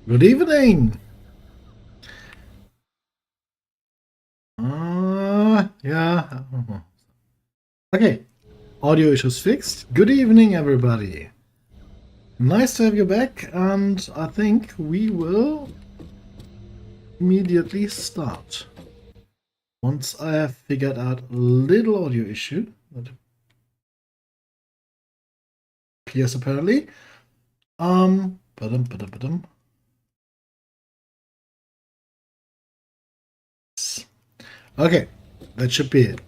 Good evening. Yeah. Okay. Audio issues fixed. Good evening, everybody. Nice to have you back, and I think we will immediately start. Once I have figured out a little audio issue that appears apparently. Ba-dum. Okay, that should be it.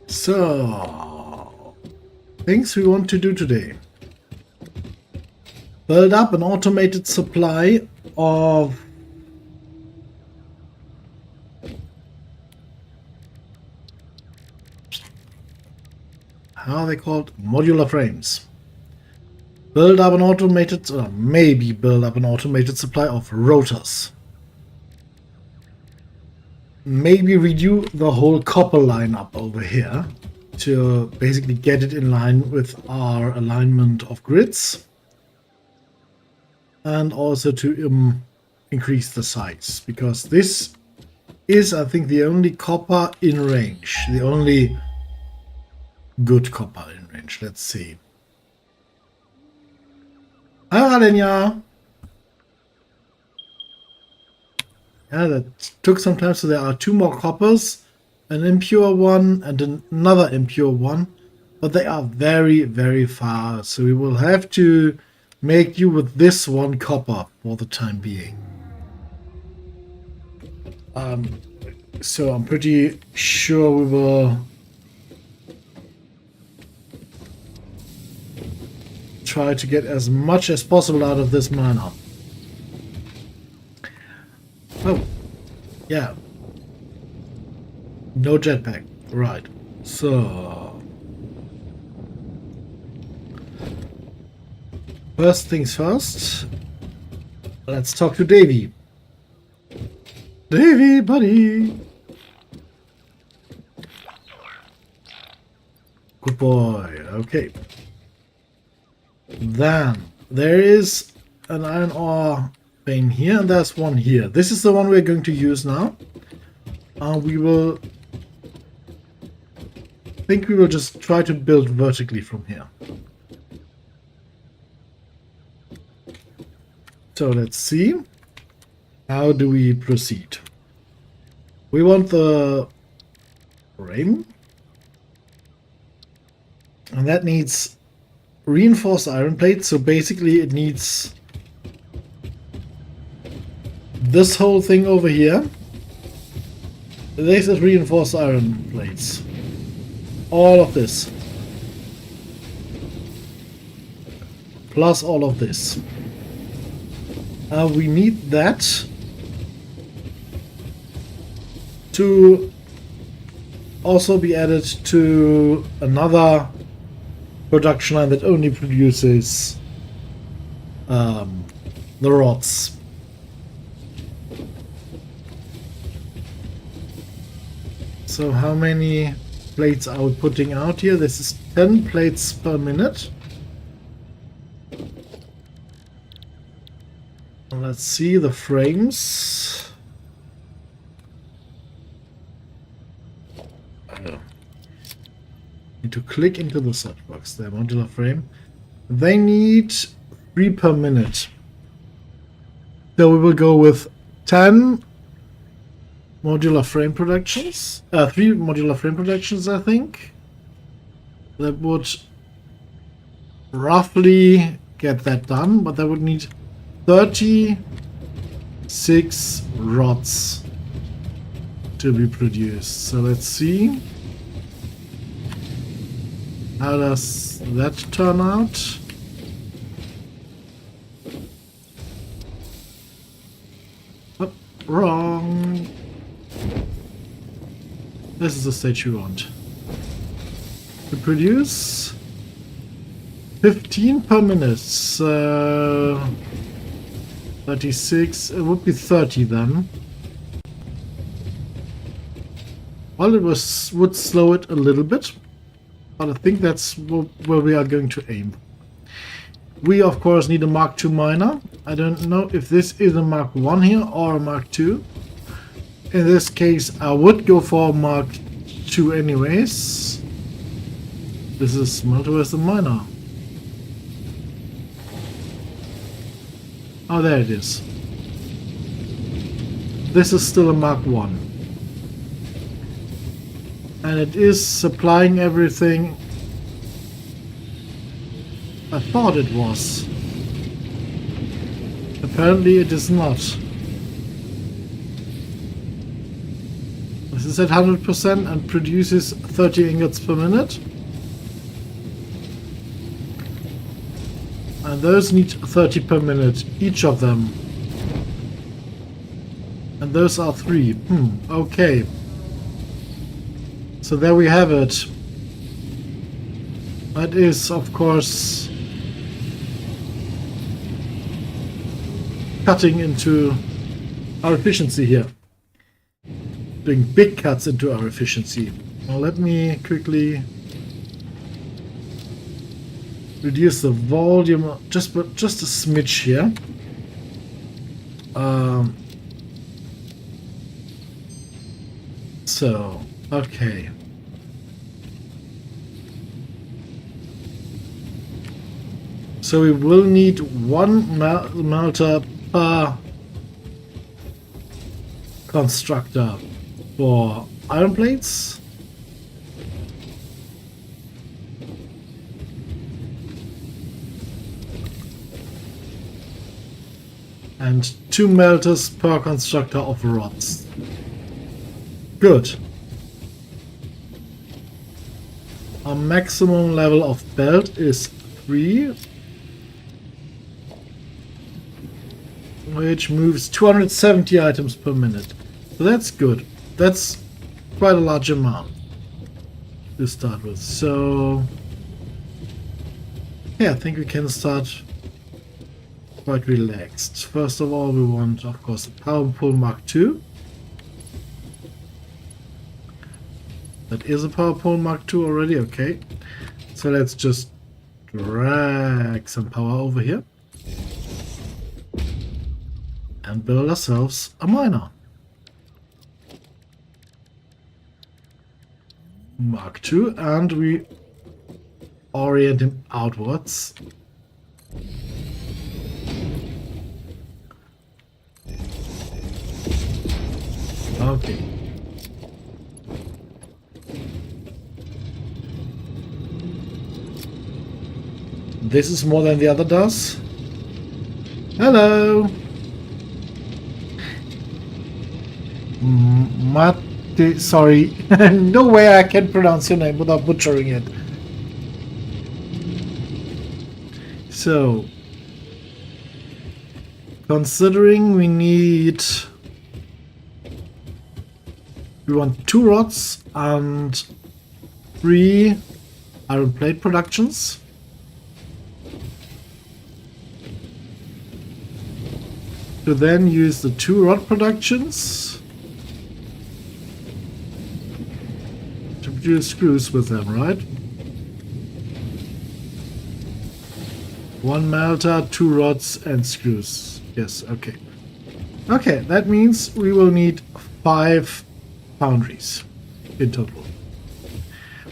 So, things we want to do today. Build up an automated supply of how are they called? Modular frames. Build up an automated, or maybe build up an automated supply of rotors. Maybe redo the whole copper lineup over here to basically get it in line with our alignment of grids. And also to increase the size, because this is, I think, the only copper in range. The only good copper in range. Let's see. Hi, Alenia. Yeah, that took some time, so there are two more coppers, an impure one and another impure one, but they are very, very far, so we will have to make you with this one copper for the time being. So I'm pretty sure we will try to get as much as possible out of this miner. Oh, yeah. No jetpack. Right. So, first things first, let's talk to Davy. Davy, buddy. Good boy. Okay. Then there is an iron ore vein here, and there's one here. This is the one we're going to use now. We will just try to build vertically from here. So let's see. How do we proceed? We want the frame, and that needs reinforced iron plates. So basically it needs this whole thing over here. This is reinforced iron plates. All of this. Plus all of this. We need that to also be added to another production line that only produces the rods. So how many plates are we putting out here? This is 10 plates per minute. Let's see the frames. Need to click into the search box. Their modular frame. They need 3 per minute. So we will go with 10 modular frame productions. 3 modular frame productions, I think. That would roughly get that done, but that would need 36 rods to be produced. So let's see. How does that turn out? Oh, wrong. This is the stage we want. To produce 15 per minute. 36. It would be 30 then. Well, it would slow it a little bit, but I think that's where we are going to aim. We, of course, need a Mark II miner. I don't know if this is a Mark I here or a Mark II. In this case, I would go for a Mark II anyways. This is smelter with the miner. Oh, there it is. This is still a Mark I. And it is supplying everything I thought it was. Apparently it is not. This is at 100% and produces 30 ingots per minute. And those need 30 per minute, each of them. And those are 3. Okay. So there we have it. That is, of course, cutting into our efficiency here. Doing big cuts into our efficiency. Now let me quickly reduce the volume just a smidge here. So, okay. So we will need one melter per constructor for iron plates. And 2 melters per constructor of rods. Good. Our maximum level of belt is 3. Which moves 270 items per minute. So that's good. That's quite a large amount to start with. So yeah, I think we can start quite relaxed. First of all, we want, of course, the Power Pole Mark II. That is a Power Pole Mark II already, okay. So let's just drag some power over here. And build ourselves a miner. Mark II, and we orient him outwards. Okay. This is more than the other does. Hello! Sorry, no way I can pronounce your name without butchering it. So, considering we want 2 rods and 3 iron plate productions. To then use the 2 rod productions to produce screws with them, right? 1 melter, 2 rods and screws. Yes, okay. Okay, that means we will need 5 foundries in total.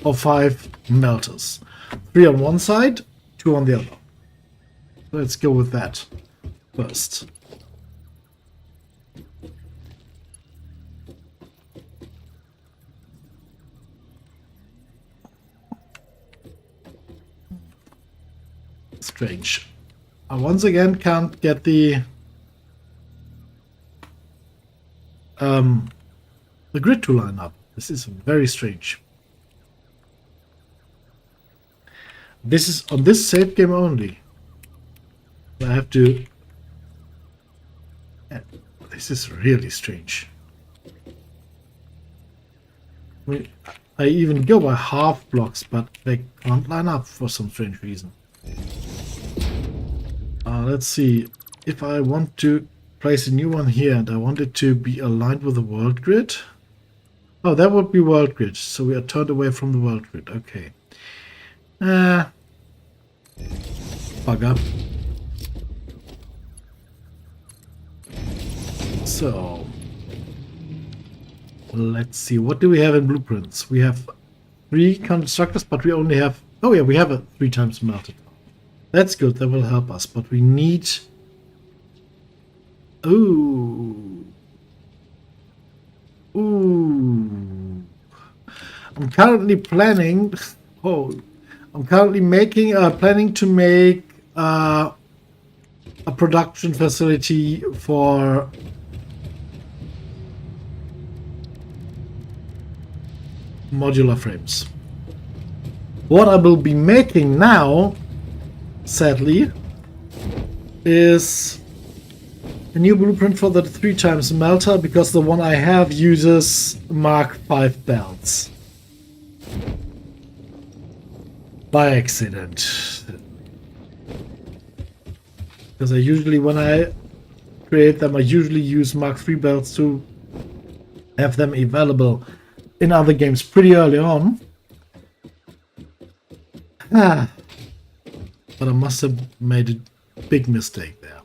Or 5 melters. 3 on one side, 2 on the other. Let's go with that first. Strange. I once again can't get the grid to line up. This is very strange. This is on this save game only. I have to... This is really strange. I even go by half blocks, but they can't line up for some strange reason. Let's see. If I want to place a new one here and I want it to be aligned with the world grid. Oh, that would be world grid. So we are turned away from the world grid. Okay. bugger. So, let's see. What do we have in blueprints? We have 3 constructors, but we only have... Oh yeah, we have a 3 times melted. That's good. That will help us. But we need... Ooh. Ooh. I'm currently planning... Oh. I'm currently planning to make a production facility for modular frames. What I will be making now, sadly, is a new blueprint for the 3 times melter, because the one I have uses Mark V belts. By accident. Because I usually, when I create them, I usually use Mark III belts to have them available in other games pretty early on. But I must have made a big mistake there.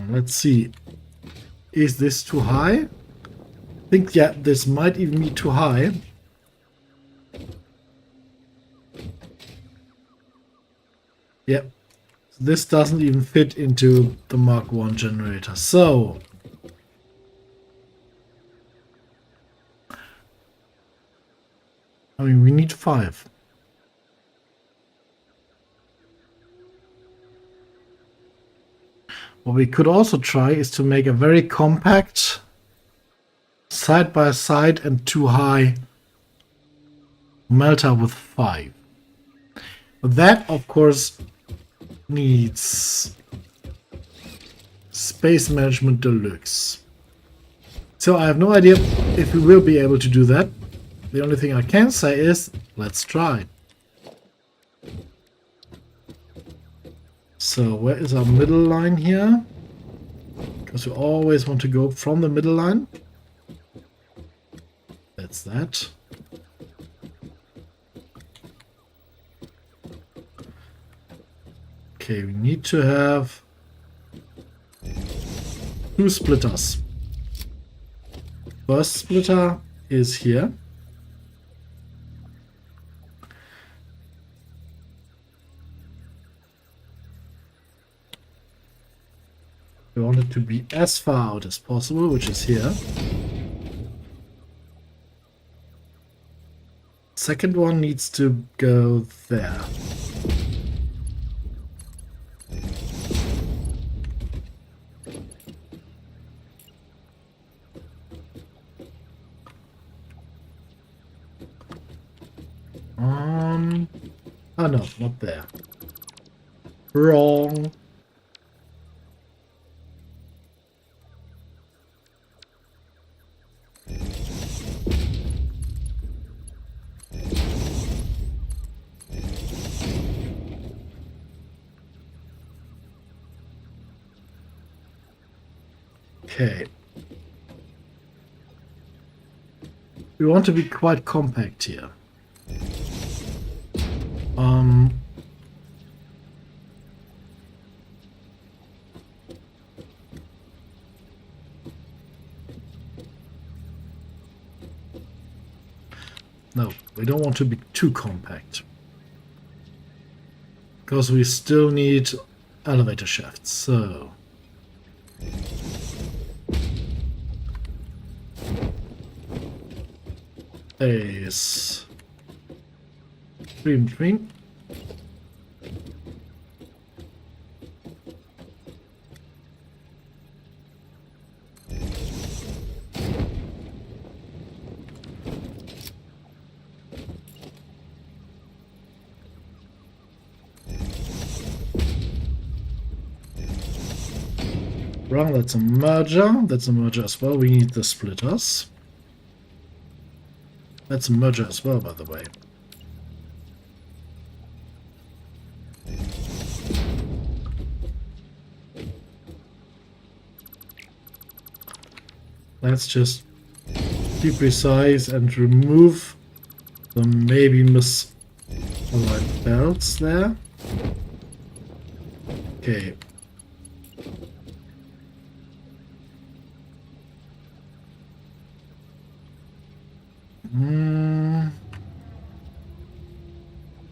Let's see. Is this too high? I think, yeah, this might even be too high. Yep. This doesn't even fit into the Mark I generator. So, I mean, we need 5. What we could also try is to make a very compact side by side and too high melter with 5. That, of course, needs space management deluxe. So I have no idea if we will be able to do that. The only thing I can say is, let's try. So where is our middle line here? Because we always want to go from the middle line. That's that. Okay, we need to have 2 splitters. First splitter is here. We want it to be as far out as possible, which is here. Second one needs to go there. Oh no, not there. Wrong. Okay. We want to be quite compact here. No, we don't want to be too compact. Because we still need elevator shafts, so... Is 3 in between. Wrong, that's a merger. That's a merger as well. We need the splitters. That's a merger as well, by the way. Let's just be precise and remove the maybe misaligned belts there. Okay.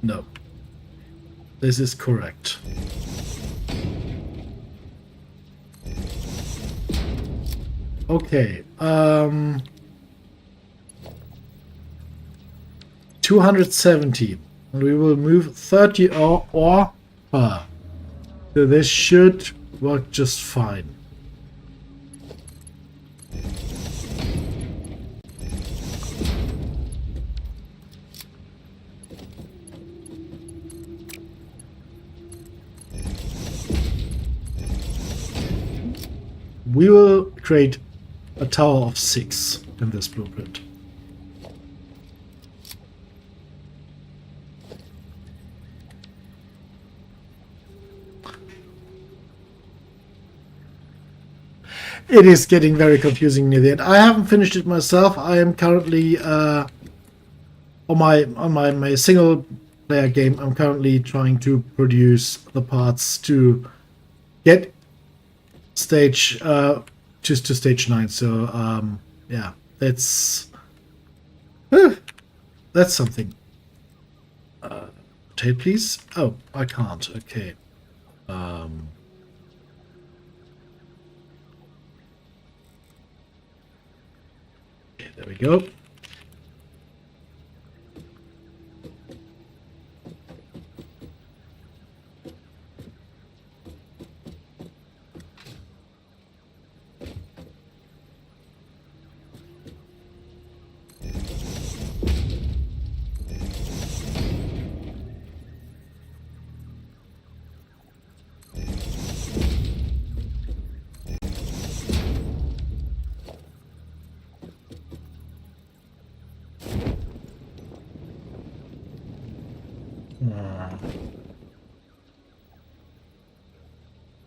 No. This is correct. Okay. 270. And we will move 30 or per. So this should work just fine. We will create a tower of 6 in this blueprint. It is getting very confusing near the end. I haven't finished it myself. I am currently on my single player game. I'm currently trying to produce the parts to get stage just to stage 9. So yeah, that's something. Rotate, please. Oh, I can't. Okay. There we go.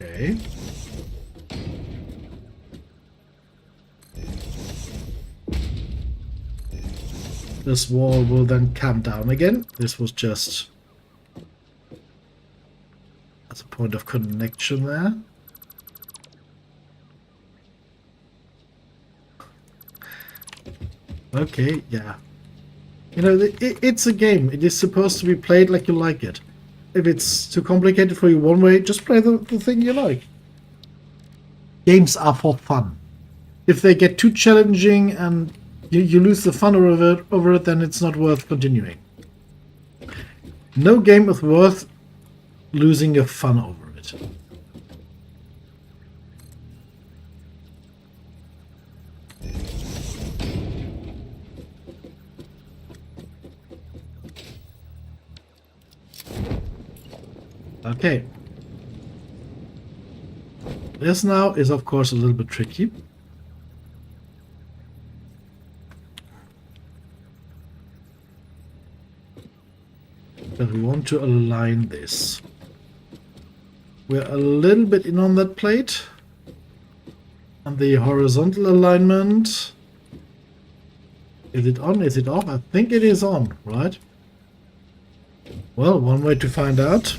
Okay. This wall will then come down again. This was just as a point of connection there. Okay, yeah. You know, it's a game. It is supposed to be played like you like it. If it's too complicated for you one way, just play the thing you like. Games are for fun. If they get too challenging and you lose the fun over it, then it's not worth continuing. No game is worth losing your fun over it. Okay. This now is of course a little bit tricky. But we want to align this. We're a little bit in on that plate. And the horizontal alignment. Is it on? Is it off? I think it is on, right? Well, one way to find out.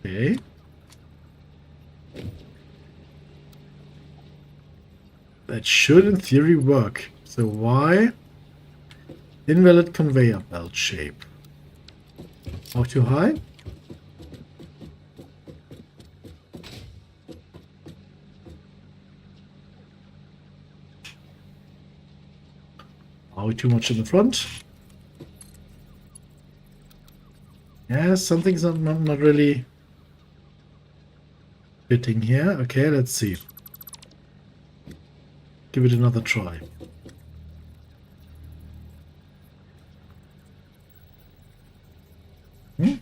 Okay. That should in theory work. So why? Invalid conveyor belt shape. How too high? How too much in the front? Yeah, something's not really fitting here. Okay, let's see. Give it another try. I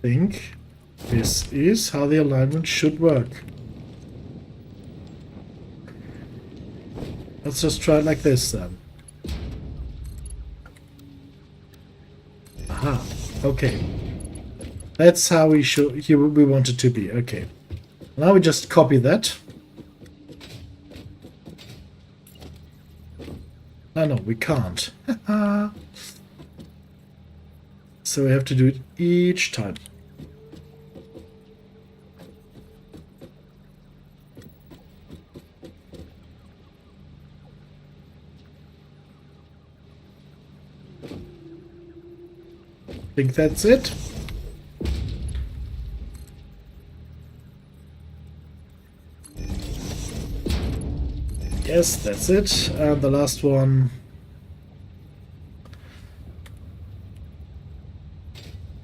think this is how the alignment should work. Let's just try it like this then. Aha. Okay. That's how we want it to be. Okay. Now we just copy that. Oh no, we can't. So we have to do it each time. I think that's it. Yes, that's it. And the last one.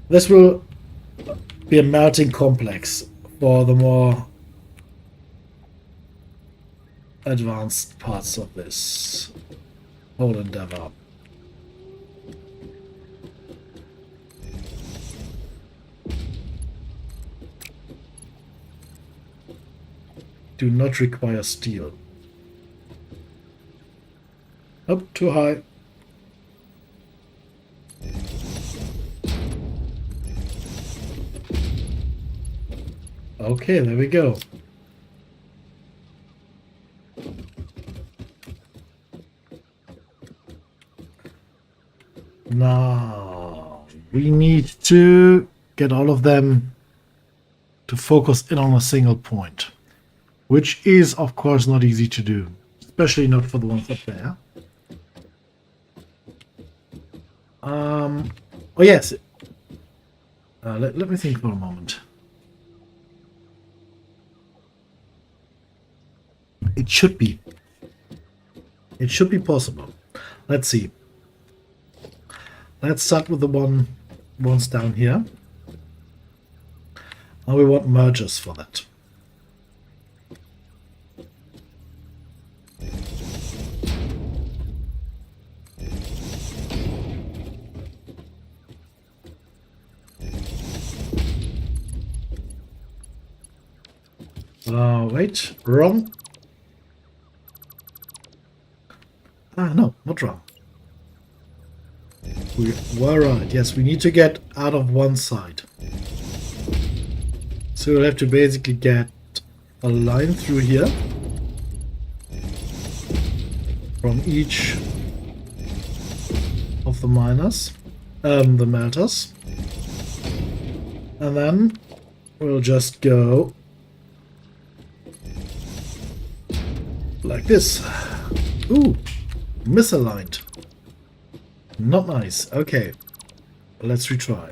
This will be a melting complex for the more advanced parts of this whole endeavor. Do not require steel. Oh, too high. Okay, there we go. Now, we need to get all of them to focus in on a single point, which is, of course, not easy to do, especially not for the ones up there. Oh, yes. Let me think for a moment. It should be. It should be possible. Let's see. Let's start with the ones down here. Now we want mergers for that. Wait, wrong. No, not wrong. We were right. Yes, we need to get out of one side. So we'll have to basically get a line through here from each of the miners, the melters. And then we'll just go like this. Ooh, misaligned. Not nice. Okay, let's retry.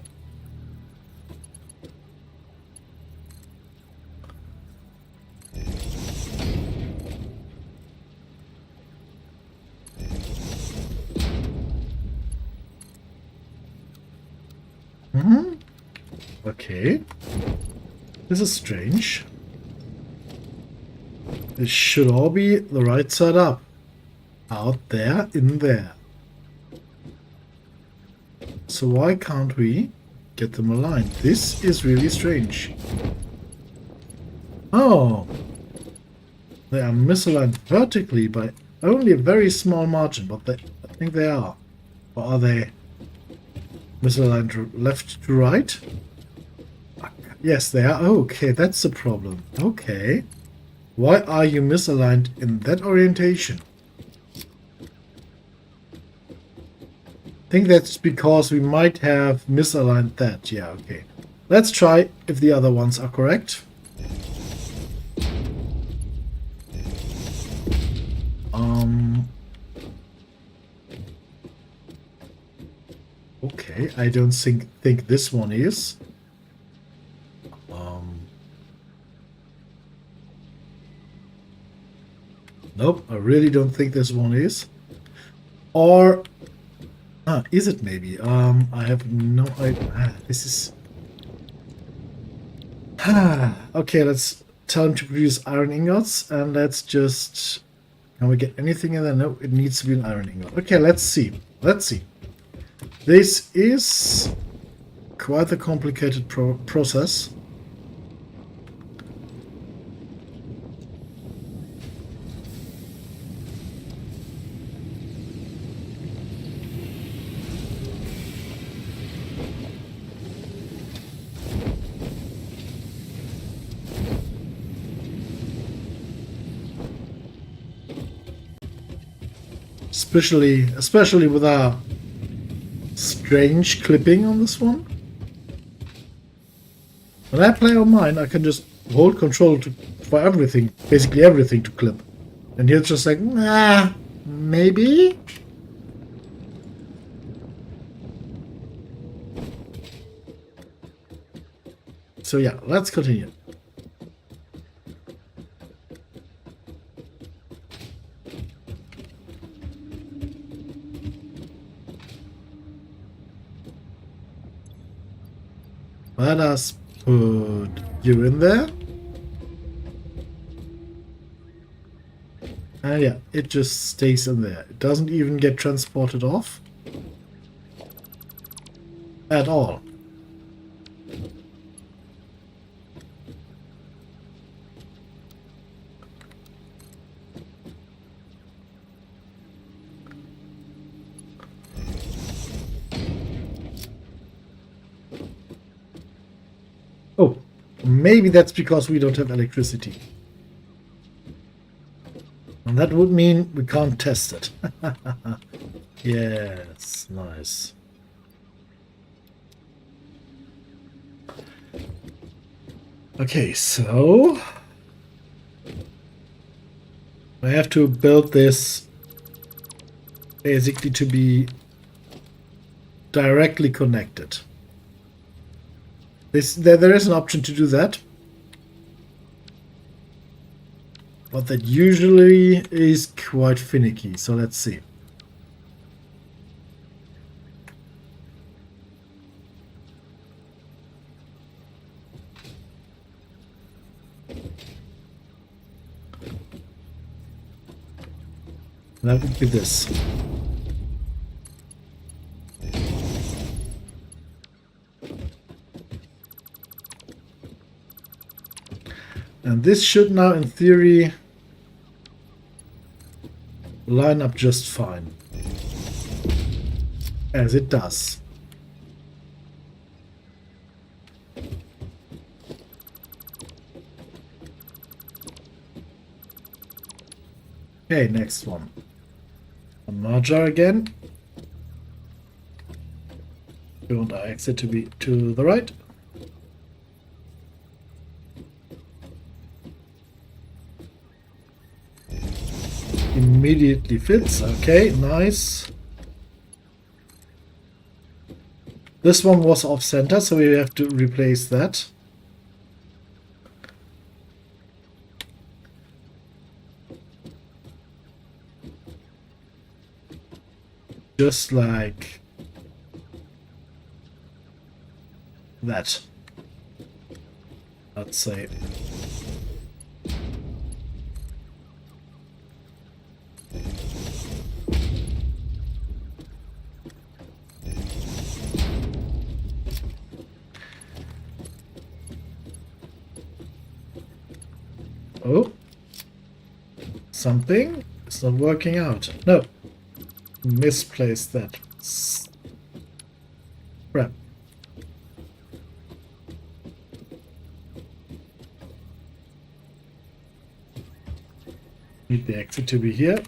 Okay. This is strange. This should all be the right side up. Out there, in there. So why can't we get them aligned? This is really strange. Oh. They are misaligned vertically by only a very small margin, but I think they are. Or are they misaligned left to right? Yes, they are. Okay, that's the problem. Okay. Why are you misaligned in that orientation? I think that's because we might have misaligned that. Yeah, okay. Let's try if the other ones are correct. Okay, I don't think this one is. Nope, I really don't think this one is. Or is it maybe? I have no idea. This is okay, let's tell him to produce iron ingots, and let's just, can we get anything in there? No, it needs to be an iron ingot. Okay, let's see. Let's see. This is quite a complicated process. especially with our strange clipping on this one. When I play on mine, I can just hold control for everything, basically everything to clip. And here it's just like, nah, maybe? So yeah, let's continue. Let us put you in there. And yeah, it just stays in there. It doesn't even get transported off. At all. Oh, maybe that's because we don't have electricity. And that would mean we can't test it. Yes, nice. Okay, so I have to build this basically to be directly connected. There is an option to do that, but that usually is quite finicky. So let's see. That would be this. And this should now, in theory, line up just fine. As it does. Okay, next one. A merger again. We want our exit to be to the right. Immediately fits. Okay, nice. This one was off center, so we have to replace that. Just like that. Let's say. Oh, something is not working out. No, misplaced that. Crap. Need the exit to be here.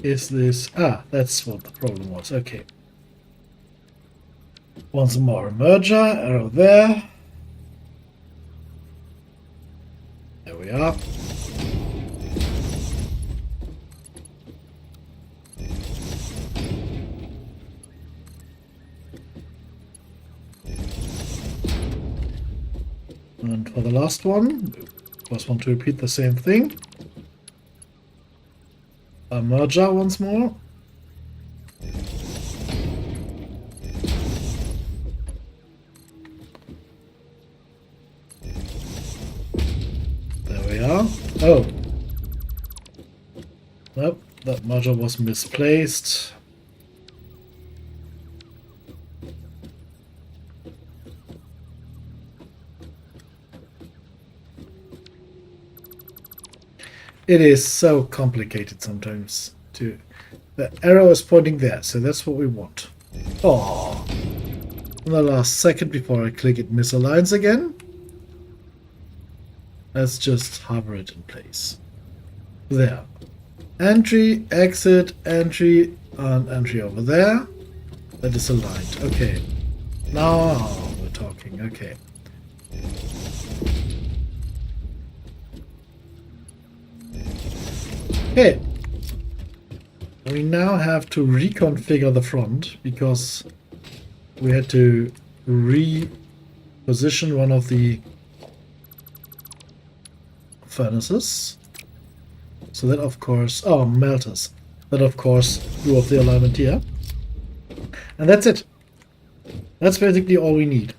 Is this... Ah, that's what the problem was. Okay. Once more, merger, arrow there. There we are. And for the last one, just want to repeat the same thing. A merger once more. are. Oh. Nope, that module was misplaced. It is so complicated sometimes. The arrow is pointing there, so that's what we want. Oh, in the last second before I click it misaligns again. Let's just hover it in place. There. Entry, exit, entry, and entry over there. That is aligned. Okay. Now we're talking. Okay. Okay. We now have to reconfigure the front because we had to reposition one of the furnaces. So that of course, oh, melters. That of course drew off the alignment here. And that's it. That's basically all we need.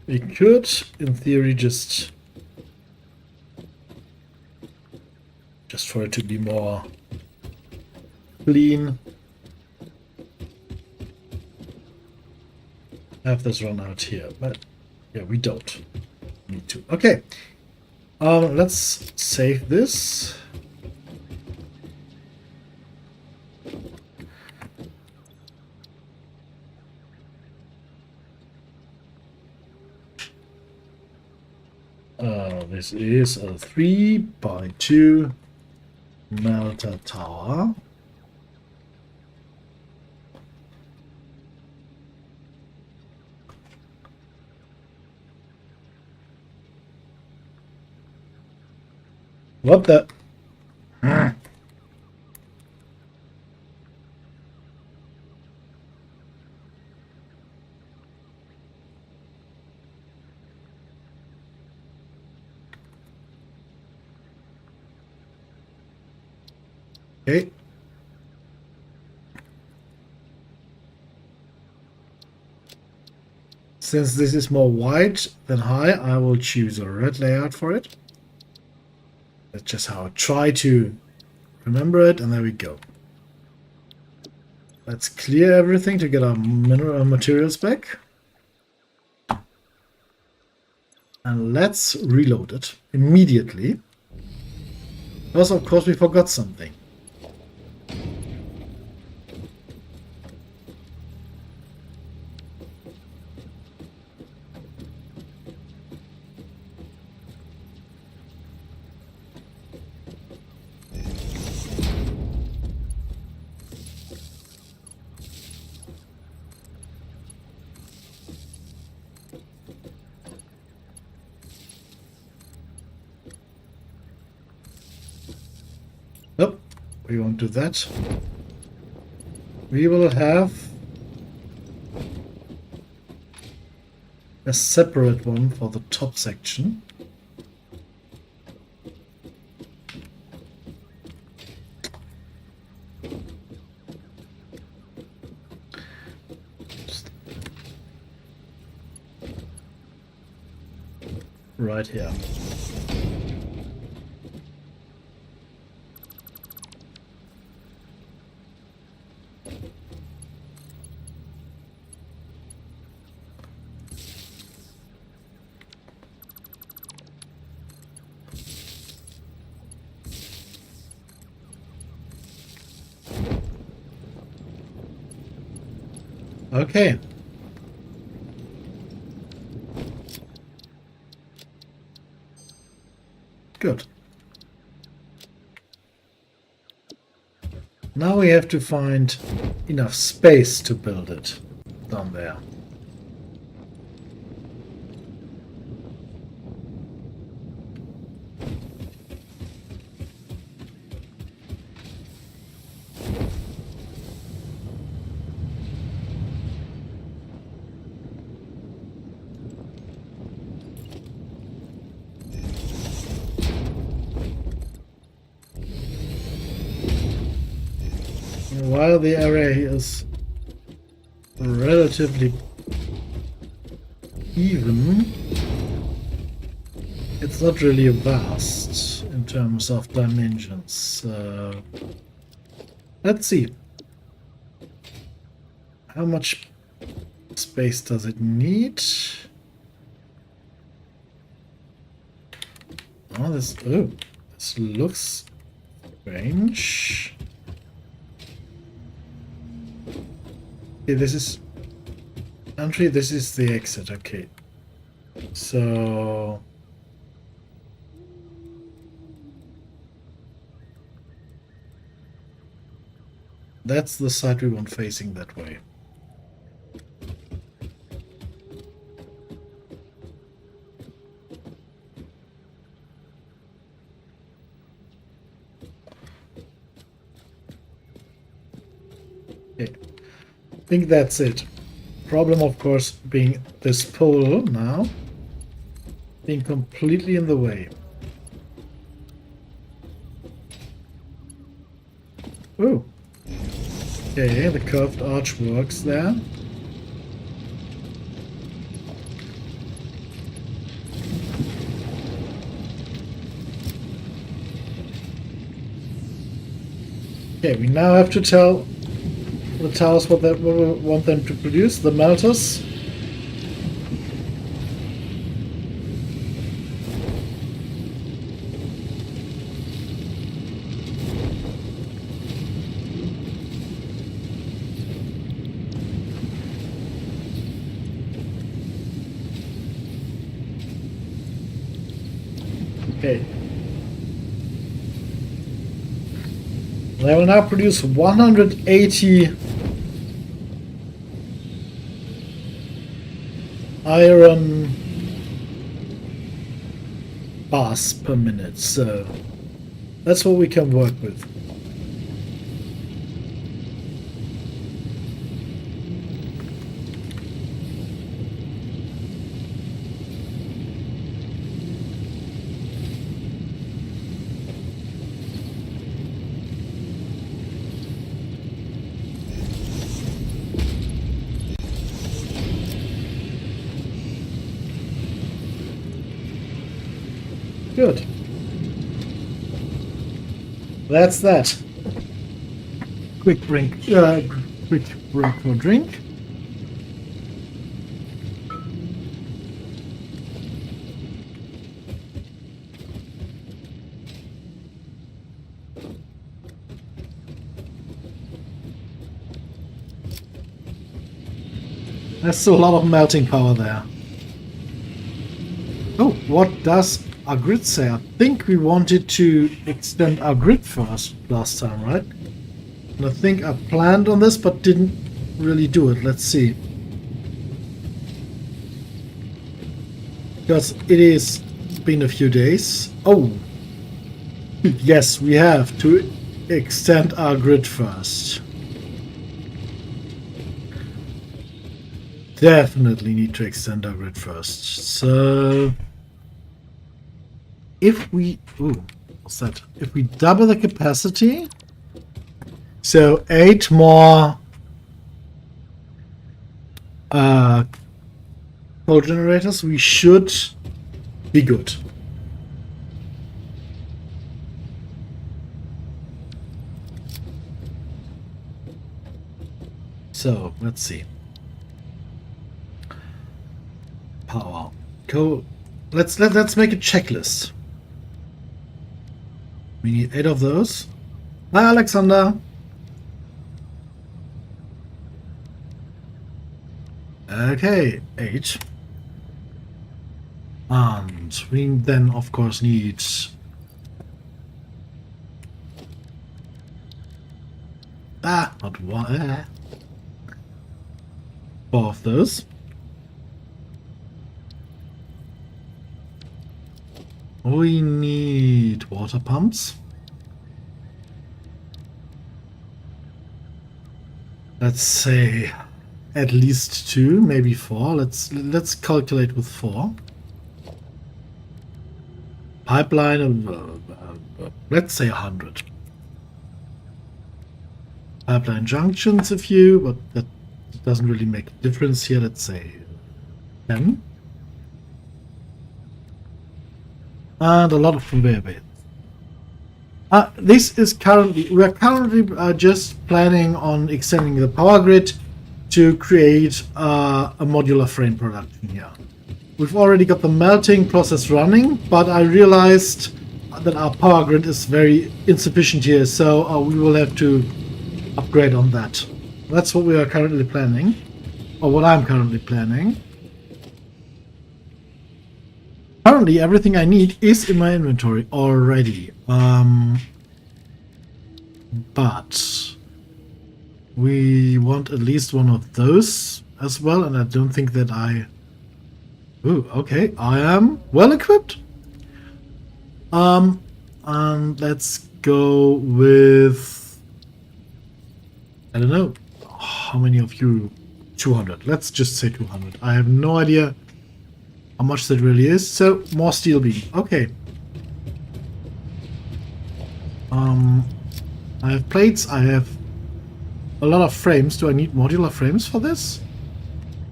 We could, in theory, just for it to be more clean, have this run out here, but yeah, we don't need to. Okay, let's save this. This is a 3x2 melter tower. What the? Okay. Since this is more wide than high, I will choose a red layout for it. That's just how I try to remember it, and there we go. Let's clear everything to get our mineral materials back. And let's reload it immediately. Because of course we forgot something. Nope, we won't do that. We will have a separate one for the top section. Right here. Okay. Good. Now we have to find enough space to build it down there. While the array is relatively even. It's not really vast in terms of dimensions. Let's see. How much space does it need? Oh, this looks strange. Okay, this is entry, this is the exit, okay. So that's the side we want facing that way. Okay. I think that's it. Problem, of course, being this pole now being completely in the way. Oh. Okay, the curved arch works there. Okay, we now have to tell the towers what we want them to produce, the melters. Okay. They will now produce 180 iron bars per minute, so that's what we can work with. Good. That's that. Quick break for drink. There's still a lot of melting power there. Oh, what does our grid say? I think we wanted to extend our grid first last time, right? And I think I planned on this but didn't really do it. Let's see. Because it is been a few days. Oh, yes, we have to extend our grid first. Definitely need to extend our grid first. So if we what's that? If we double the capacity, so 8 more coal generators, we should be good. So let's see. Power. Cool. Let's make a checklist. We need 8 of those. Hi, Alexander. Okay, 8. And we then, of course, need not one. 4 of those. We need water pumps. Let's say at least 2, maybe 4. Let's calculate with 4. Pipeline of let's say 100. Pipeline junctions a few, but that doesn't really make a difference here. Let's say 10. and a lot of conveyor belts. We are currently just planning on extending the power grid to create a modular frame production here. We've already got the melting process running, but I realized that our power grid is very insufficient here, so we will have to upgrade on that. That's what we are currently planning, or what I'm currently planning. Currently, everything I need is in my inventory already. But we want at least one of those as well, and I don't think that Ooh, okay, I am well equipped. And let's go with, I don't know, how many of you? 200. Let's just say 200. I have no idea how much that really is. So more steel beam. Okay. I have plates. I have a lot of frames. Do I need modular frames for this?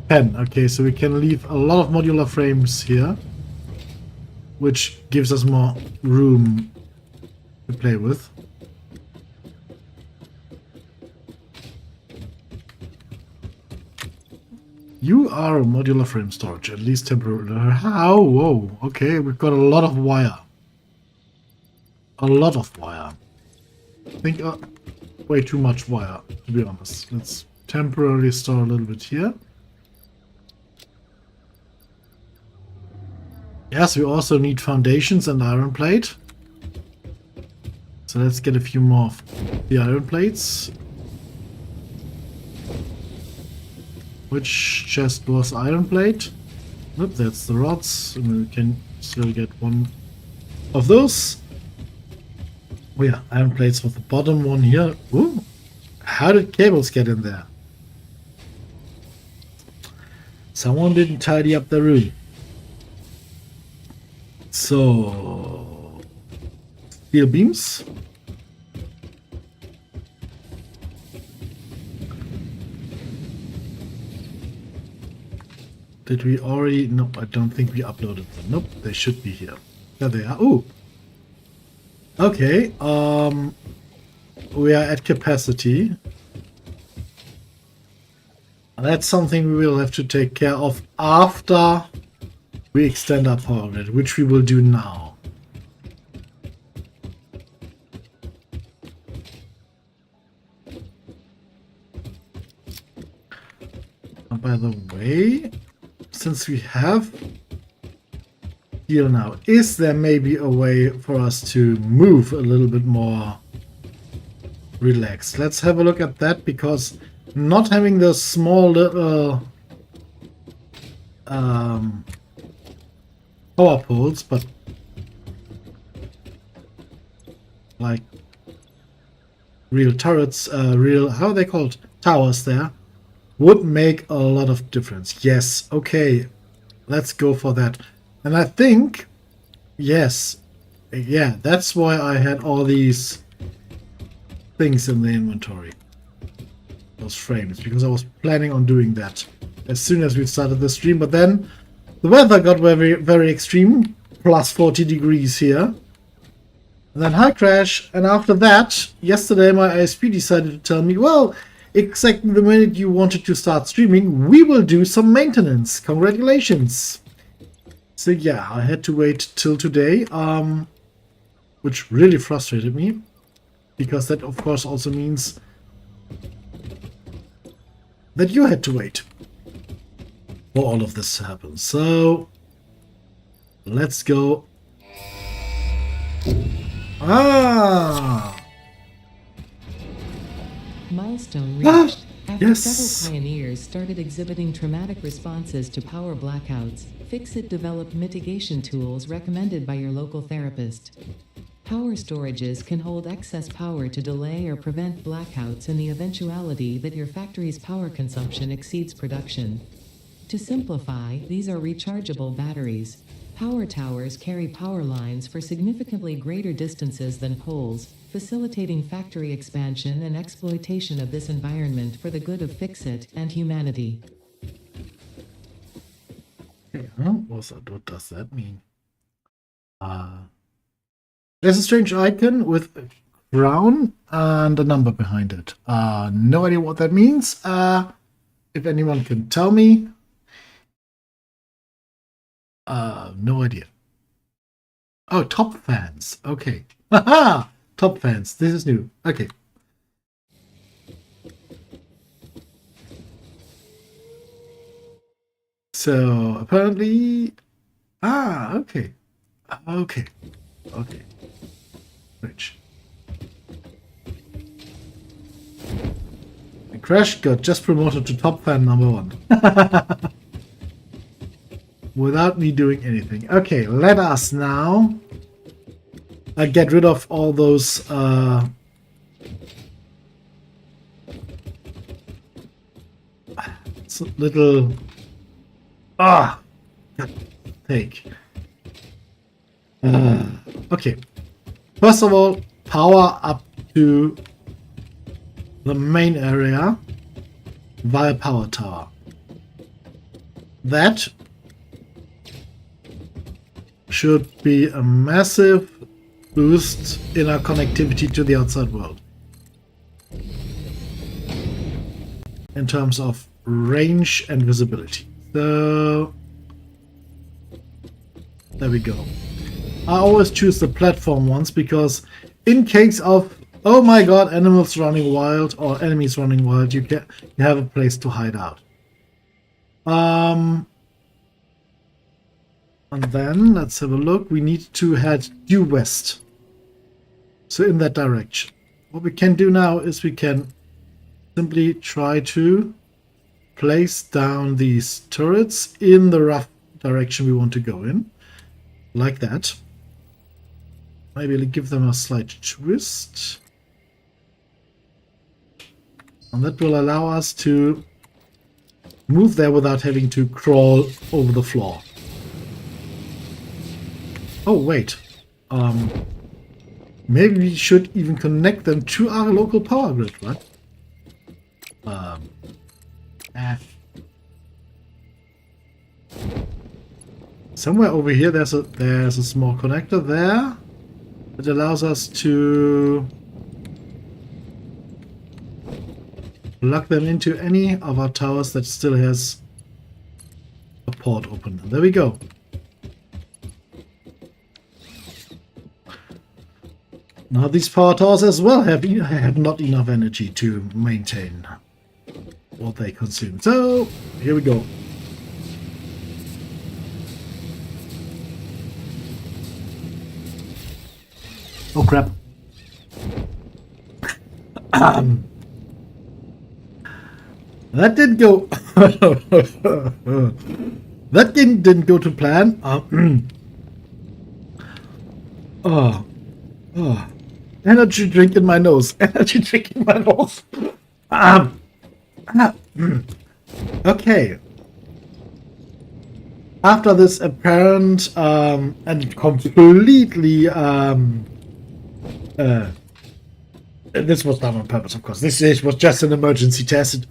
10. Okay, so we can leave a lot of modular frames here, which gives us more room to play with. You are a modular frame storage, at least temporarily. How? Whoa. Okay, we've got a lot of wire. A lot of wire. I think way too much wire, to be honest. Let's temporarily store a little bit here. Yes, we also need foundations and iron plate. So let's get a few more of the iron plates. Which chest was iron plate? Nope, that's the rods. And we can still get one of those. Oh yeah, iron plates for the bottom one here. Ooh, how did cables get in there? Someone didn't tidy up the room. So, steel beams. Did we already? Nope, I don't think we uploaded them. Nope, they should be here. There they are. Ooh. Okay, we are at capacity. That's something we will have to take care of after we extend our power grid, which we will do now. And by the way, since we have steel now, is there maybe a way for us to move a little bit more relaxed? Let's have a look at that, because not having those small little power poles, but like real turrets, how are they called? Towers there, would make a lot of difference. Yes, okay, let's go for that. And I think, yes, yeah, that's why I had all these things in the inventory. Those frames, because I was planning on doing that as soon as we started the stream, but then the weather got very, very extreme, plus 40 degrees here. And then high crash, and after that, yesterday my ISP decided to tell me, well, exactly the minute you wanted to start streaming, we will do some maintenance. Congratulations. So yeah, I had to wait till today, which really frustrated me, because that of course also means that you had to wait for all of this to happen. So let's go. Milestone reached. After yes. several pioneers started exhibiting traumatic responses to power blackouts, Fixit developed mitigation tools recommended by your local therapist. Power storages can hold excess power to delay or prevent blackouts in the eventuality that your factory's power consumption exceeds production. To simplify, these are rechargeable batteries. Power towers carry power lines for significantly greater distances than poles, facilitating factory expansion and exploitation of this environment for the good of Fixit and humanity. What does that mean? There's a strange icon with a crown and a number behind it. No idea what that means. If anyone can tell me. No idea. Oh, top fans. Okay. Haha! Top fans. This is new. Okay. So apparently, okay, okay, okay. Rich. Crash got just promoted to top fan number 1 without me doing anything. Okay, let us now get rid of all those little take. Okay. First of all, power up to the main area via power tower. That should be a massive boost in our connectivity to the outside world. In terms of range and visibility. So there we go. I always choose the platform ones because in case of, oh my god, animals running wild or enemies running wild, you have a place to hide out. And then let's have a look. We need to head due west. So in that direction. What we can do now is we can simply try to place down these turrets in the rough direction we want to go in. Like that. Maybe give them a slight twist. And that will allow us to move there without having to crawl over the floor. Oh, wait. Maybe we should even connect them to our local power grid, right? Somewhere over here there's a small connector there that allows us to plug them into any of our towers that still has a port open. There we go. Now these power towers as well have not enough energy to maintain what they consume. So here we go. Oh crap. That didn't go. That didn't go to plan. Energy drink in my nose. Energy drink in my nose. Okay. After this apparent and completely this was done on purpose, of course. This was just an emergency test.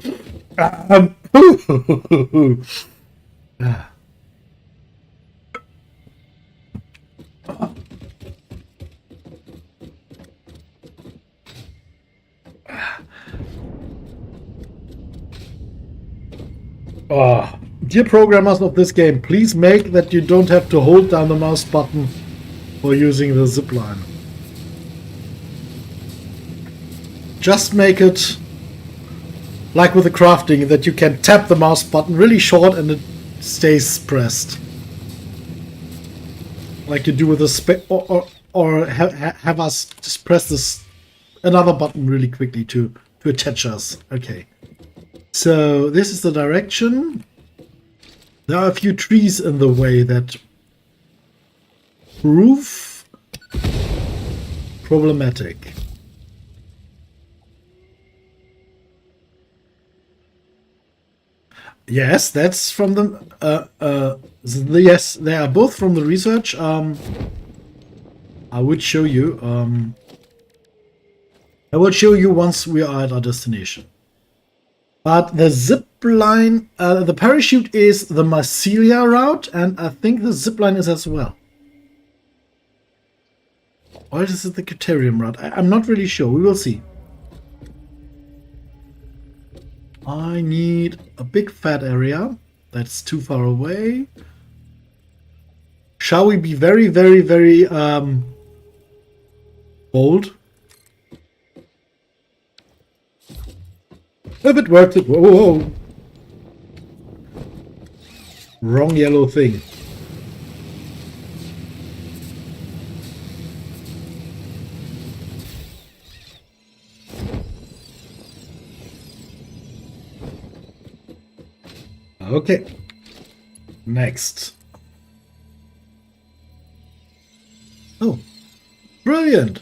Dear programmers of this game, please make that you don't have to hold down the mouse button for using the zipline. Just make it like with the crafting, that you can tap the mouse button really short and it stays pressed. Like you do with the or have us just press this another button really quickly to attach us. Okay. So this is the direction. There are a few trees in the way that prove problematic. Yes, that's from the yes, they are both from the research. I would show you. I will show you once we are at our destination. But the zip line, the parachute is the Marsilia route, and I think the zip line is as well. Or is it the Caterium route? I'm not really sure. We will see. I need a big fat area. That's too far away. Shall we be very, very, very bold? If it works, it whoa, whoa. Wrong yellow thing. Okay. Next. Oh, brilliant.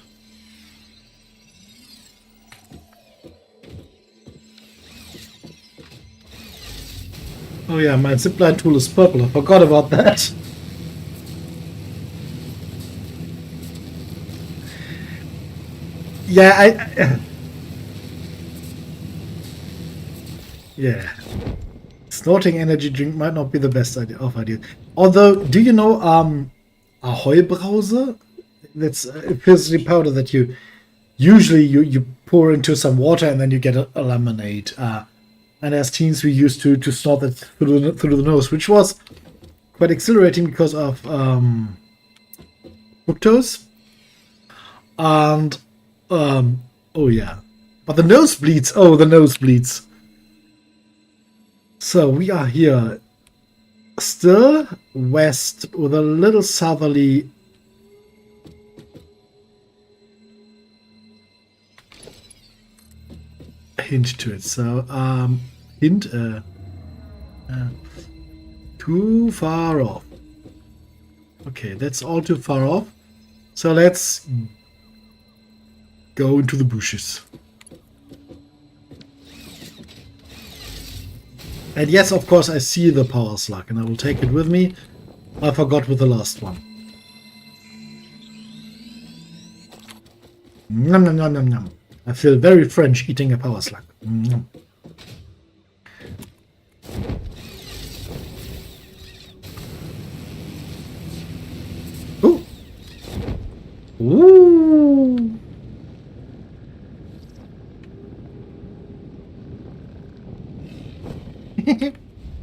Oh yeah, my zipline tool is purple. I forgot about that. Yeah, yeah. Snorting energy drink might not be the best idea of ideas. Although, do you know a Heubrause? That's a fizzy powder that you usually you pour into some water and then you get a lemonade. And as teens, we used to snort it through the nose, which was quite exhilarating because of fructose. And oh yeah, but the nosebleeds. Oh, the nosebleeds. So we are here, still west with a little southerly hint to it. So hint too far off. Okay, that's all too far off. So let's go into the bushes. And yes, of course, I see the power slug, and I will take it with me. I forgot with the last one. Nom nom nom nom nom. I feel very French eating a power slug. Nom. Ooh. Ooh.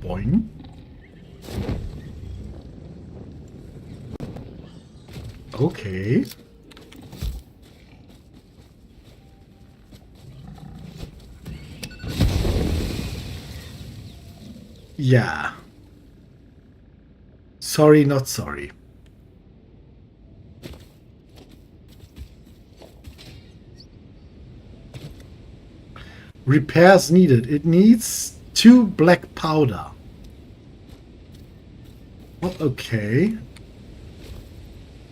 Boing. Okay. Yeah. Sorry, not sorry. Repairs needed. It needs 2 black powder. Well, okay.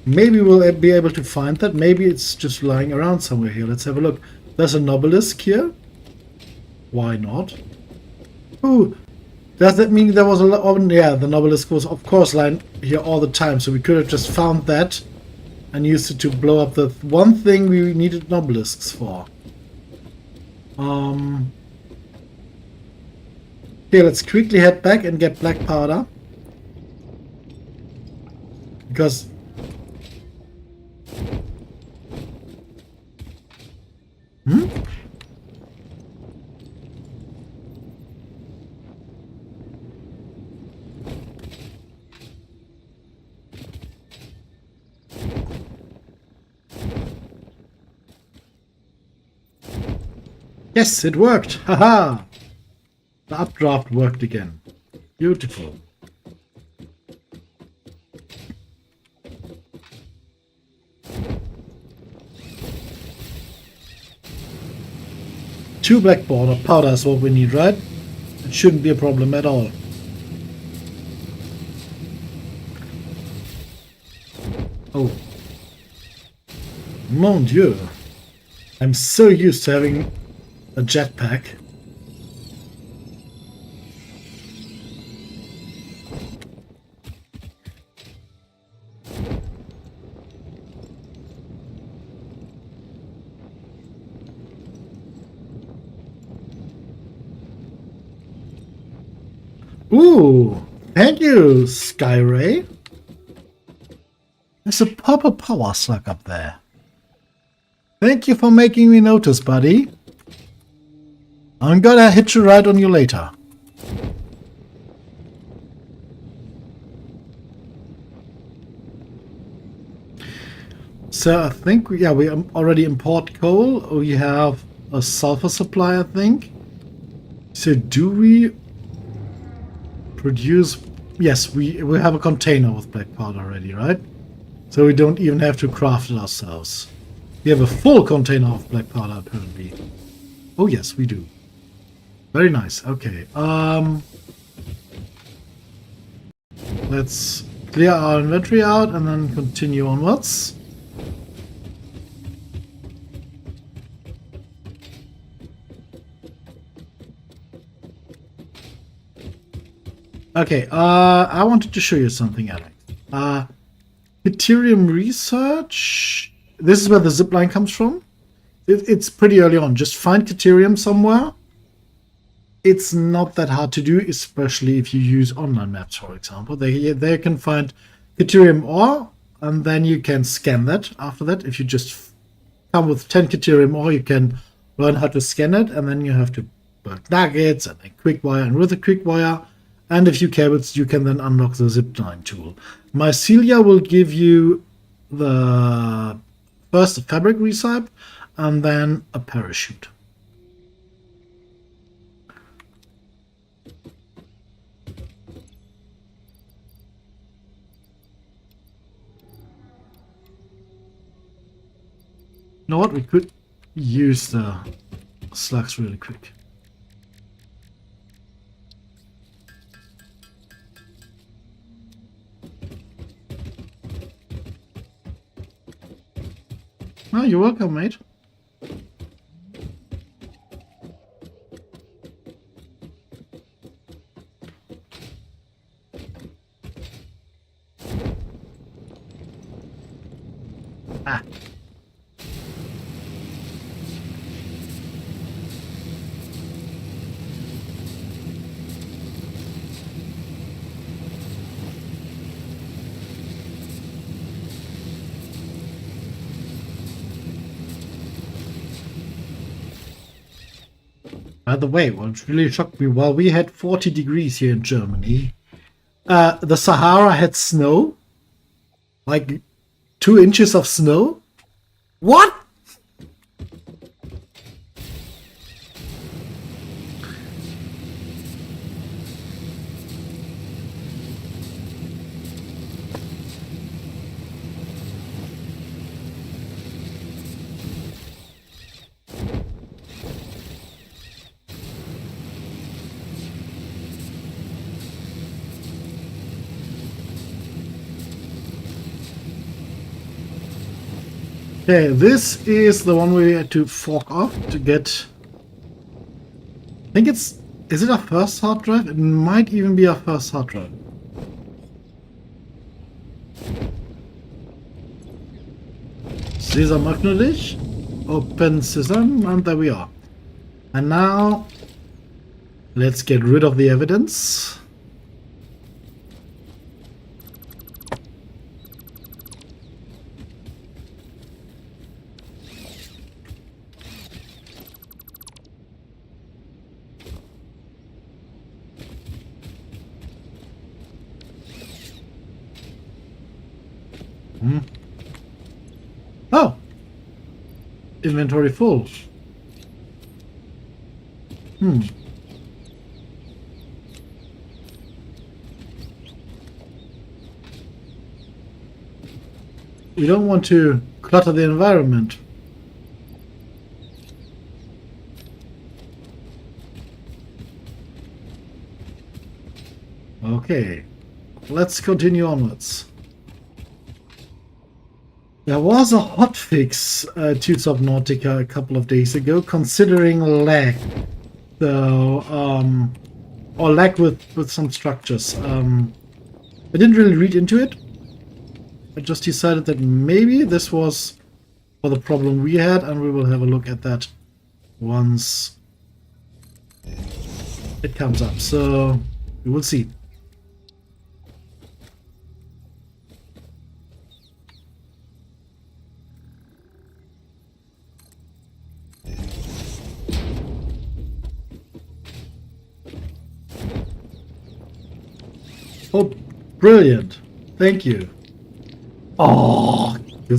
Maybe we'll be able to find that. Maybe it's just lying around somewhere here. Let's have a look. There's an obelisk here. Why not? Ooh. Does that mean there was a lot? Oh, yeah, the obelisk was, of course, lying here all the time. So we could have just found that and used it to blow up the one thing we needed obelisks for. Okay, let's quickly head back and get black powder. Because... Hmm? Yes, it worked! Haha! The updraft worked again. Beautiful. Two black border powder is what we need, right? It shouldn't be a problem at all. Oh. Mon Dieu. I'm so used to having a jetpack. Ooh, thank you, Skyray. There's a purple power slug up there. Thank you for making me notice, buddy. I'm gonna hit you right on you later. So I think, we already import coal. We have a sulfur supply, I think. So do we produce... Yes, we have a container with black powder already, right? So we don't even have to craft it ourselves. We have a full container of black powder, apparently. Oh yes, we do. Very nice. Okay. Let's clear our inventory out and then continue onwards. Okay, I wanted to show you something, Alex. Ethereum research. This is where the zipline comes from. It's pretty early on. Just find Ethereum somewhere. It's not that hard to do, especially if you use online maps, for example. They can find Ethereum ore, and then you can scan that. After that, if you just come with 10 Ethereum ore, you can learn how to scan it, and then you have to build nuggets and a quick wire, and with a quick wire and a few cables, you can then unlock the zipline tool. Mycelia will give you the first fabric recipe and then a parachute. You know what? We could use the slugs really quick. Oh, you're welcome, mate. Ah. By the way, what really shocked me, while we had 40 degrees here in Germany, the Sahara had snow, like 2 inches of snow. What? Okay, this is the one we had to fork off to get... I think it's... Is it our first hard drive? It might even be our first hard drive. Caesar Magnulich. Open Sesame, and there we are. And now... Let's get rid of the evidence. Oh! Inventory full. We don't want to clutter the environment. Okay, let's continue onwards. There was a hotfix to Subnautica a couple of days ago, considering lag. So, or lag with some structures. I didn't really read into it. I just decided that maybe this was for the problem we had, and we will have a look at that once it comes up. So, we will see. Oh, brilliant. Thank you. Oh. Nein,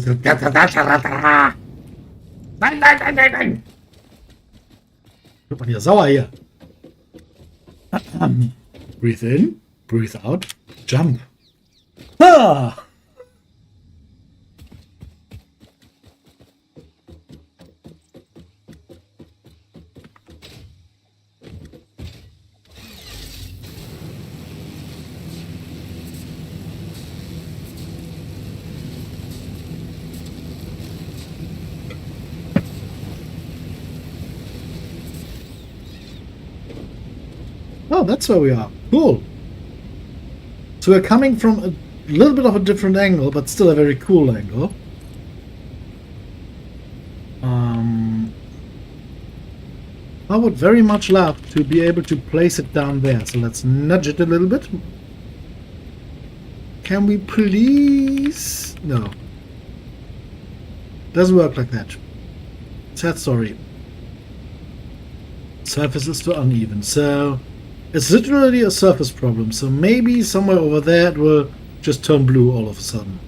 nein, nein, nein, nein. Wird man hier sauer hier. Breathe in, breathe out, jump. Ah! Oh, that's where we are. Cool. So we're coming from a little bit of a different angle, but still a very cool angle. I would very much love to be able to place it down there. So let's nudge it a little bit. Can we please? No. Doesn't work like that. Sad story. Surface is too uneven. So it's literally a surface problem. So maybe somewhere over there it will just turn blue all of a sudden.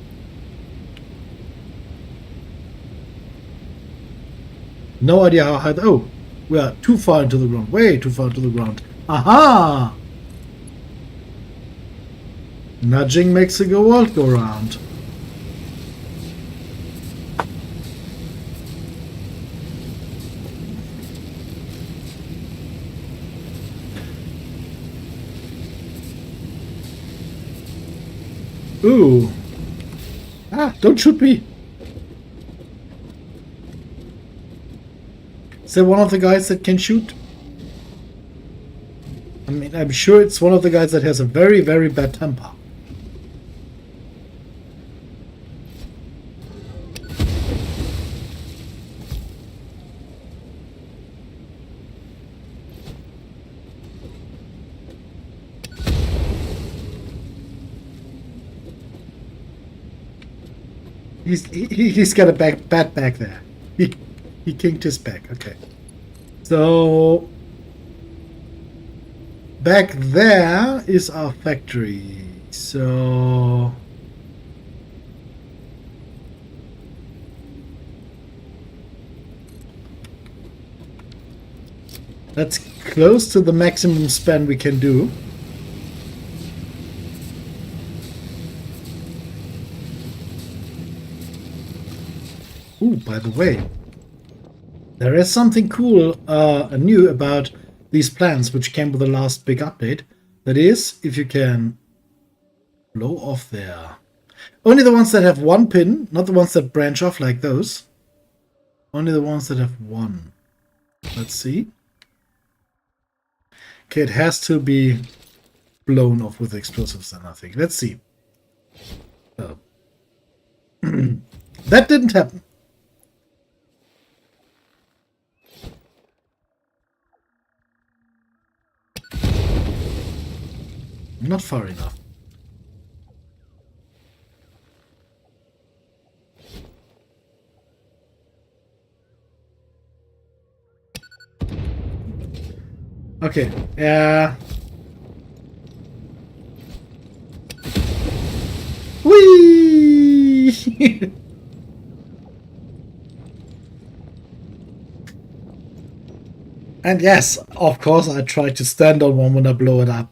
No idea how high. Oh, we are too far into the ground. Way too far into the ground. Aha! Nudging makes the world go round. Ooh. Ah, don't shoot me. Is that one of the guys that can shoot? I mean, I'm sure it's one of the guys that has a very, very bad temper. He's got a bad back there. He kinked his back. Okay. So back there is our factory. So that's close to the maximum span we can do. Ooh, by the way, there is something cool new about these plans, which came with the last big update. That is, if you can blow off there. Only the ones that have one pin, not the ones that branch off like those. Only the ones that have one. Let's see. Okay, it has to be blown off with explosives and nothing. Let's see. Oh. That didn't happen. Not far enough. Okay. Whee! And yes, of course, I try to stand on one when I blow it up.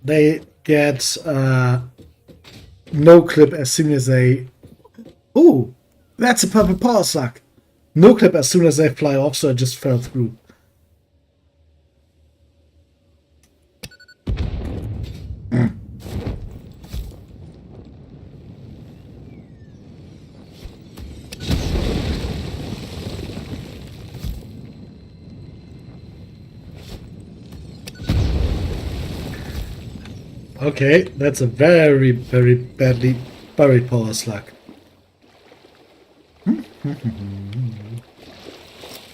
They get no clip as soon as they... Ooh, that's a purple power slug. No clip as soon as they fly off, so I just fell through. Okay, that's a very, very badly buried power slug.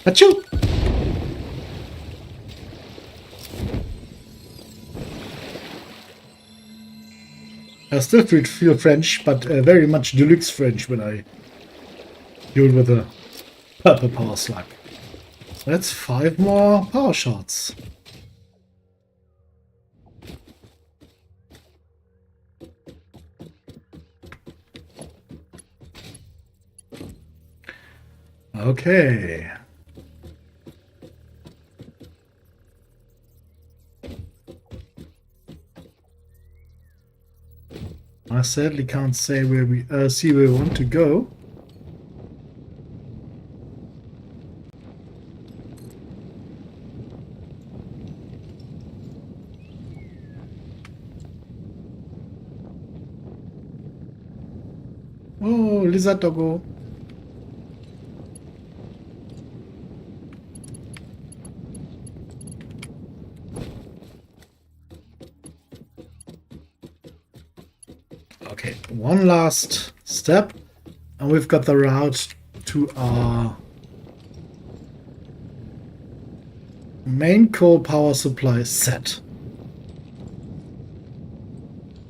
Achoo! I still feel French, but very much deluxe French when I deal with a purple power slug. That's 5 more power shots. Okay. I sadly can't say where we see where we want to go. Oh, lizard doggo. Okay, one last step, and we've got the route to our main coal power supply set.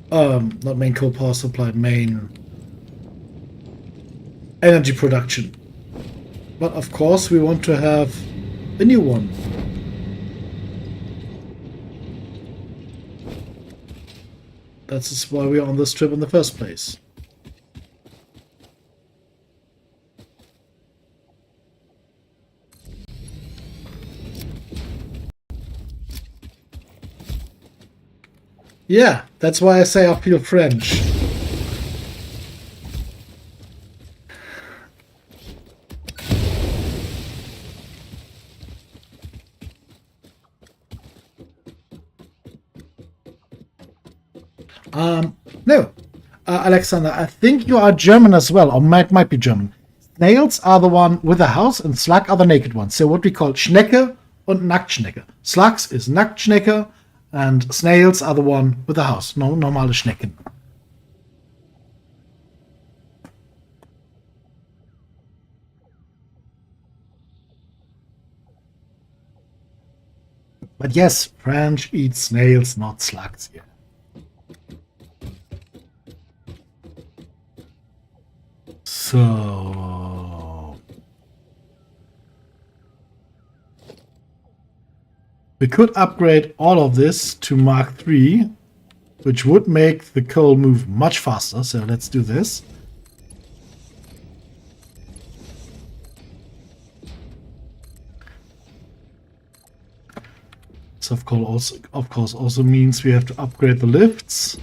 Not main coal power supply, main energy production. But of course, we want to have a new one. That's why we're on this trip in the first place. Yeah, that's why I say I feel French. No, Alexander, I think you are German as well, or might be German. Snails are the one with a house, and slug are the naked ones. So what we call Schnecke and Nacktschnecke. Slugs is Nacktschnecke, and snails are the one with a house. No, normale Schnecken. But yes, French eats snails, not slugs. Yeah. So we could upgrade all of this to Mark III, which would make the coal move much faster. So let's do this. So of course also means we have to upgrade the lifts.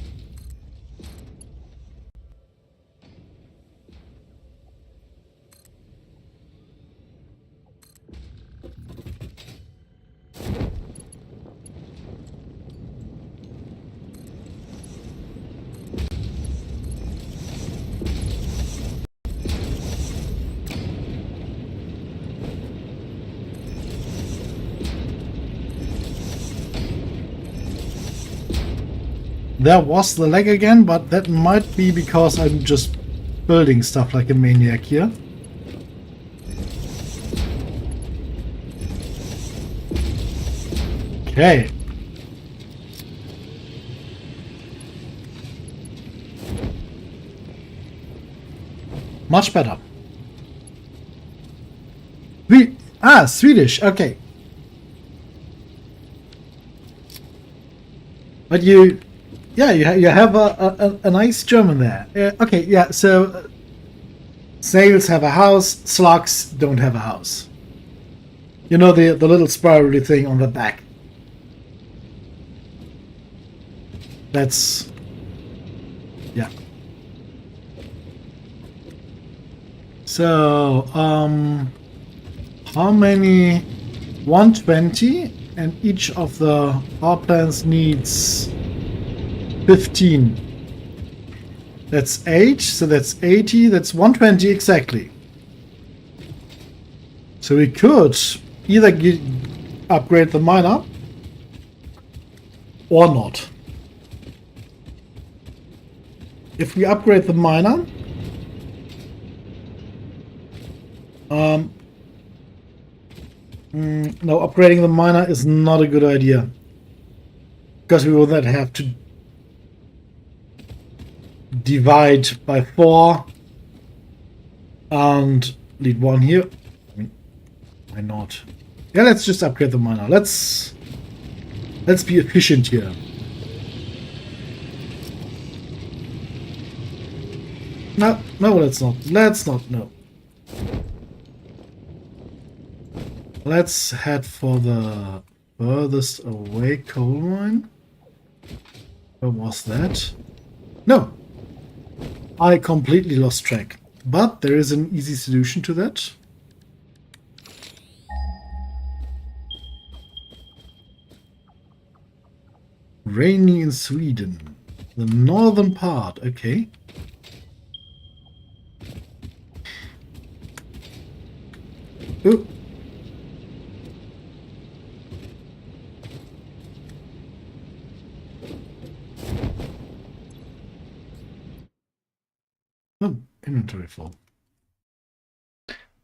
There was the lag again, but that might be because I'm just building stuff like a maniac here. Okay. Much better. Swedish, okay. But you have a nice German there. Okay, yeah, so snails have a house, slugs don't have a house. You know, the little spirally thing on the back. That's... yeah. So, how many? 120, and each of the power plants needs 15. That's 8, so that's 80, that's 120 exactly. So we could either upgrade the miner or not. If we upgrade the miner, no, upgrading the miner is not a good idea, because we will then have to divide by 4 and lead 1 here. I mean, why not? Yeah, let's just upgrade the miner. Let's be efficient here. No, let's not. No. Let's head for the furthest away coal mine. Where was that? No! I completely lost track. But there is an easy solution to that. Rainy in Sweden. The northern part, okay. Ooh. Oh, inventory full.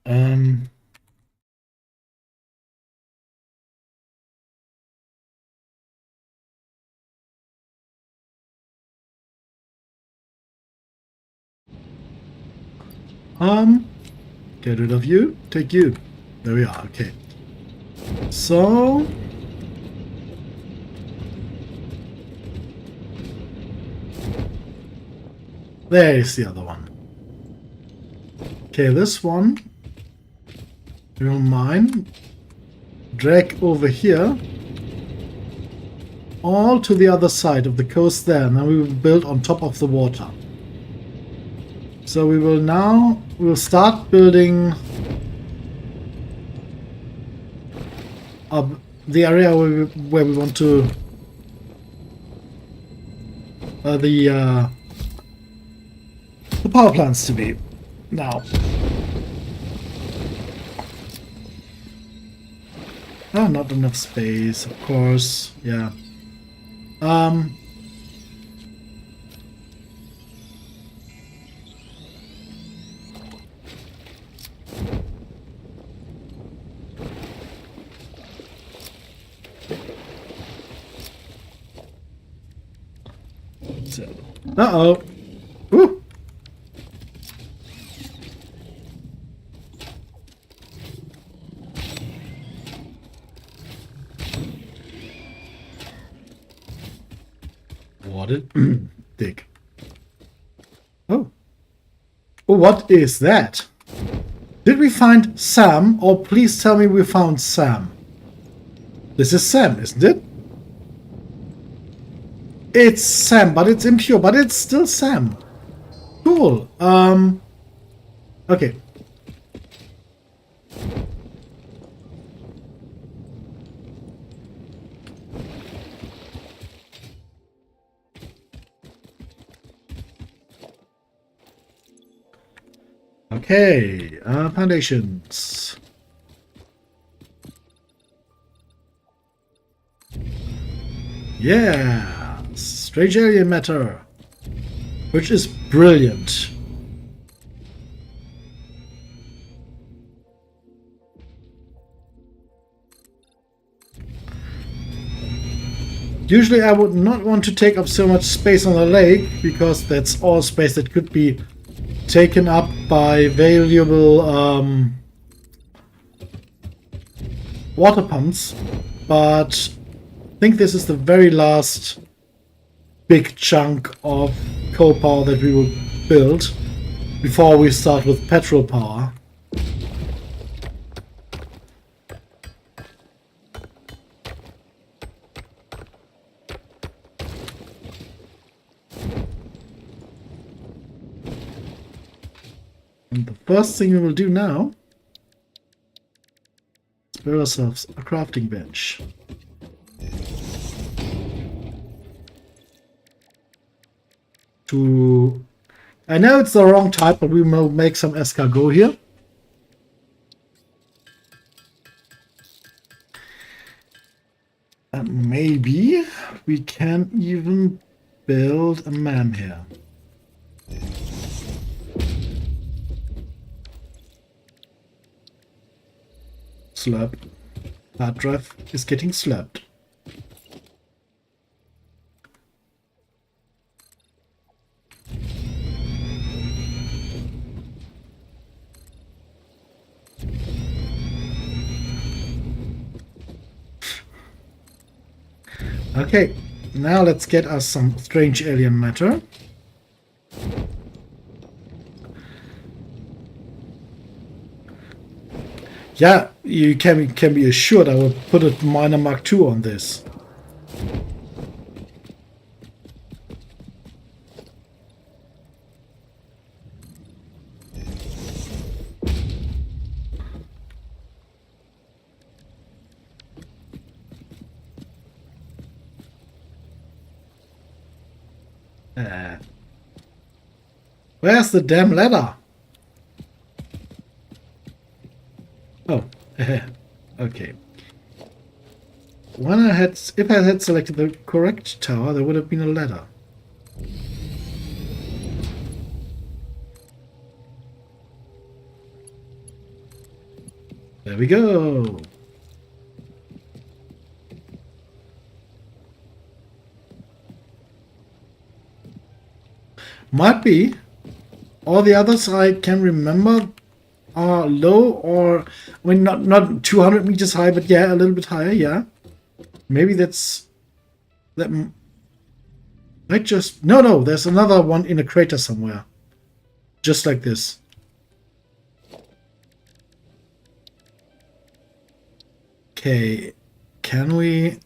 Um, get rid of you, take you. There we are, okay. So, there is the other one. Okay, this one, you don't mind. Drag over here. All to the other side of the coast there. Now we will build on top of the water. So we will start building the area where we want to the power plants to be now. Oh, not enough space, of course. Yeah. So, uh-oh. Woo! What it dig. Oh. Oh, what is that? Did we find Sam? Or please tell me we found Sam. This is Sam, isn't it? It's Sam, but it's impure, but it's still Sam. Cool. Okay. Okay, foundations. Yeah, strange alien matter, which is brilliant. Usually I would not want to take up so much space on the lake, because that's all space that could be taken up by valuable water pumps, but I think this is the very last big chunk of coal power that we will build before we start with petrol power. And the first thing we will do now is build ourselves a crafting bench. I know it's the wrong type, but we will make some escargot here. And maybe we can even build a man here. Slurp. Hard drive is getting slurped. Okay, now let's get us some strange alien matter. Yeah, you can be assured I will put a minor Mark II on this. Where's the damn ladder? Oh, okay. If I had selected the correct tower, there would have been a ladder. There we go. Might be. All the others I can remember are low, or I mean not 200 meters high, but yeah, a little bit higher. Yeah, maybe that might just no. There's another one in a crater somewhere, just like this. Okay, can we?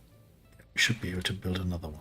We should be able to build another one.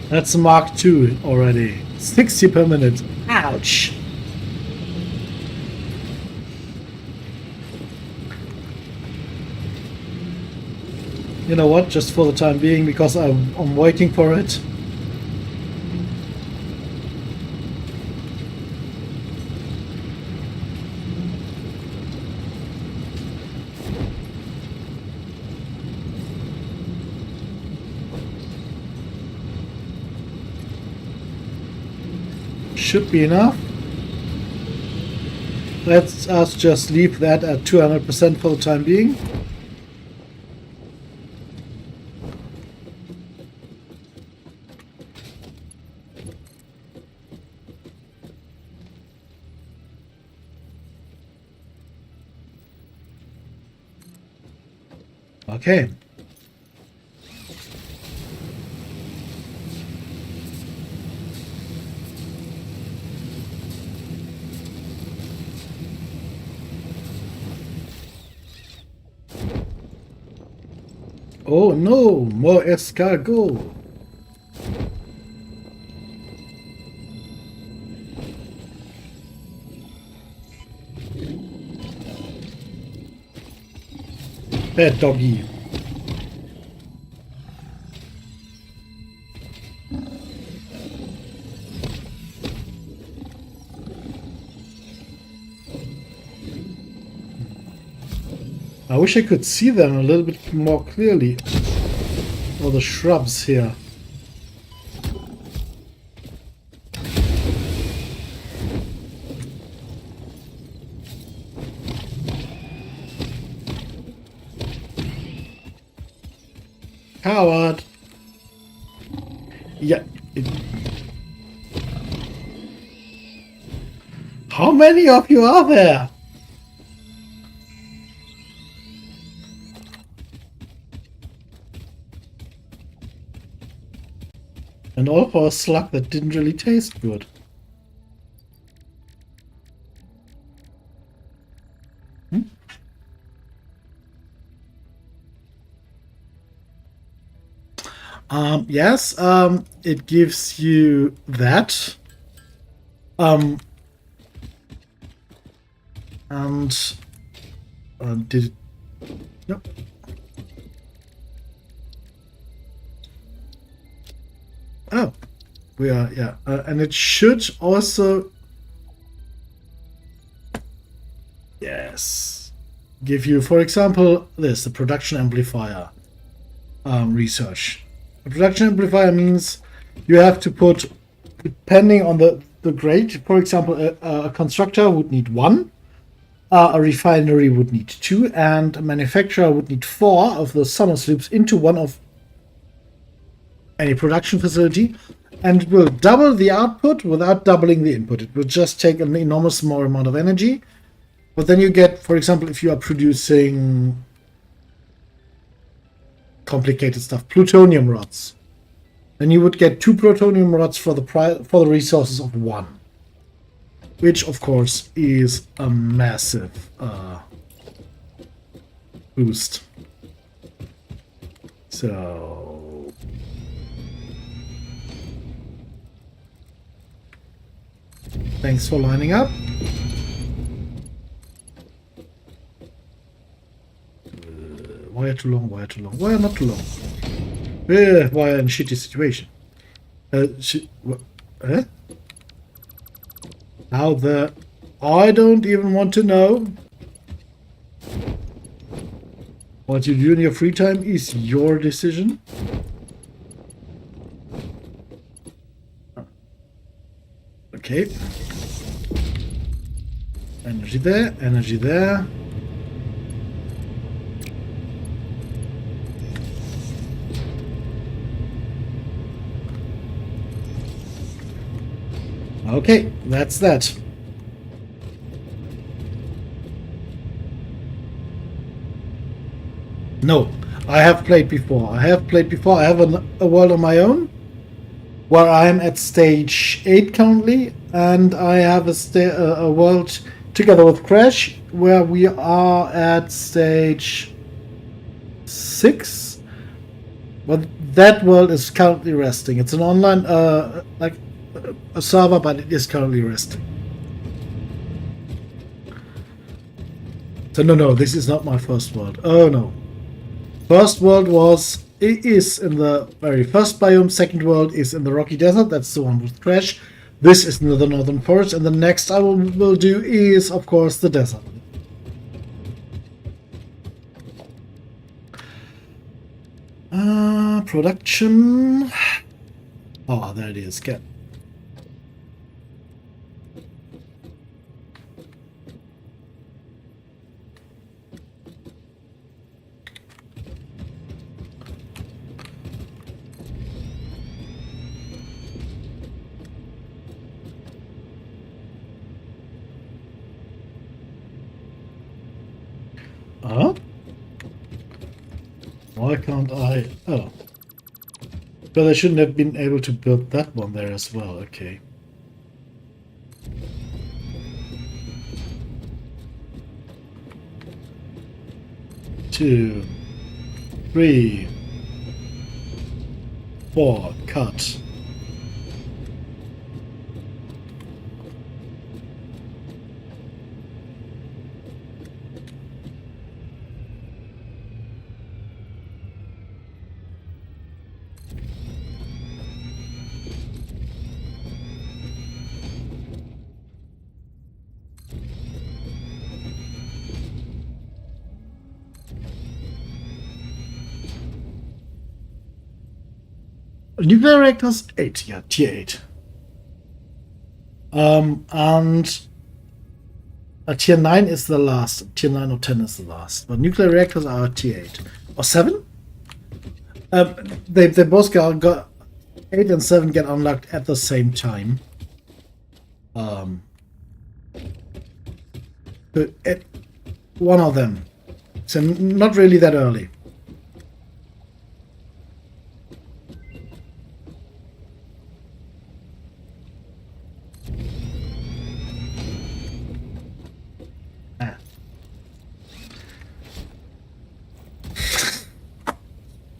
That's Mark II already. 60 per minute. Ouch. You know what? Just for the time being, because I'm waiting for it. Should be enough. Let's us just leave that at 200% for the time being. Okay. Oh no, more escargot. Bad doggy. I wish I could see them a little bit more clearly. All the shrubs here. Coward. Yeah. How many of you are there? And all for a slug that didn't really taste good. Yes, it gives you that. And did it? Nope. We are, yeah. And it should also... Yes. Give you, for example, this, the production amplifier research. A production amplifier means you have to put, depending on the grade, for example, a constructor would need 1, a refinery would need 2, and a manufacturer would need 4 of the summer sloops into one of any production facility, and it will double the output without doubling the input. It will just take an enormous more amount of energy. But then you get, for example, if you are producing complicated stuff, plutonium rods, then you would get 2 plutonium rods for the resources of 1, which of course is a massive boost. So thanks for lining up. Wire too long, wire too long, wire not too long. Wire in a shitty situation. How the... I don't even want to know. What you do in your free time is your decision. Okay. Energy there, energy there. Okay, that's that. No, I have played before. I have a world on my own where I'm at stage 8 currently, and I have a world together with Crash where we are at stage 6. But that world is currently resting. It's an online, like a server, but it is currently resting. So no, this is not my first world. Oh no. First world is in the very first biome. Second world is in the Rocky Desert. That's the one with Crash. This is near the Northern Forest, and the next I will do is, of course, the desert. Production. Oh, there it is. Get. Why can't I? Oh. But I shouldn't have been able to build that one there as well. Okay. Two, 3, 4, cut. Nuclear reactors 8, yeah, tier 8. And a tier 9 is the last. Tier 9 or 10 is the last. But nuclear reactors are tier 8 or 7. They both got 8 and 7 get unlocked at the same time. One of them. So not really that early.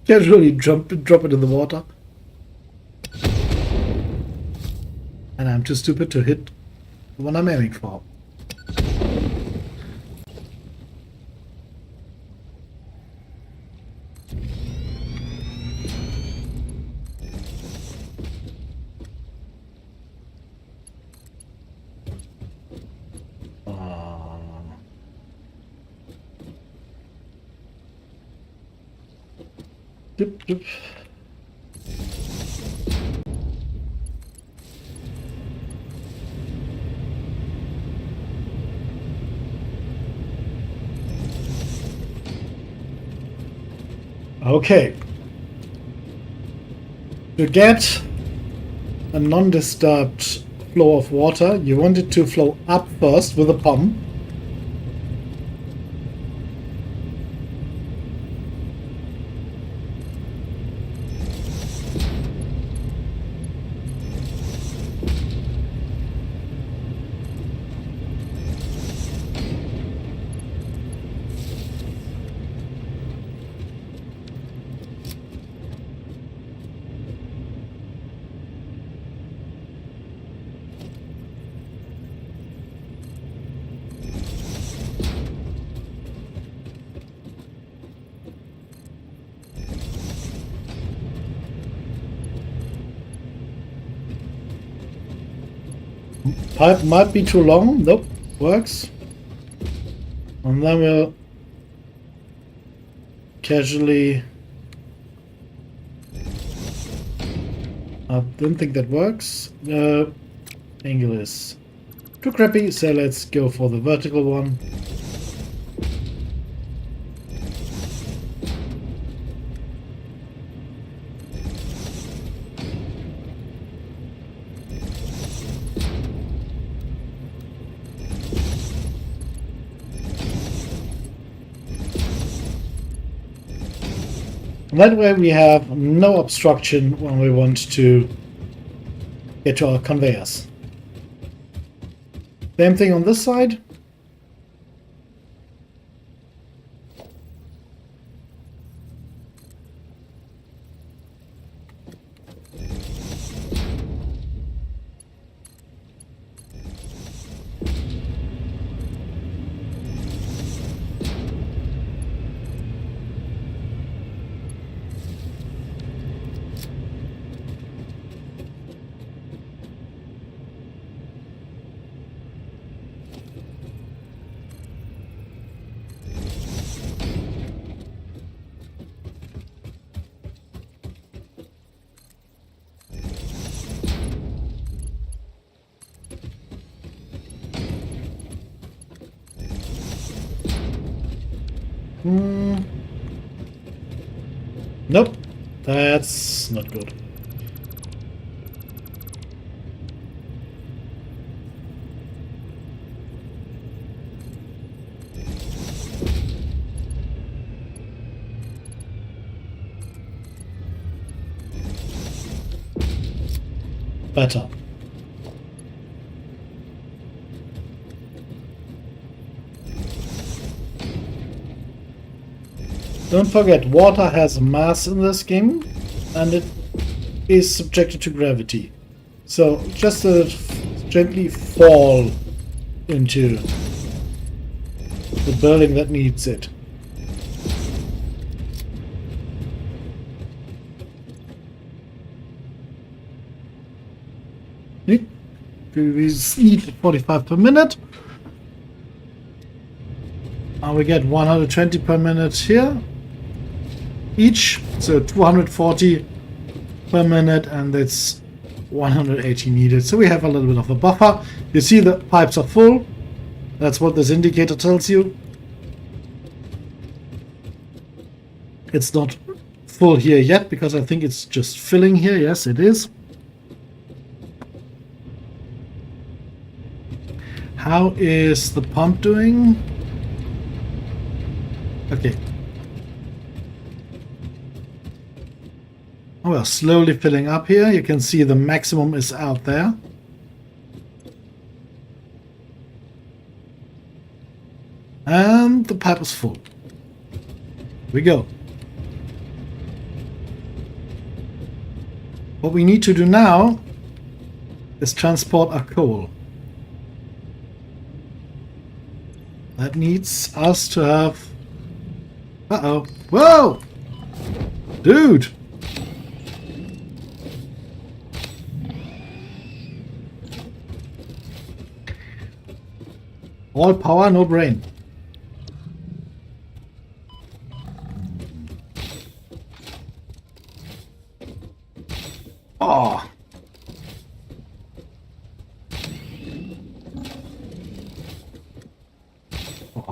Casually drop it in the water. And I'm too stupid to hit the one I'm aiming for. Doop, doop. Okay. To get a non-disturbed flow of water, you want it to flow up first with a pump. Pipe might be too long. Nope, works. And then we'll casually... I don't think that works. Angle is too crappy, so let's go for the vertical one. That way we have no obstruction when we want to get to our conveyors. Same thing on this side. Nope, that's not good. Better. Don't forget, water has mass in this game, and it is subjected to gravity. So just let it gently fall into the building that needs it. We need 45 per minute. And we get 120 per minute here. Each, so 240 per minute, and that's 180 needed. So we have a little bit of a buffer. You see the pipes are full. That's what this indicator tells you. It's not full here yet because I think it's just filling here. Yes, it is. How is the pump doing? Okay. Oh, we're slowly filling up here. You can see the maximum is out there. And the pipe is full. Here we go. What we need to do now is transport our coal. That needs us to have... Uh-oh. Whoa! Dude! All power, no brain. Oh.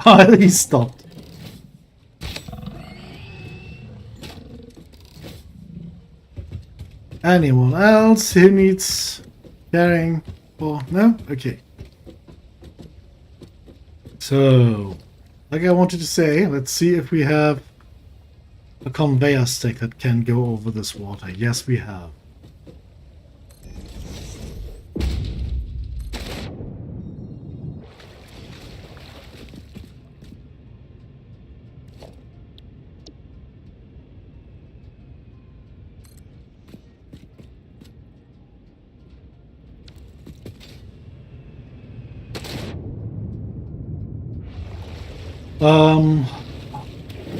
Oh, he stopped. Anyone else who needs carrying? Oh, no? Okay. So, like I wanted to say, let's see if we have a conveyor stick that can go over this water. Yes, we have.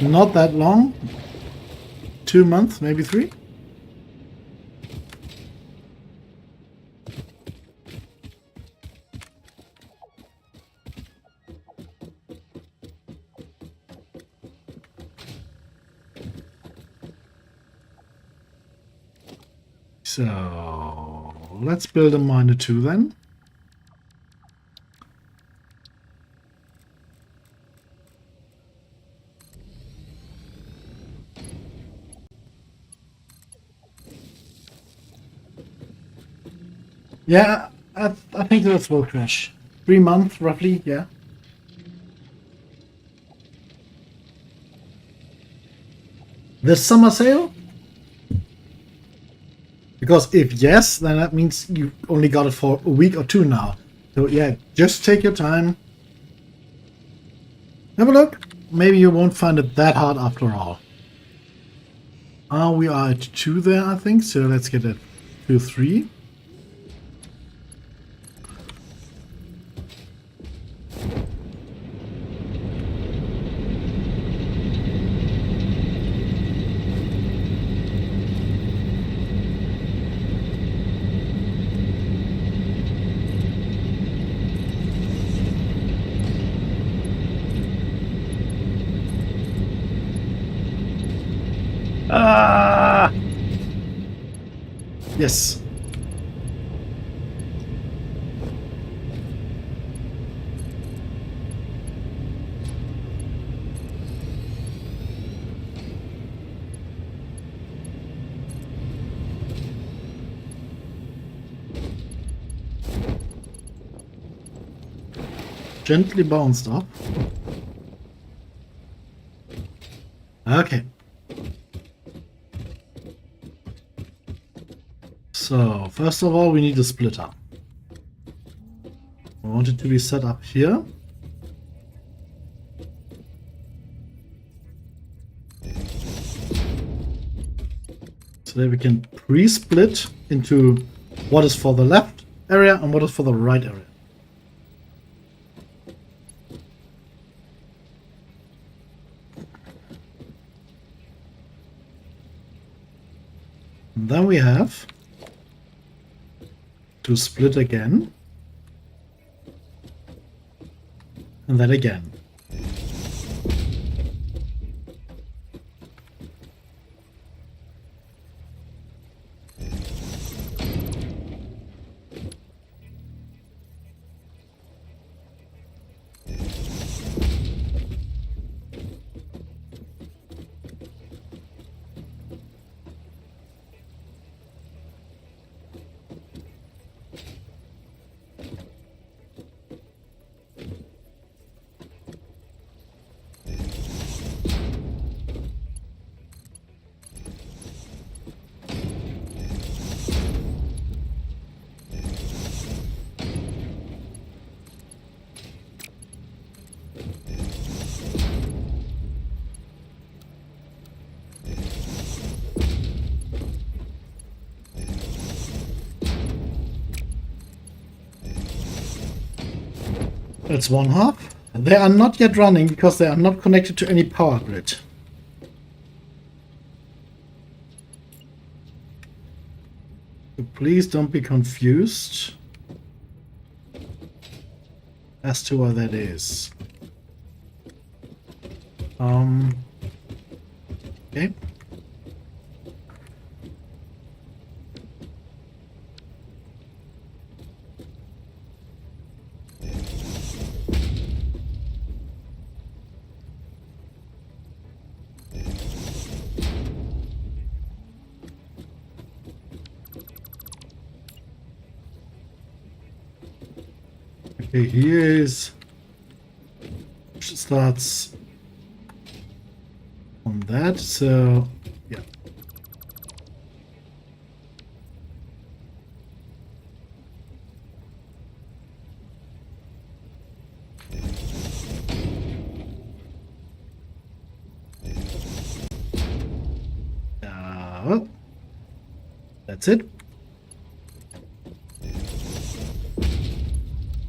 Not that long. 2 months, maybe 3. So let's build a miner 2 then. Yeah, I think that's will crash. 3 months roughly, yeah. This summer sale? Because if yes, then that means you only got it for a week or 2 now. So yeah, just take your time. Have a look. Maybe you won't find it that hard after all. We are at 2 there, I think. So let's get it to 3. Ah! Yes. Gently bounced up. Okay. So, first of all, we need a splitter. I want it to be set up here. So that we can pre-split into what is for the left area and what is for the right area. And then we have to split again. And then again. That's one half. They are not yet running because they are not connected to any power grid. So please don't be confused as to what that is. Okay. Okay, he is. Starts on that, so yeah. That's it.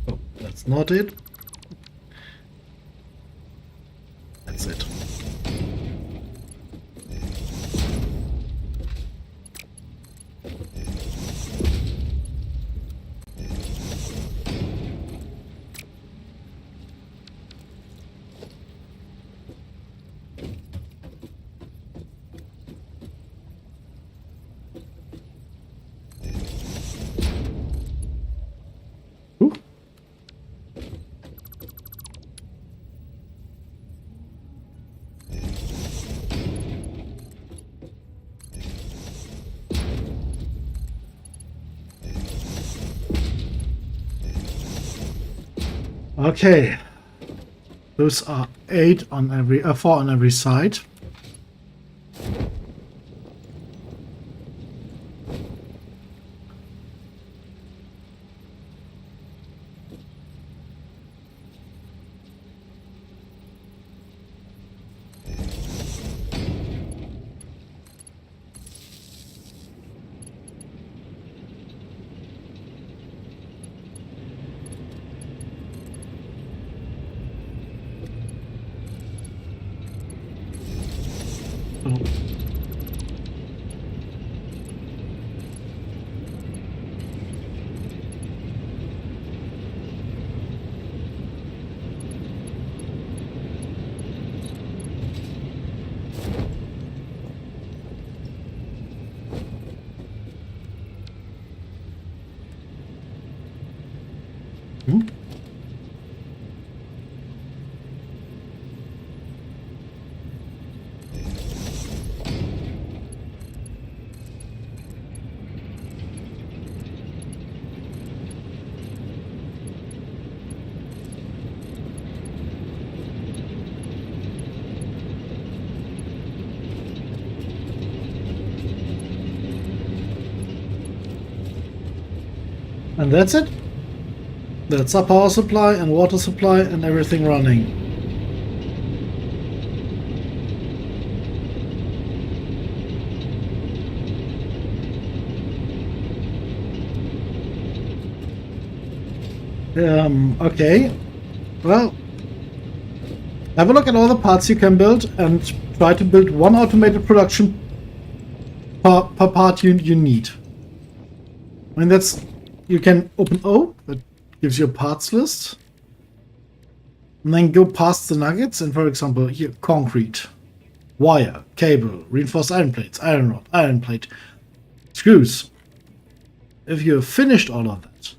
Oh, that's not it. That's it. Ooh. Okay, those are 8 on every, 4 on every side. Oh. Hmm? And that's it. That's our power supply and water supply and everything running. Okay. Well, have a look at all the parts you can build and try to build one automated production per part you need. I mean, that's... You can open O, that gives you a parts list. And then go past the nuggets and, for example, here, concrete, wire, cable, reinforced iron plates, iron rod, iron plate, screws. If you have finished all of that,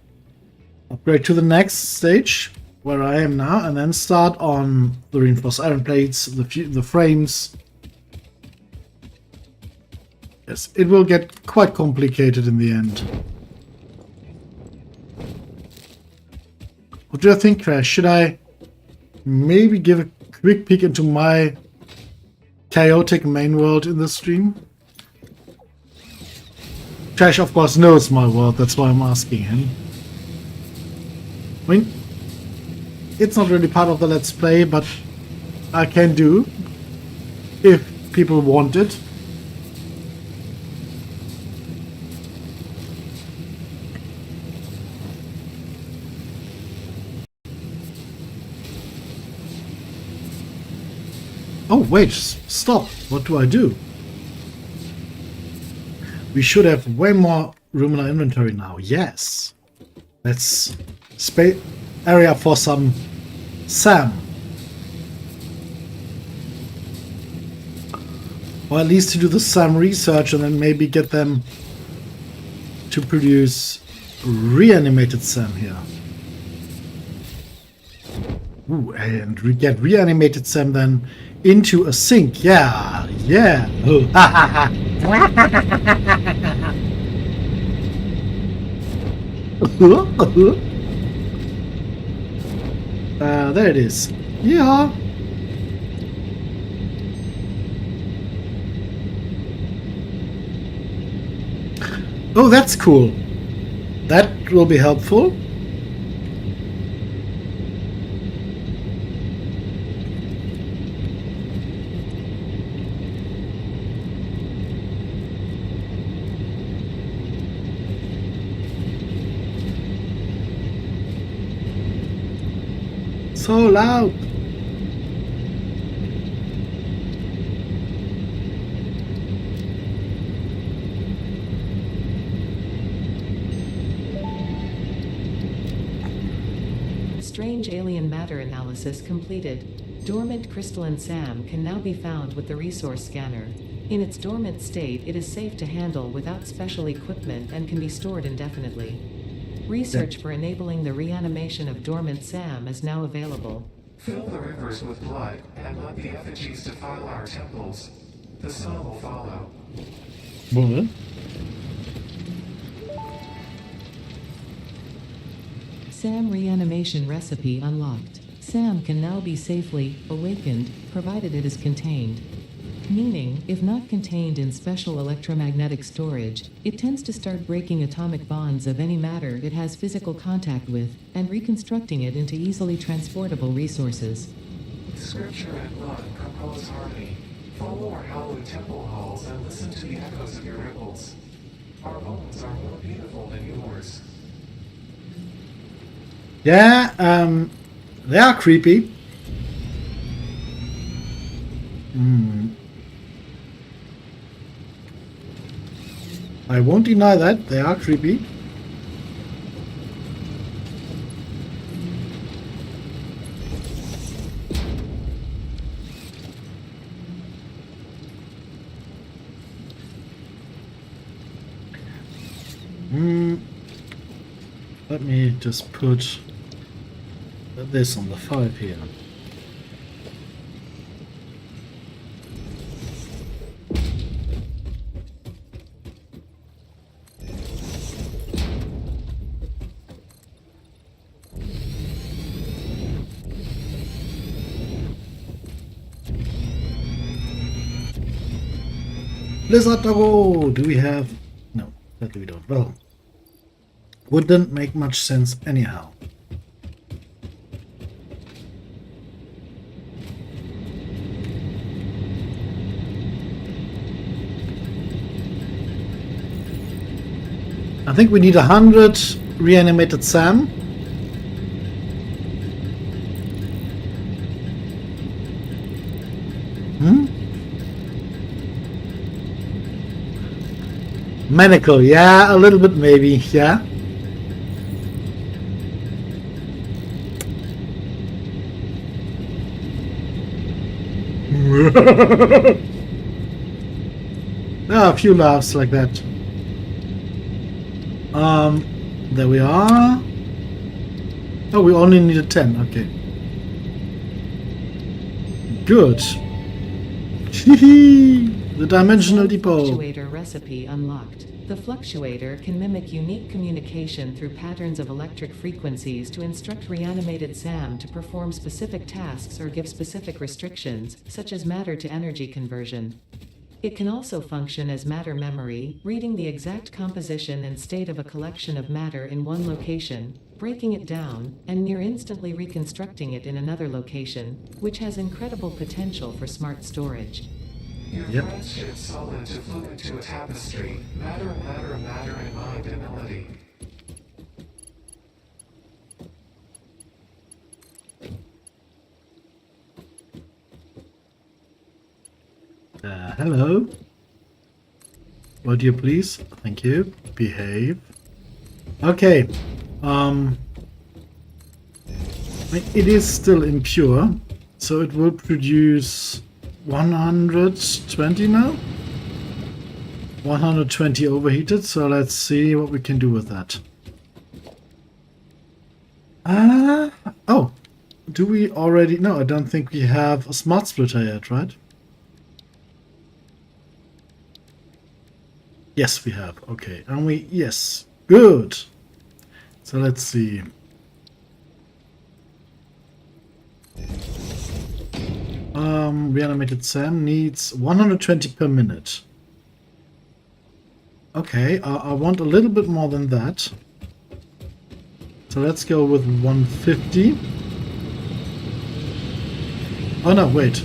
upgrade to the next stage, where I am now, and then start on the reinforced iron plates, the frames. Yes, it will get quite complicated in the end. What do you think, Crash? Should I maybe give a quick peek into my chaotic main world in the stream? Crash, of course, knows my world, that's why I'm asking him. I mean, it's not really part of the Let's Play, but I can do if people want it. Oh, wait, stop. What do I do? We should have way more room in our inventory now. Yes. Let's space area for some SAM. Or at least to do the SAM research and then maybe get them to produce reanimated SAM here. Ooh, and we get reanimated SAM then into a sink. Yeah, yeah. Oh. There it is. Yeah. Oh, that's cool. That will be helpful. So loud. Strange alien matter analysis completed. Dormant crystalline SAM can now be found with the resource scanner. In its dormant state, it is safe to handle without special equipment and can be stored indefinitely. Research for enabling the reanimation of dormant SAM is now available. Fill the rivers with blood and let the effigies defile our temples. The sun will follow. What? SAM reanimation recipe unlocked. SAM can now be safely awakened, provided it is contained. Meaning, if not contained in special electromagnetic storage, it tends to start breaking atomic bonds of any matter it has physical contact with, and reconstructing it into easily transportable resources. Scripture and blood compose harmony. Follow our hallowed temple halls and listen to the echoes of your ripples. Our bones are more beautiful than yours. Yeah, they are creepy. I won't deny that, they are creepy. Let me just put this on the 5 here. Blizzard Doggo! Do we have... No, that we don't. Well, wouldn't make much sense anyhow. I think we need 100 reanimated SAM. Manacle, yeah, a little bit maybe, yeah. A few laughs like that. There we are. Oh, we only needed 10, okay. Good. The dimensional depot. Fluctuator recipe unlocked. The fluctuator can mimic unique communication through patterns of electric frequencies to instruct reanimated SAM to perform specific tasks or give specific restrictions, such as matter to energy conversion. It can also function as matter memory, reading the exact composition and state of a collection of matter in one location, breaking it down, and near instantly reconstructing it in another location, which has incredible potential for smart storage. Your friends shift solid to fluid to a tapestry. Matter, matter, matter, and mind and melody. Hello. Would you please? Thank you. Behave. Okay. It is still impure, so it will produce 120 now. 120 overheated, so let's see what we can do with that. Oh, do we already? No, I don't think we have a smart splitter yet, right? Yes, we have. Okay, and yes, good. So let's see. reanimated Sam needs 120 per minute. Okay, I want a little bit more than that. So let's go with 150. Oh no, wait.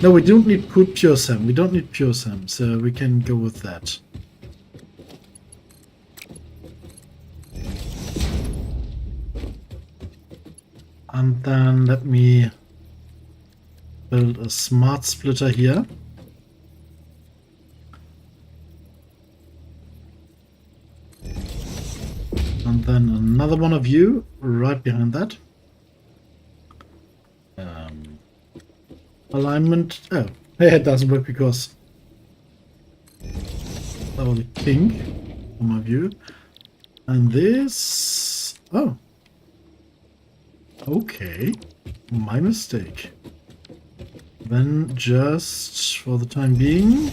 No, we don't need pure Sam. We don't need pure Sam, so we can go with that. And then let me build a smart splitter here. And then another one of you right behind that. Alignment. Oh, it doesn't work because that was a king from my view. And this. Oh. Okay. My mistake. Then just for the time being,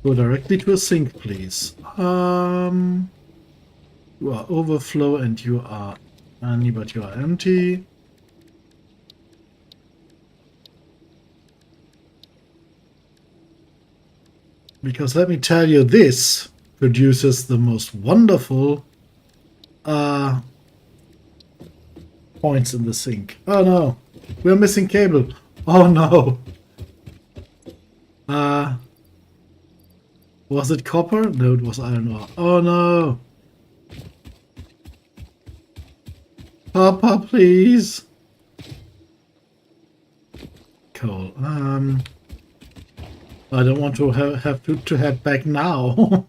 go directly to a sink, please. You are overflow and you are any, but you are empty. Because let me tell you, this produces the most wonderful points in the sink. Oh no, we're missing cable. Oh no. Was it copper? No, it was iron ore. Oh no. Papa, please. Coal. I don't want to have to head back now.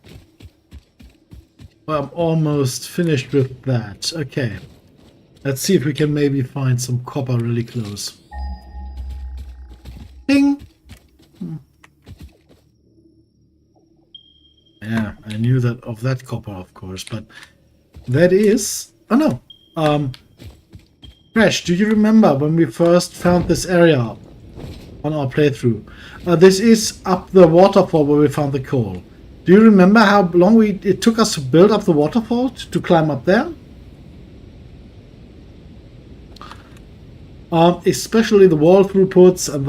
I'm almost finished with that. Okay. Let's see if we can maybe find some copper really close. Ding! Yeah, I knew that of that copper, of course, but that is... Oh no. Crash, do you remember when we first found this area on our playthrough? This is up the waterfall where we found the coal. Do you remember how long it took us to build up the waterfall to climb up there? Especially the wall throughputs and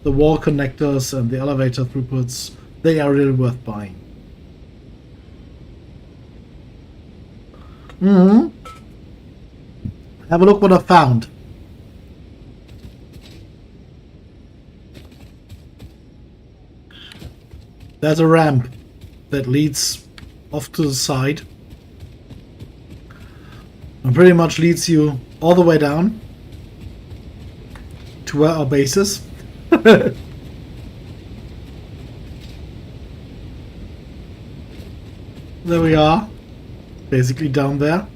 the wall connectors and the elevator throughputs, they are really worth buying. Have a look what I found. There's a ramp that leads off to the side and pretty much leads you all the way down to where our base is. There we are, basically down there.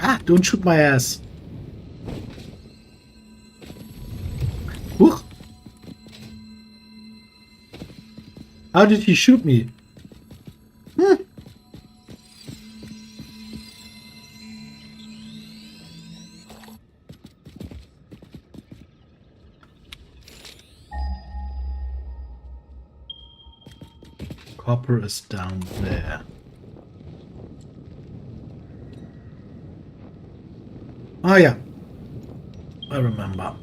Ah, don't shoot my ass. Whoa. How did he shoot me? Copper is down there. Oh yeah, I remember.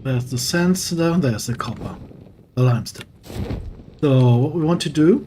There's the sandstone, there's the copper, the limestone. So what we want to do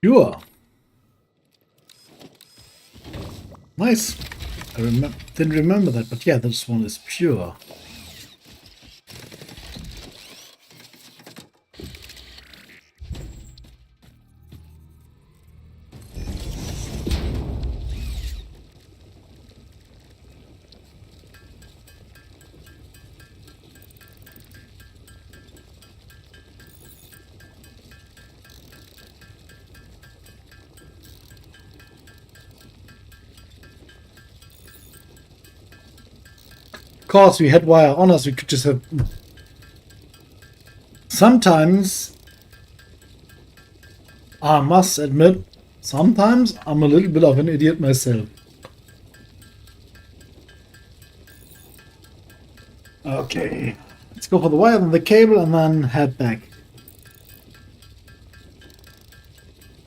Pure. Nice. I didn't remember that, but yeah, this one is pure. Of course, we had wire on us. We could just have. Sometimes, I must admit, sometimes I'm a little bit of an idiot myself. Okay, let's go for the wire and the cable and then head back.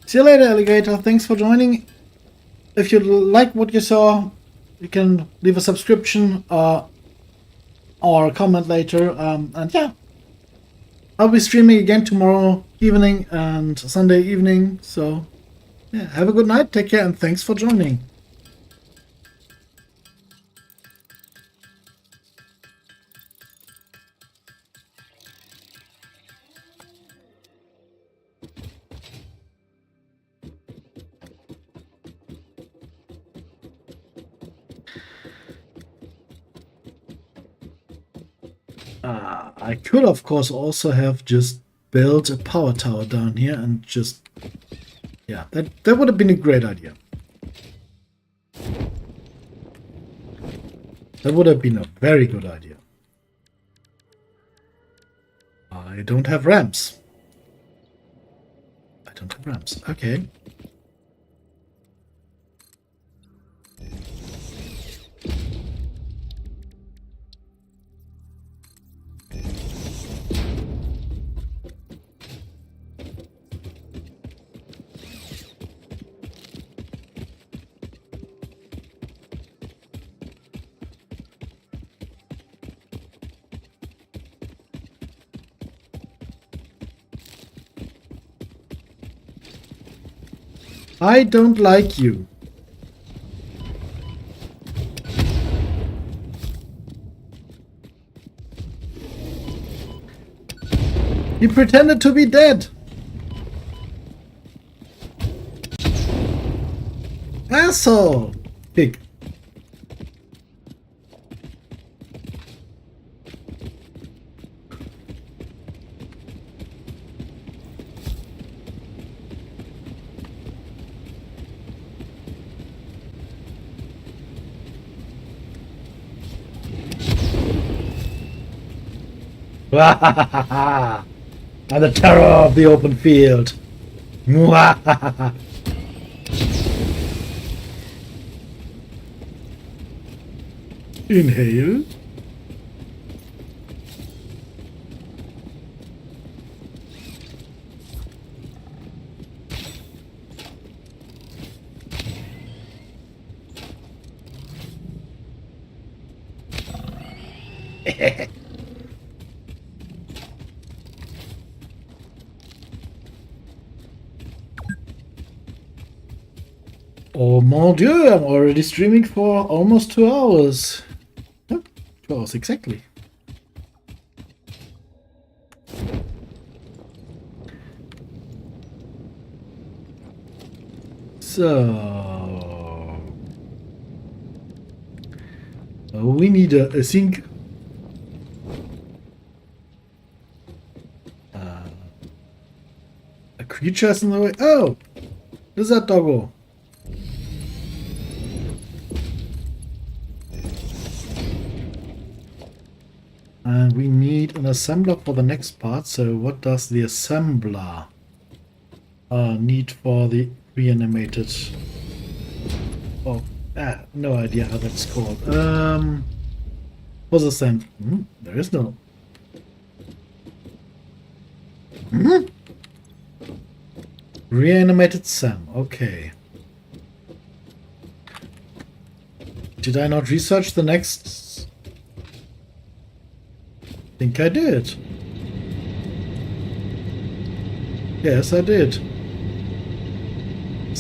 See you later, alligator. Thanks for joining. If you like what you saw, you can leave a subscription or a comment later. And yeah, I'll be streaming again tomorrow evening and Sunday evening. So yeah, have a good night, take care, and thanks for joining. I could, of course, also have just built a power tower down here and just... Yeah, that would have been a great idea. That would have been a very good idea. I don't have ramps. I don't have ramps. Okay. I don't like you. You pretended to be dead. Asshole. Pig. I'm the terror of the open field. Inhale. Oh mon dieu, I'm already streaming for almost 2 hours. Yep, 2 hours exactly. So we need a sink. A creature's in the way. Oh, lizard doggo. And we need an assembler for the next part. So what does the assembler need for the reanimated? Oh, no idea how that's called. What's the same? There is no. Reanimated Sam. Okay. Did I not research the next? I think I did. Yes, I did.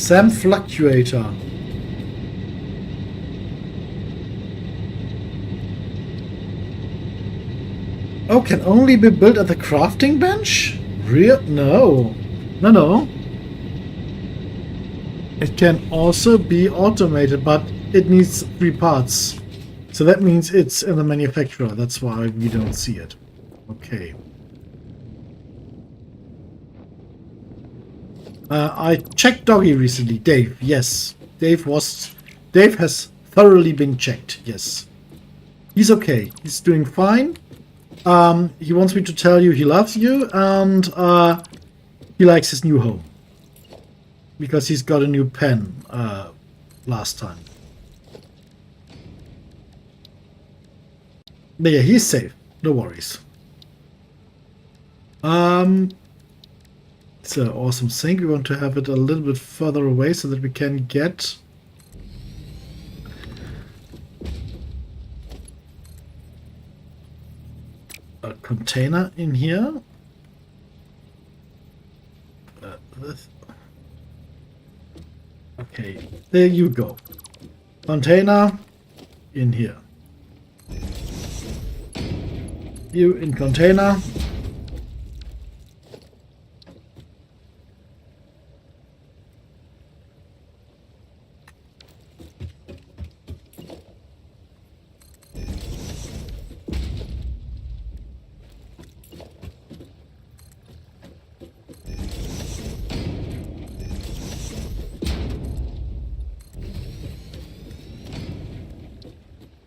Sam Fluctuator. Oh, can only be built at the crafting bench? Real? No. No, no. It can also be automated, but it needs 3 parts. So that means it's in the manufacturer. That's why we don't see it. Okay. I checked Doggy recently. Dave, yes. Dave has thoroughly been checked, yes. He's okay. He's doing fine. He wants me to tell you he loves you, and he likes his new home. Because he's got a new pen last time. But yeah, he's safe. No worries. It's an awesome thing. We want to have it a little bit further away so that we can get a container in here. Okay, there you go. Container in here. You in container.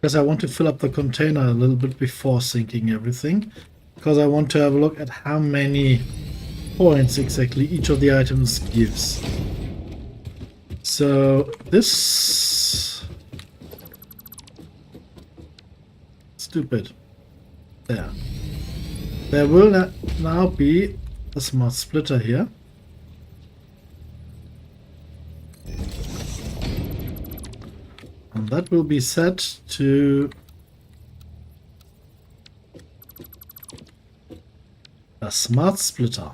Because I want to fill up the container a little bit before sinking everything. Because I want to have a look at how many points exactly each of the items gives. So this... Stupid. There. There will now be a smart splitter here. And that will be set to a smart splitter.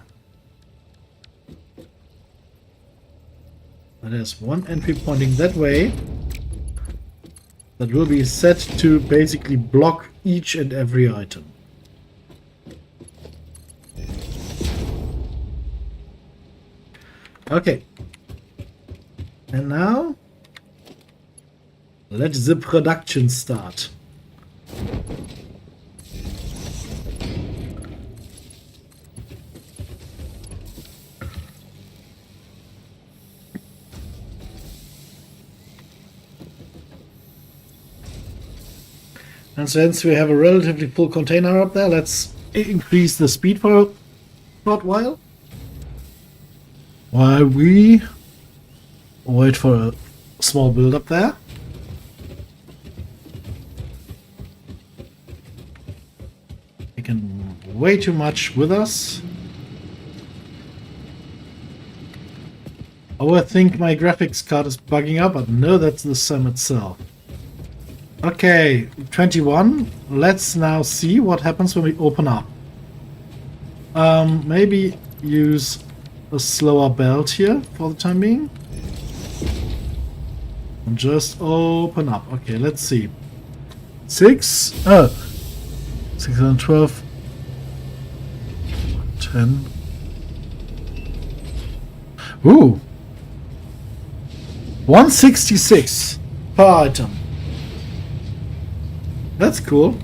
That is one entry pointing that way. That will be set to basically block each and every item. Okay. And now let the production start. And since we have a relatively full container up there, let's increase the speed for a short while we wait for a small build up there. Way too much with us. Oh, I think my graphics card is bugging up, but no, that's the SAM itself. Okay, 21. Let's now see what happens when we open up. Maybe use a slower belt here for the time being. And just open up. Okay, let's see. 612. 10. Ooh. 166 per item. That's cool.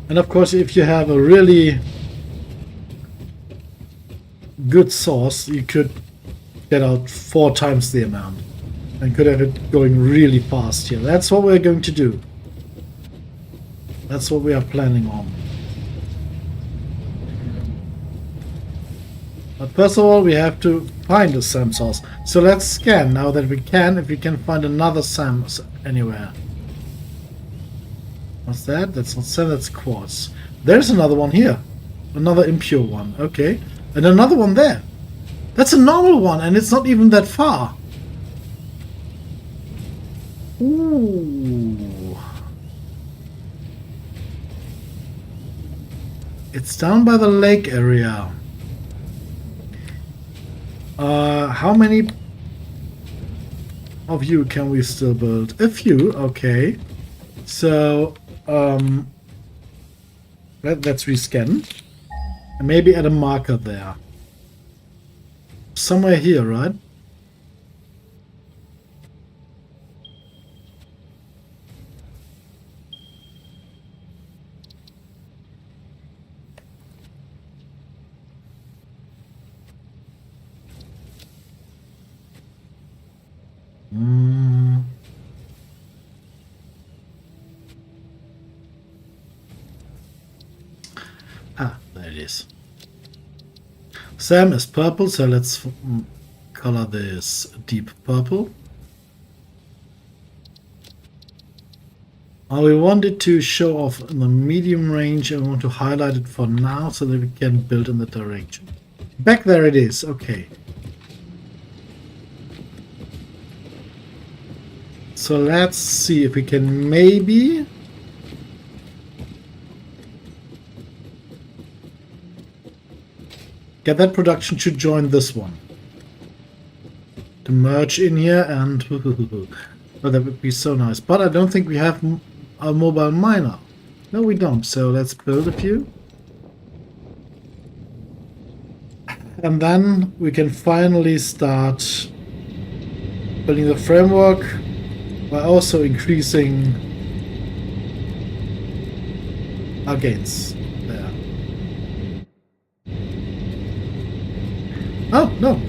And of course, if you have a really good sauce, you could get out 4 times the amount and could have it going really fast here. That's what we're going to do. That's what we are planning on. But first of all, we have to find a SAM sauce. So let's scan now that we can, if we can find another SAM anywhere. What's that? That's not SAM, that's quartz. There's another one here. Another impure one. Okay. And another one there. That's a normal one, and it's not even that far. Ooh. It's down by the lake area. How many of you can we still build? A few, okay. So, let's rescan. And maybe add a marker there. Somewhere here, right? Ah, there it is. Sam is purple, so let's color this deep purple. We want it to show off in the medium range, and we want to highlight it for now so that we can build in the direction. Back there it is, okay. So let's see if we can maybe... get that production should join this one. To merge in here and... oh, that would be so nice. But I don't think we have a mobile miner. No, we don't. So let's build a few. And then we can finally start building the framework by also increasing our gains. There. Oh, no.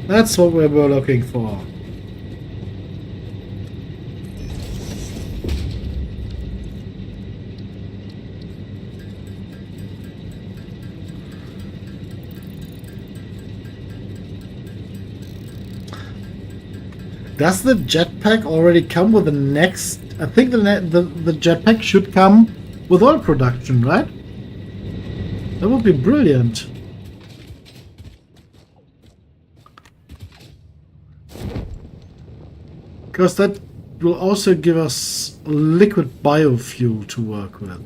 That's what we were looking for. Does the jetpack already come with the next? I think the jetpack should come with oil production, right? That would be brilliant. Because that will also give us liquid biofuel to work with.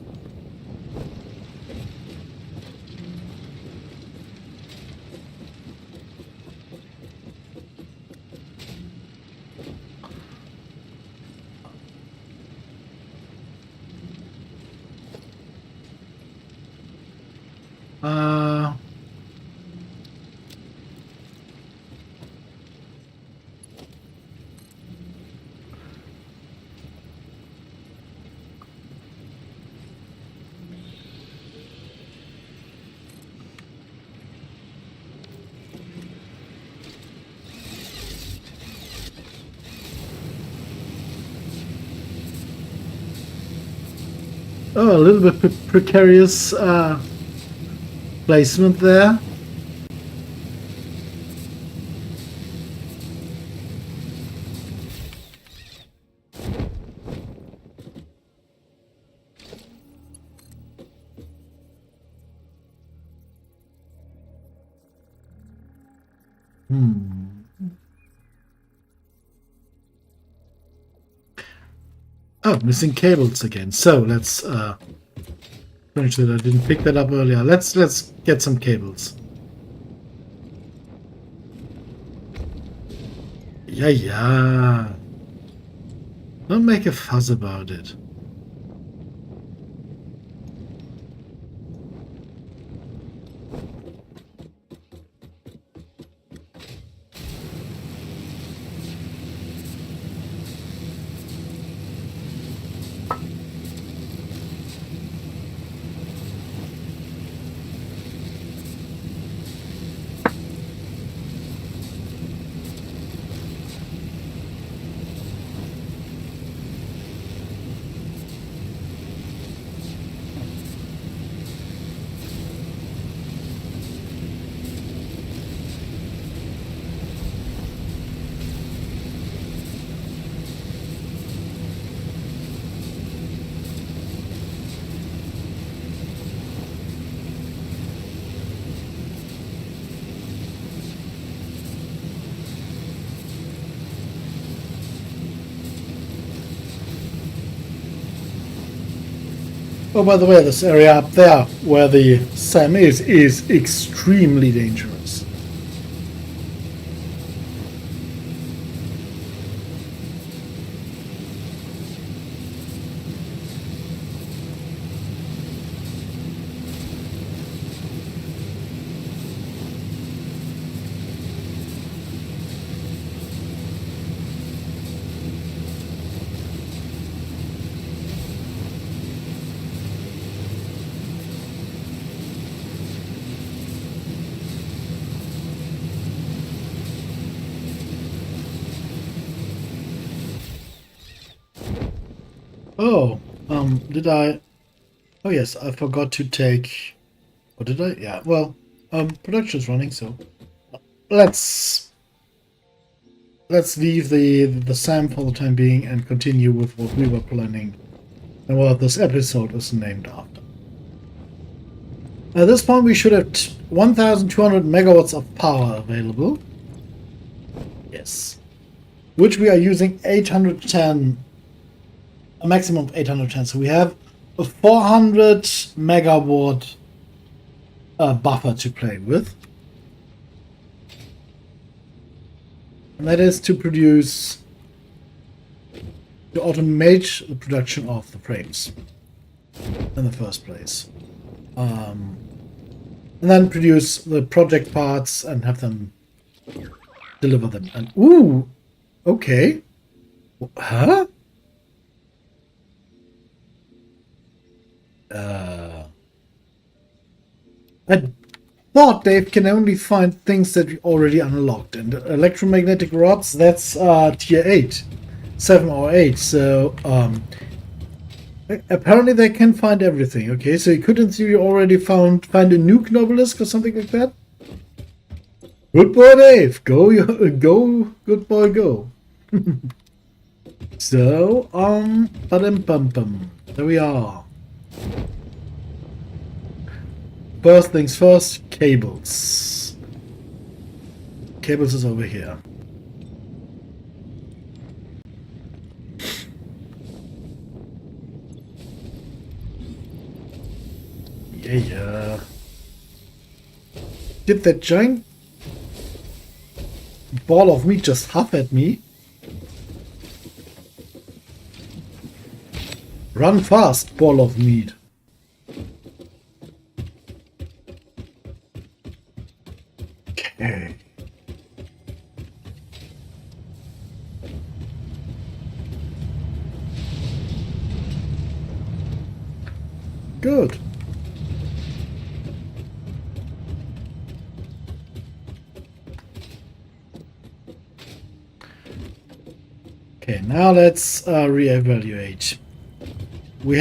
Oh, a little bit precarious placement there. Oh, missing cables again. So let's finish that. I didn't pick that up earlier. Let's get some cables. Yeah. Don't make a fuss about it. Oh, by the way, this area up there where the SAM is extremely dangerous. Oh, did I? Oh yes, I forgot to take. Or did I? Yeah. Well, production's running, so let's leave the SAM for the time being and continue with what we were planning and what this episode is named after. At this point, we should have 1,200 megawatts of power available. Yes. Which we are using 810, a maximum of 810. So we have a 400 megawatt buffer to play with. And that is to automate the production of the frames in the first place. And then produce the project parts and have them deliver them. And ooh, okay. Huh? I thought Dave can only find things that we already unlocked. And electromagnetic rods, that's tier 8. 7 or 8. So apparently they can find everything. Okay, so you could in theory already find a nuke obelisk or something like that. Good boy, Dave. Go, good boy, go. So, ba-dum-bum-bum. There we are. First things first, cables. Cables is over here. Yeah. Did that giant ball of meat just huff at me? Run fast, ball of meat. Okay. Good. Okay, now let's reevaluate. We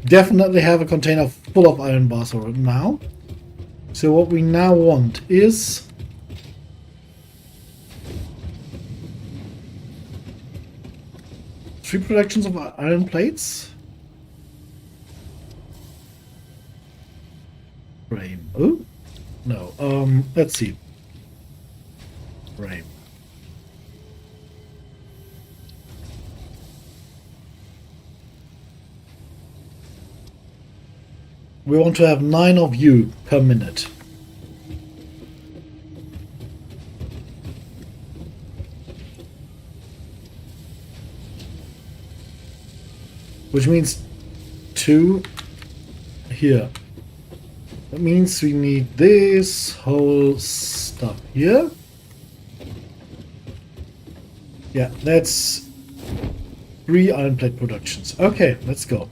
definitely have a container full of iron bars right now. So what we now want is three productions of iron plates. Frame. Oh no. Let's see. Frame. We want to have 9 of you per minute. Which means 2 here. That means we need this whole stuff here. Yeah, that's 3 iron plate productions. Okay, let's go.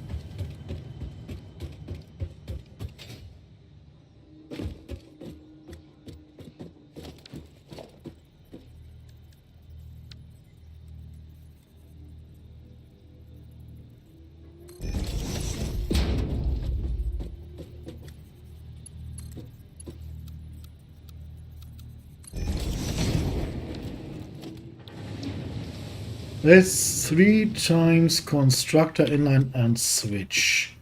That's 3 times constructor inline and switch.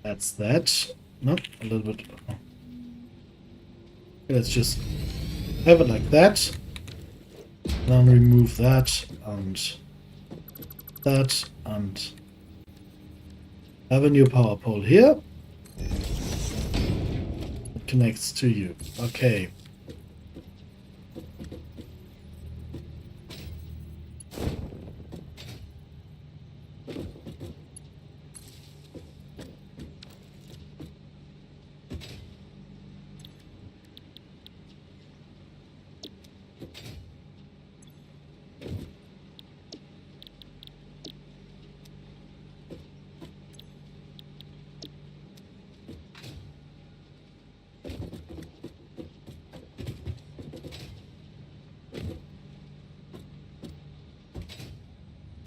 That's that. No, a little bit. Let's just have it like that. Then remove that and have a new power pole here. It connects to you. Okay.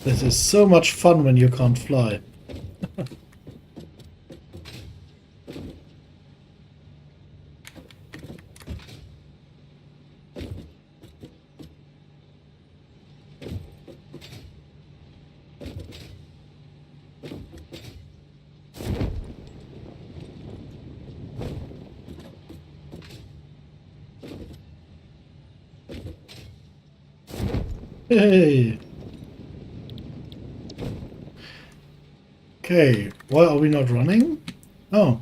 This is so much fun when you can't fly. Hey! Okay, why are we not running? Oh,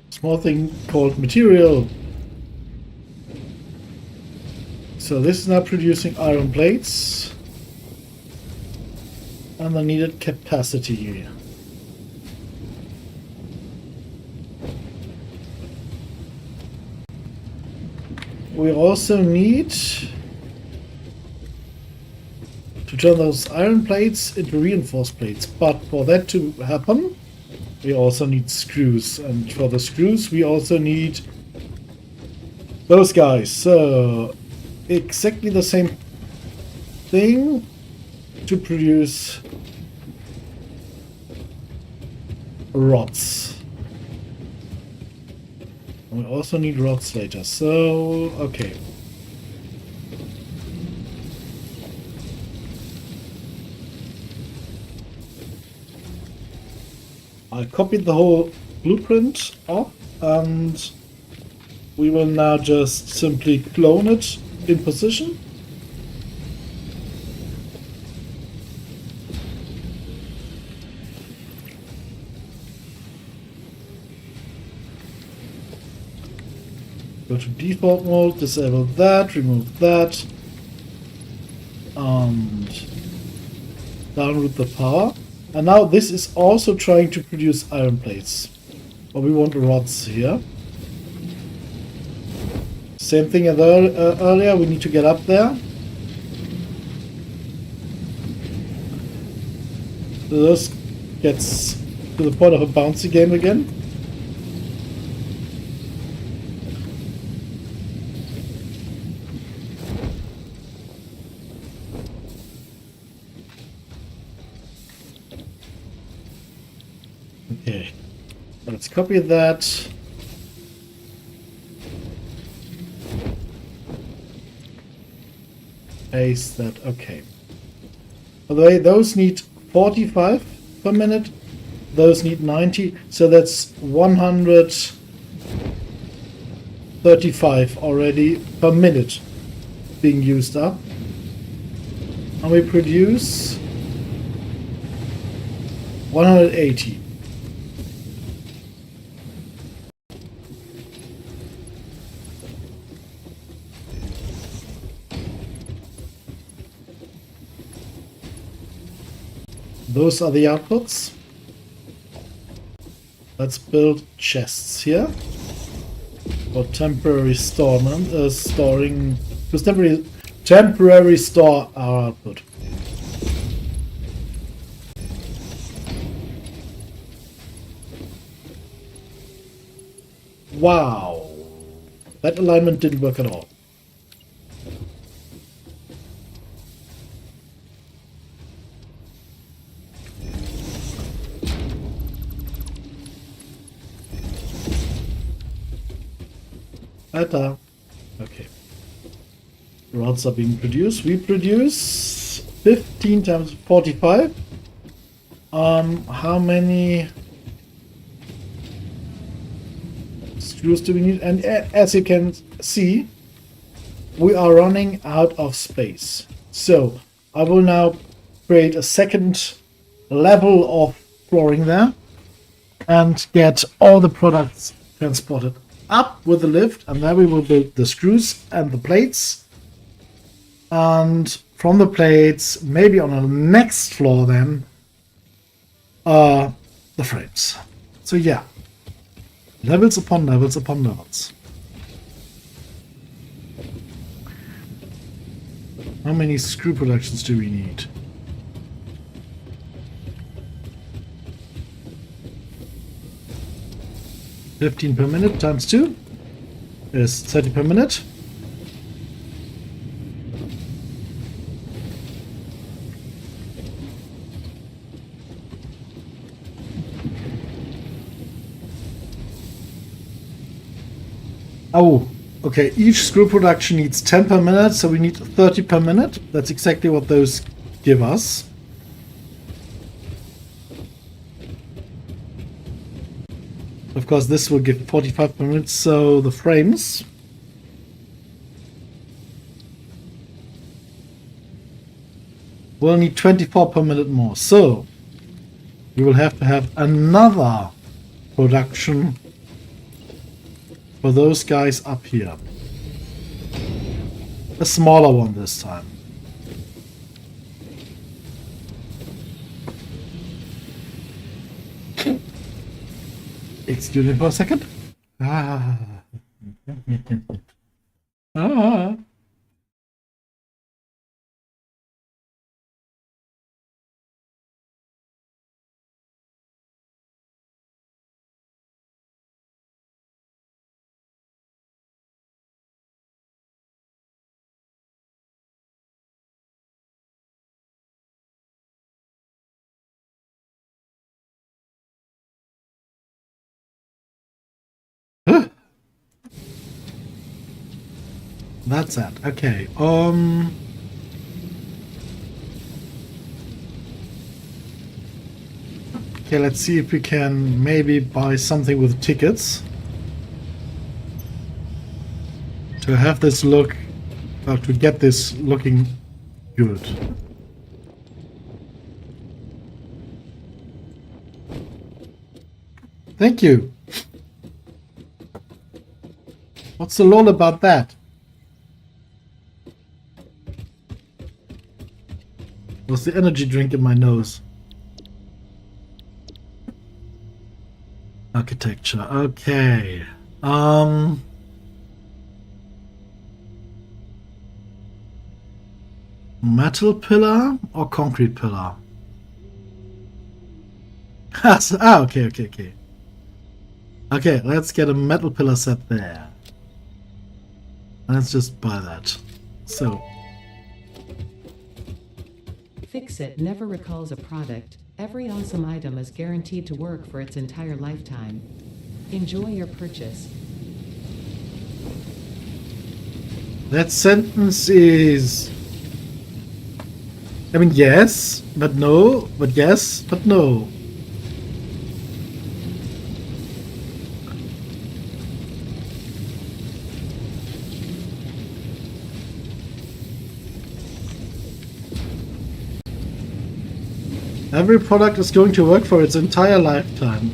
small thing called material. So this is now producing iron plates and the needed capacity. We also need to turn those iron plates into reinforced plates, but for that to happen we also need screws, and for the screws we also need those guys. So exactly the same thing to produce rods. And we also need rods later, so okay. I copied the whole blueprint off, and we will now just simply clone it in position. Go to default mode, disable that, remove that, and download the power. And now this is also trying to produce iron plates. But we want rods here. Same thing as earlier, we need to get up there. So this gets to the point of a bouncy game again. Okay, let's copy that. Paste that, okay. By the way, those need 45 per minute, those need 90, so that's 135 already per minute being used up. And we produce 180. Those are the outputs. Let's build chests here for temporary storing, because temporary store our output. Wow, that alignment didn't work at all. Better. Okay. Rods are being produced. We produce 15 times 45. How many screws do we need? And as you can see, we are running out of space. So I will now create a second level of flooring there and get all the products transported up with the lift, and then we will build the screws and the plates. And from the plates, maybe on the next floor then, the frames. So yeah, levels upon levels upon levels. How many screw productions do we need? 15 per minute times 2 is 30 per minute. Oh, okay, each screw production needs 10 per minute, so we need 30 per minute. That's exactly what those give us. Of course, this will give 45 per minute, so the frames will need 24 per minute more. So we will have to have another production for those guys up here. A smaller one this time. Excuse me for a second. Ah. Ah. That's it. Okay. Okay, let's see if we can maybe buy something with tickets to have this look, or to get this looking good. Thank you. What's the lol about that? Was the energy drink in my nose? Architecture. Okay. Metal pillar or concrete pillar? Okay. Okay, let's get a metal pillar set there. Let's just buy that. So. Fix-It never recalls a product. Every awesome item is guaranteed to work for its entire lifetime. Enjoy your purchase. That sentence is... I mean, yes, but no, but yes, but no. Every product is going to work for its entire lifetime.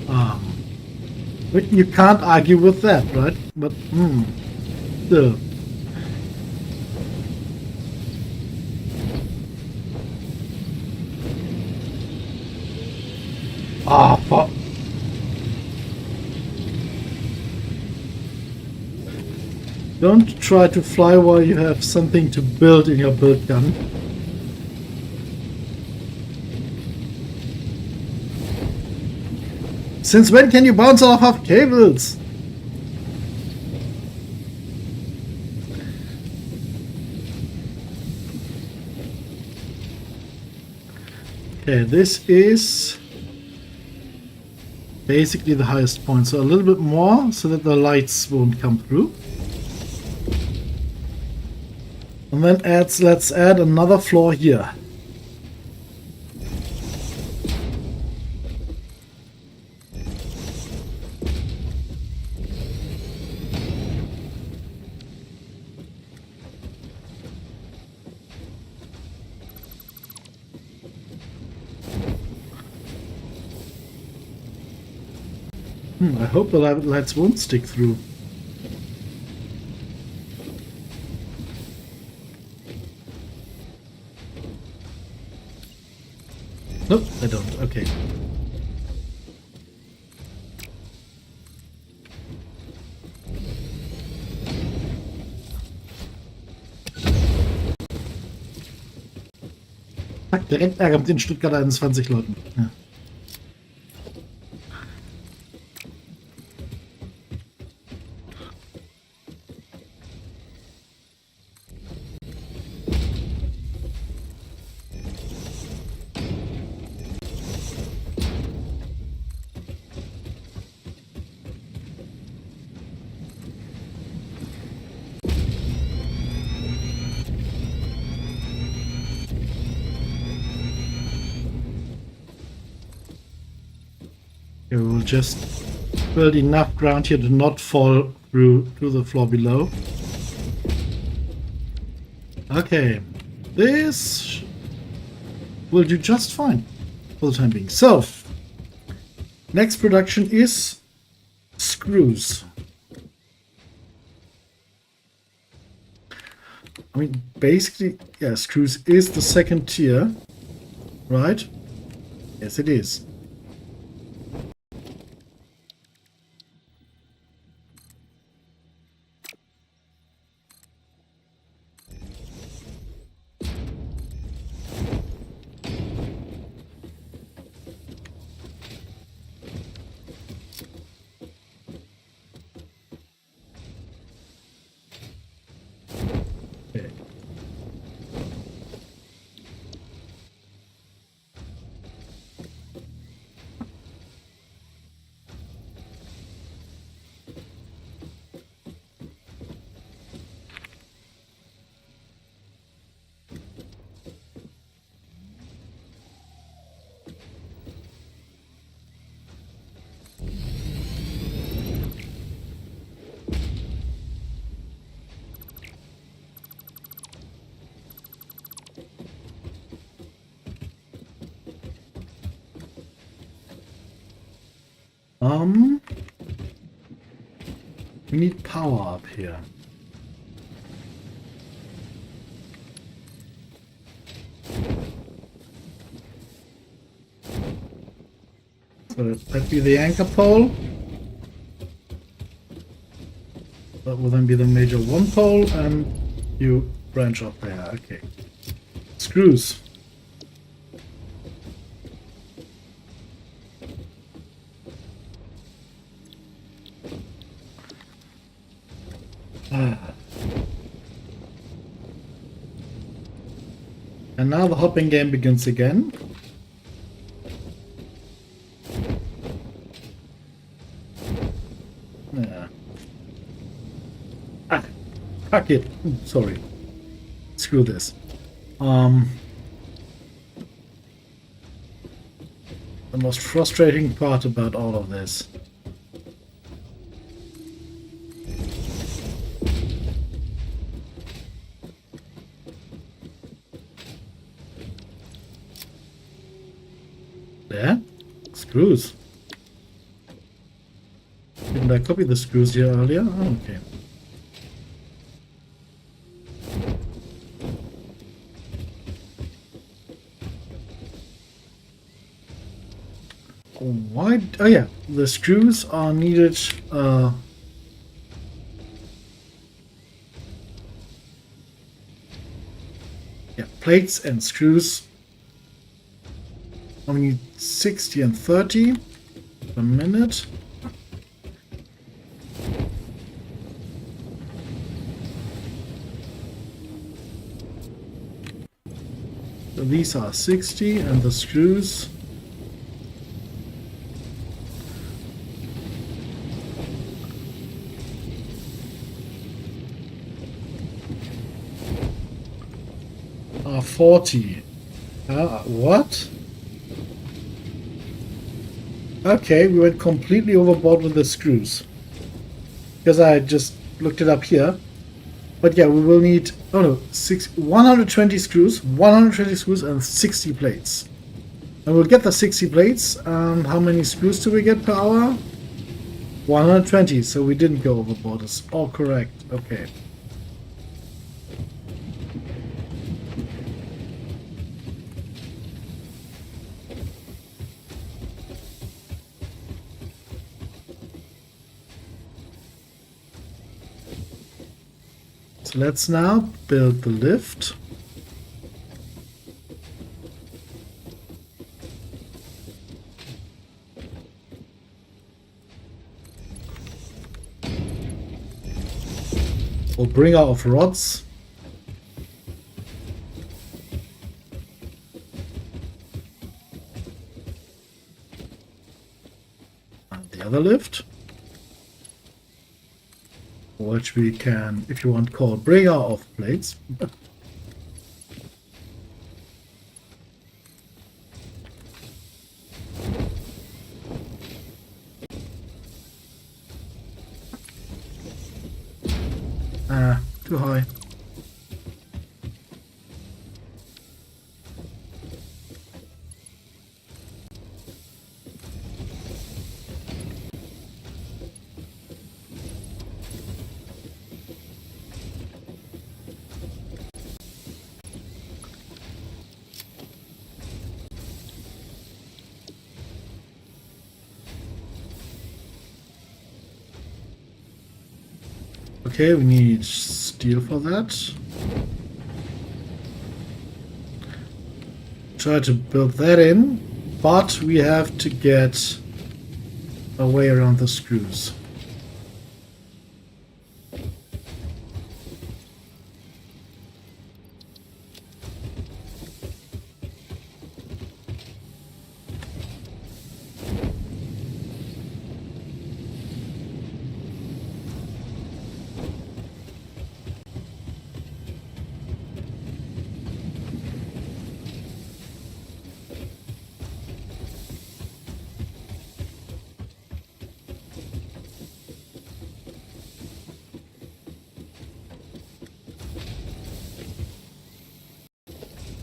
But you can't argue with that, right? But, still. Fuck. Don't try to fly while you have something to build in your build gun. Since when can you bounce off of cables? Okay, this is basically the highest point, so a little bit more so that the lights won't come through. And then let's add another floor here. I hope the lights won't stick through. Nope, I don't. Okay. Direkt Ärger mit den Stuttgarter 21 Leuten. Ja. We will just build enough ground here to not fall through to the floor below. Okay, this will do just fine for the time being. So, next production is screws. I mean, basically, yeah, screws is the second tier, right? Yes, it is. We need power up here. So that'd be the anchor pole. That will then be the major one pole, and you branch off there. Okay. Screws. And now the hopping game begins again. Yeah. Ah, fuck it. Sorry. Screw this. The most frustrating part about all of this. There? Screws. Didn't I copy the screws here earlier? Oh, okay. Why? Oh yeah, the screws are needed. Yeah, plates and screws. We need 60 and 30 per minute. So these are 60, and the screws are 40. What? Okay, we went completely overboard with the screws. Because I just looked it up here. But yeah, we will need, 120 screws, 120 screws and 60 plates. And we'll get the 60 plates. How many screws do we get per hour? 120, so we didn't go overboard. It's all correct. Okay. So let's now build the lift. We'll bring out rods. And the other lift. Which we can, if you want, call bringer of plates. Too high. Okay, we need steel for that. Try to build that in, but we have to get a way around the screws.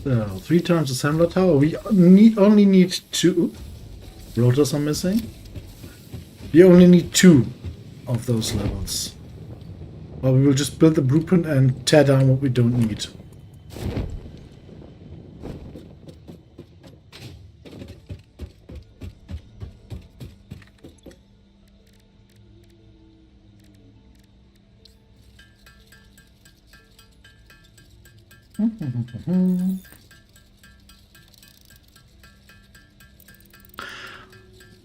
So, 3 times assembler tower. We only need 2. Rotors are missing. We only need 2 of those levels. Or we will just build the blueprint and tear down what we don't need.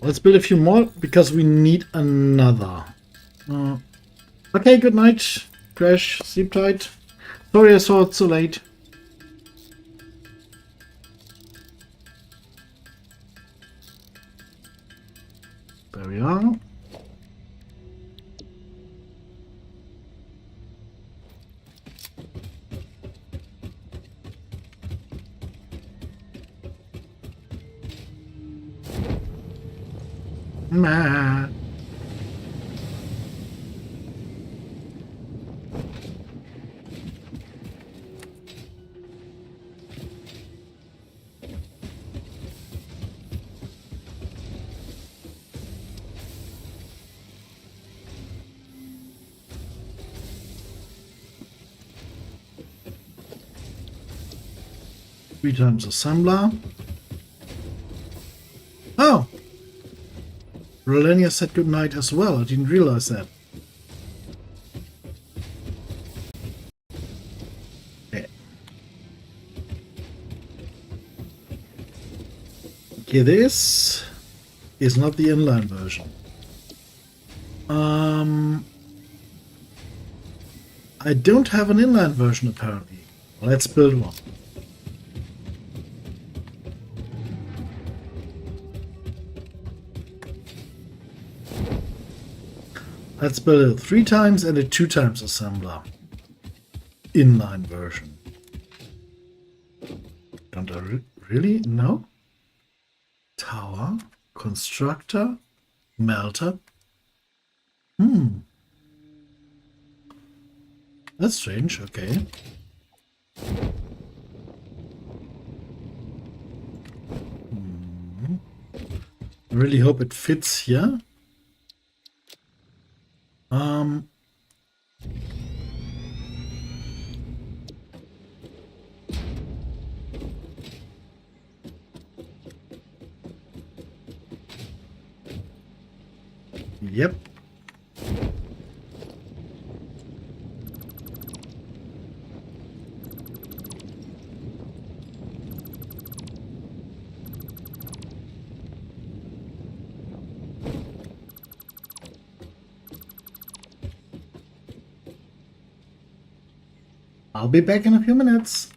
Let's build a few more because we need another. Okay, good night. Crash, sleep tight. Sorry I saw it so late. There we are. Nah. Three times assembler. Oh! Rolenia said goodnight as well. I didn't realize that. Okay. Okay, this is not the inline version. I don't have an inline version apparently. Let's build one. Let's build a 3 times and a 2 times assembler. Inline version. Don't I really? No? Tower, constructor, melter. That's strange, okay. I really hope it fits here. Um, yep. I'll be back in a few minutes.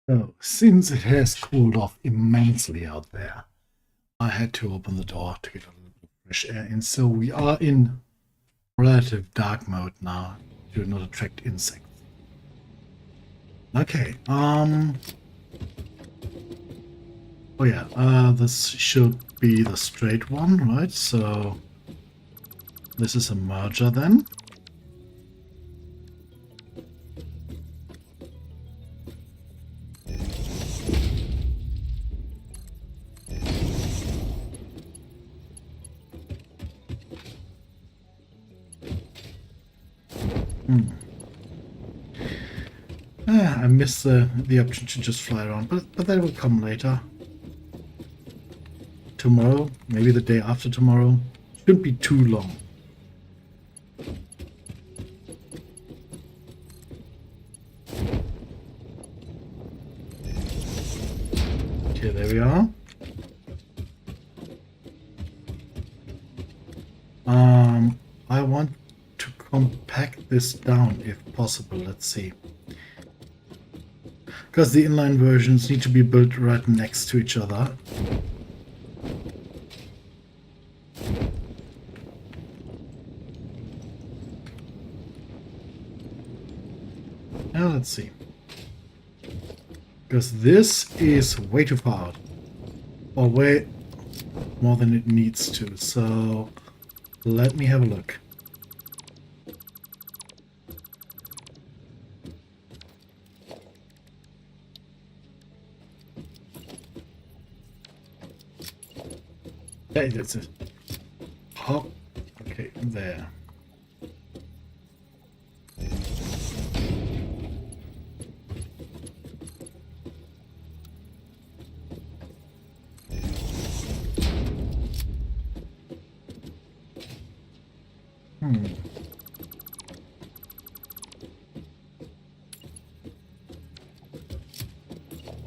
So, since it has cooled off immensely out there, I had to open the door to get a little bit of fresh air in. So we are in relative dark mode now to not attract insects. Okay. Oh yeah. This should be the straight one, right? So this is a merger then. I missed the option to just fly around, but that will come later. Tomorrow, maybe the day after tomorrow. Shouldn't be too long. Okay, there we are. I want to compact this down if possible. Let's see. Because the inline versions need to be built right next to each other. Now let's see. Because this is way too far out. Or way more than it needs to. So let me have a look. Okay, that's it. Hop. Okay, there.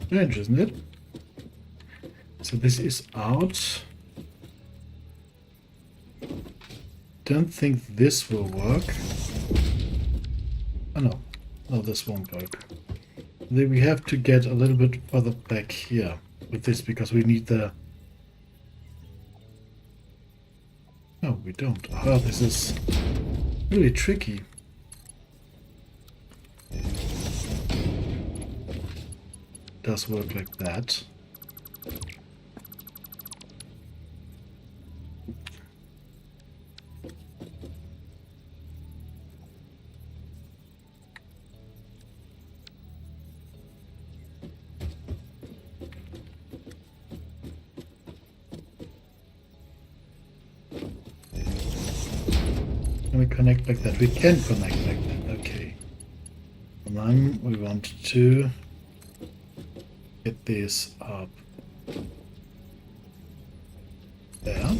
Strange, isn't it? So this is out. Don't think this will work. Oh no. No, this won't work. Then we have to get a little bit further back here with this because we need the... No, we don't. Oh, this is really tricky. Does work like that. Can we connect like that? We can connect like that, okay. And then we want to get this up there.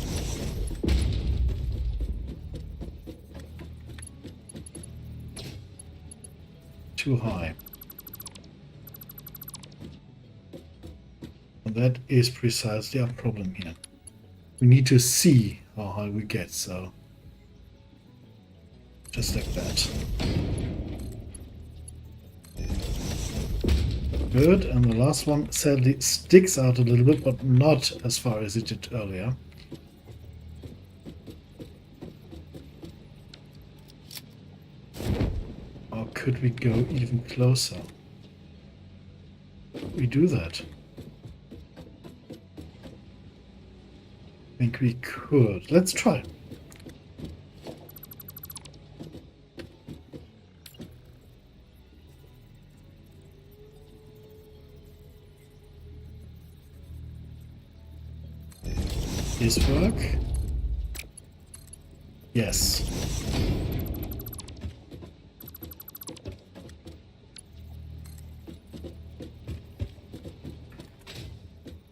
Too high. And that is precisely our problem here. We need to see how high we get, so just like that. Good, and the last one sadly sticks out a little bit, but not as far as it did earlier. Or could we go even closer? We do that. I think we could. Let's try. This work? Yes.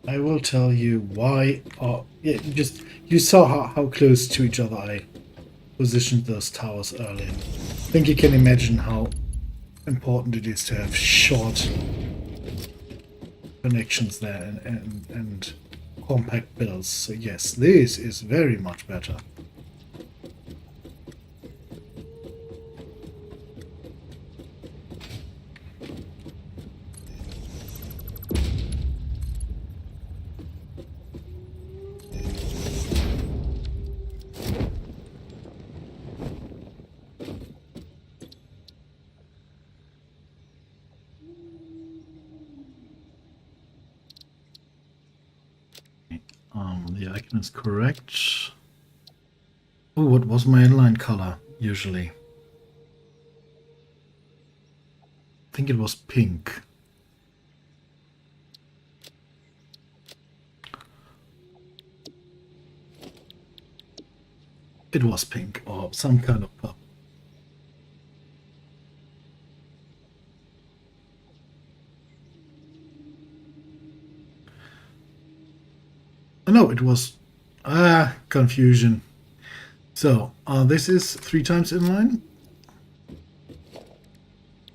I will tell you why. Yeah, you saw how close to each other I positioned those towers earlier. I think you can imagine how important it is to have short connections there and compact builds. So yes, this is very much better. The icon is correct. Oh, what was my inline color usually? I think it was pink. It was pink or some kind of purple. No, it was confusion. So this is 3 times inline.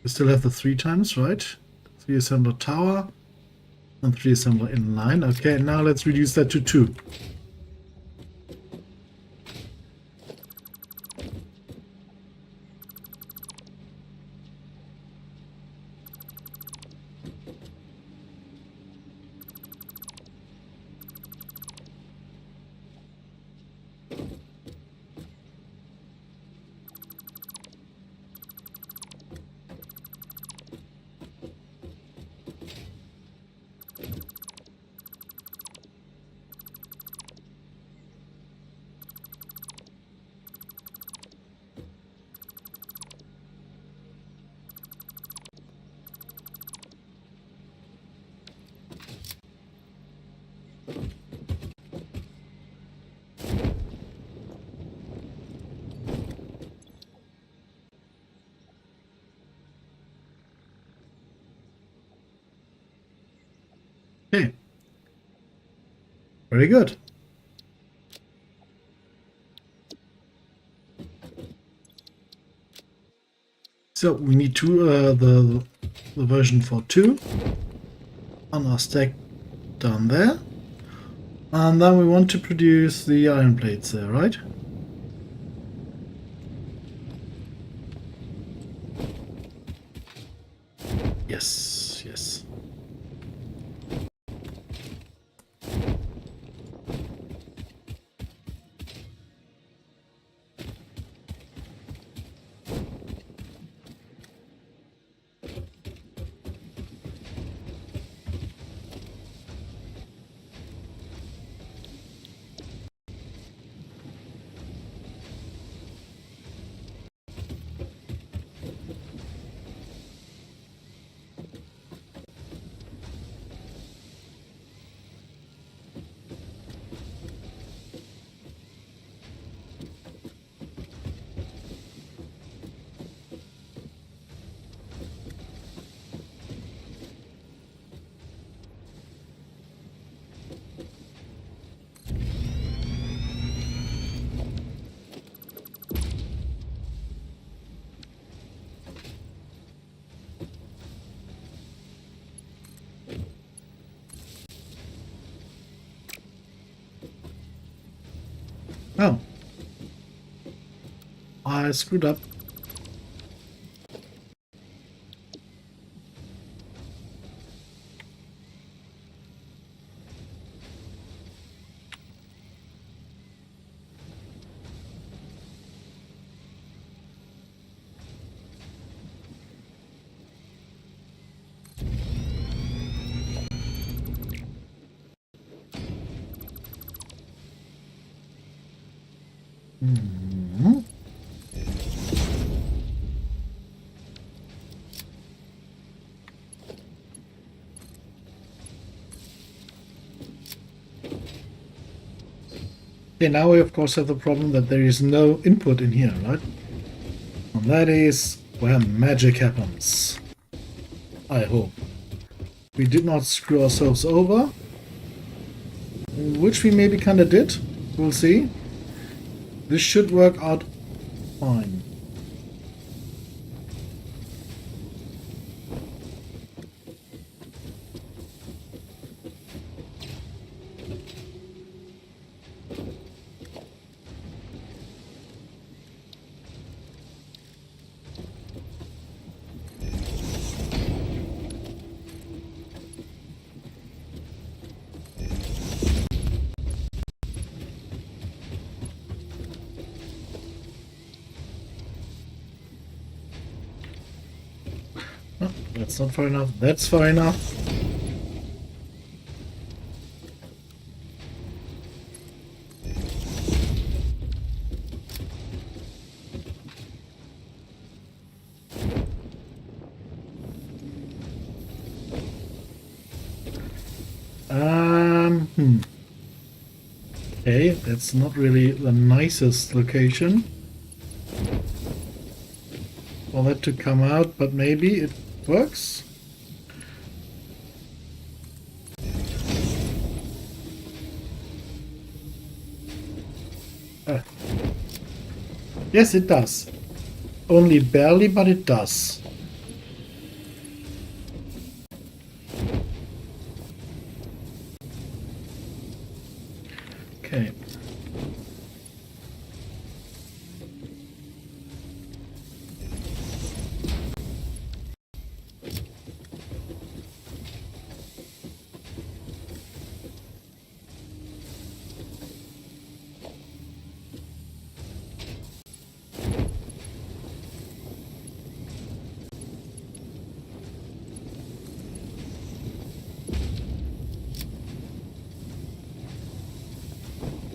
We still have the 3 times, right? 3 assembler tower and 3 assembler inline. Okay, now let's reduce that to 2. Okay. Very good. So we need the version for 2 on our stack down there. And then we want to produce the iron plates there, right? Yes, yes. Oh. I screwed up. Hmm. Okay, now we of course have the problem that there is no input in here, right? And that is where magic happens. I hope. We did not screw ourselves over, which we maybe kinda did. We'll see. This should work out fine. Oh, that's not far enough. That's far enough. Hmm. Okay, that's not really the nicest location for that to come out, but maybe it works. Ah. Yes, it does. Only barely, but it does. Okay.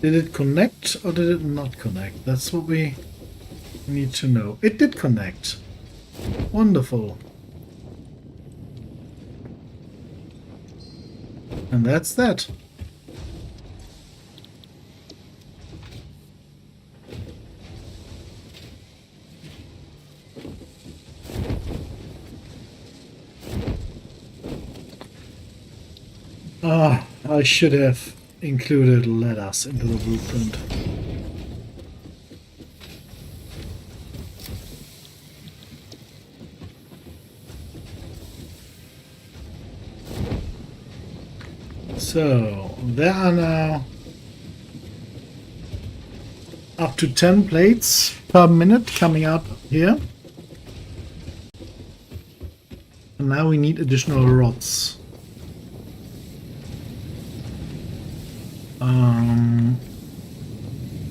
Did it connect or did it not connect? That's what we need to know. It did connect. Wonderful. And that's that. I should have included letters into the blueprint. So, there are now up to 10 plates per minute coming out here. And now we need additional rods.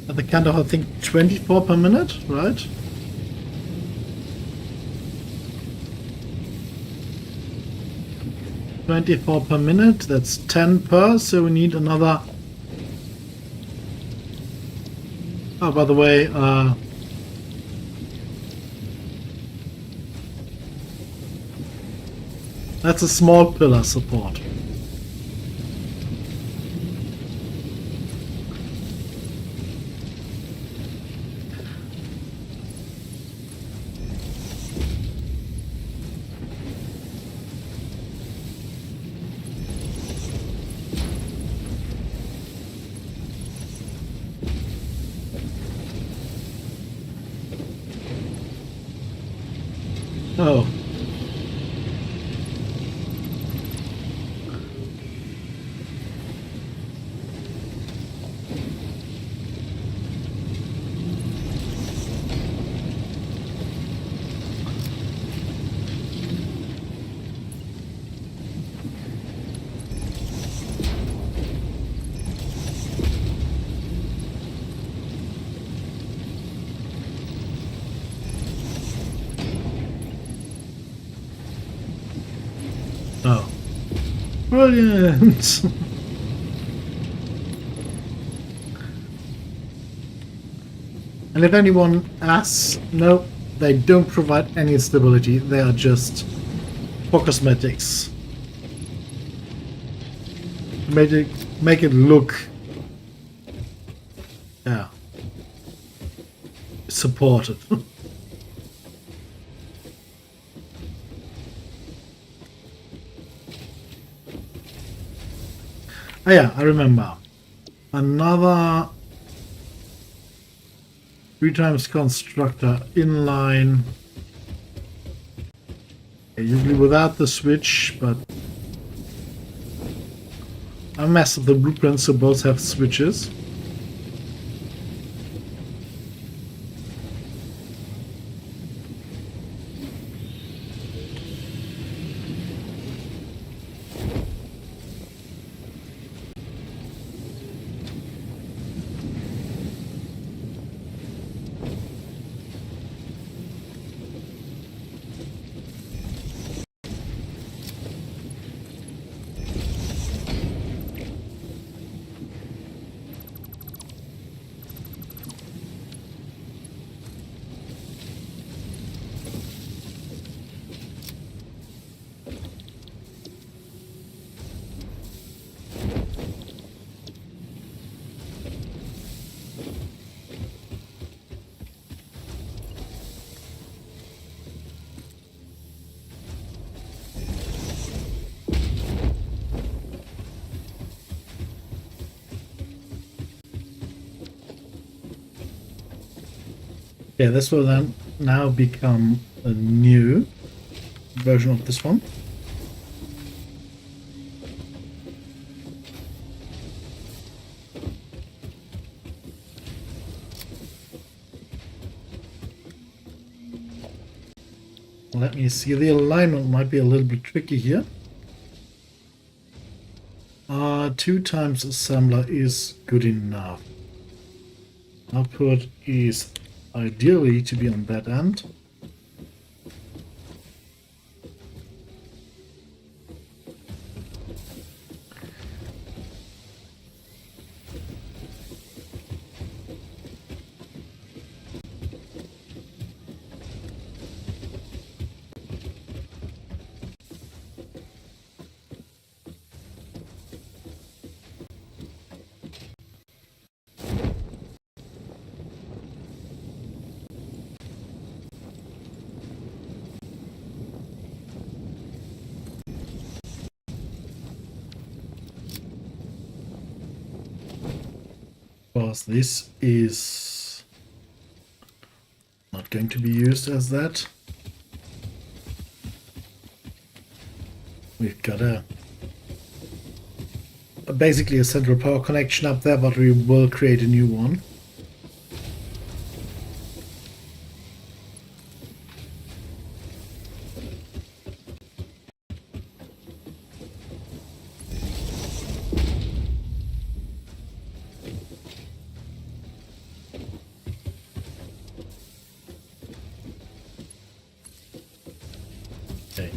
At the count of, I think, 24 per minute, right? $24 per minute, that's 10 per, so we need another. Oh, by the way, that's a small pillar support. Oh. Oh. Brilliant! And if anyone asks, no, they don't provide any stability. They are just for cosmetics. Make it look, yeah, supported. Oh yeah, I remember. Another 3 times constructor inline. Usually without the switch, but I messed up the blueprints so both have switches. Yeah, this will then now become a new version of this one. Let me see, the alignment might be a little bit tricky here. 2 times assembler is good enough. Output is ideally to be on that end. course, this is not going to be used as that. We've got basically a central power connection up there, but we will create a new one. Okay.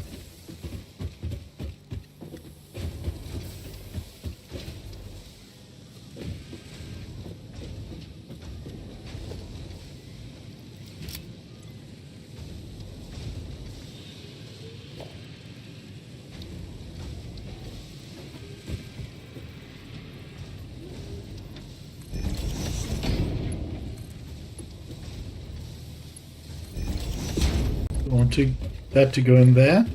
Want that to go in there.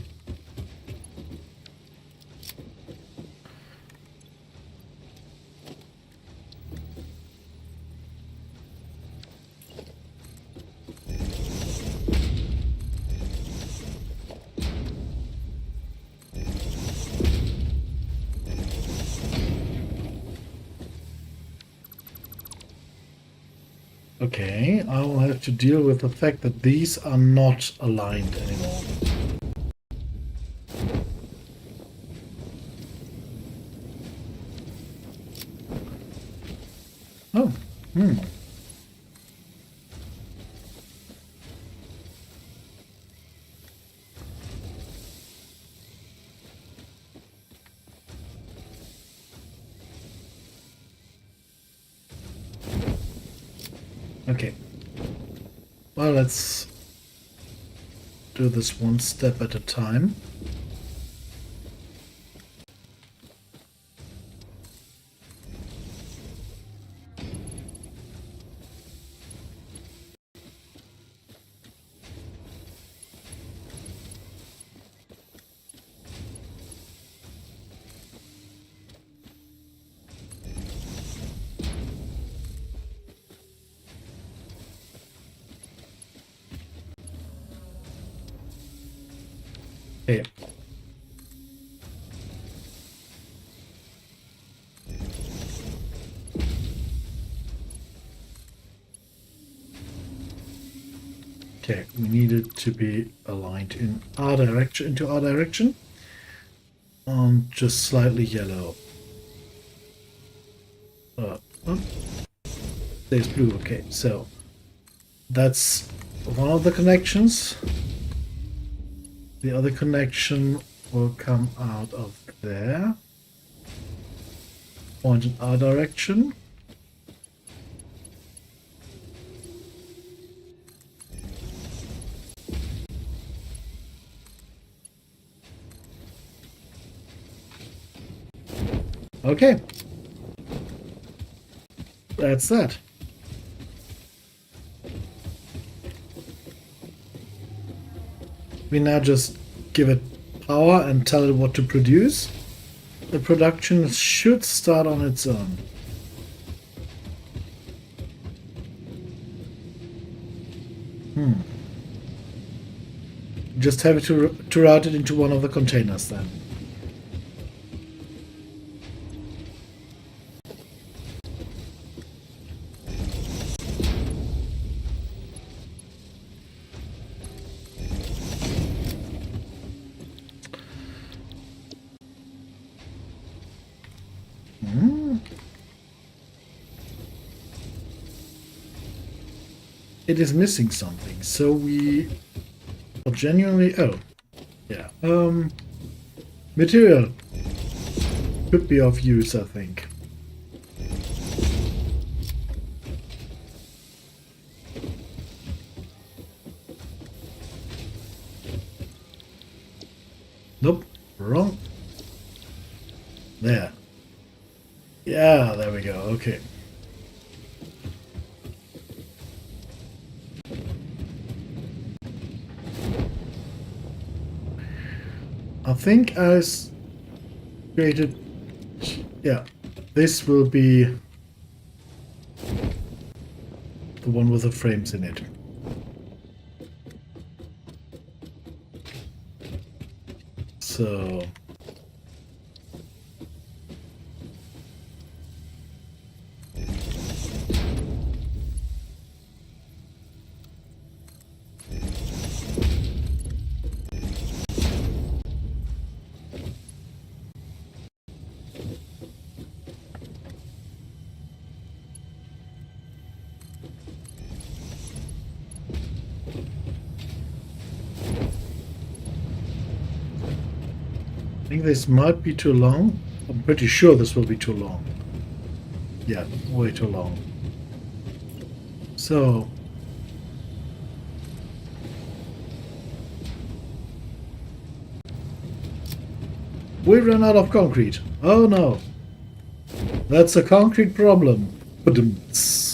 Okay, I will have to deal with the fact that these are not aligned anymore. Oh, Okay. Well, let's do this one step at a time. Okay. Okay, we need it to be aligned in our direction, into our direction. Just slightly yellow. Oh, there's blue. Okay, so that's one of the connections. The other connection will come out of there. Point in our direction. Okay. That's that. We now just give it power and tell it what to produce. The production should start on its own. Just have to route it into one of the containers then. It is missing something, so we are genuinely... Oh, yeah. Material could be of use, I think. Nope, wrong. There. Yeah, there we go, okay. I think I created, yeah, this will be the one with the frames in it. So I think this might be too long. I'm pretty sure this will be too long. Yeah, way too long. So we ran out of concrete. Oh no. That's a concrete problem. Ba-dum-ts.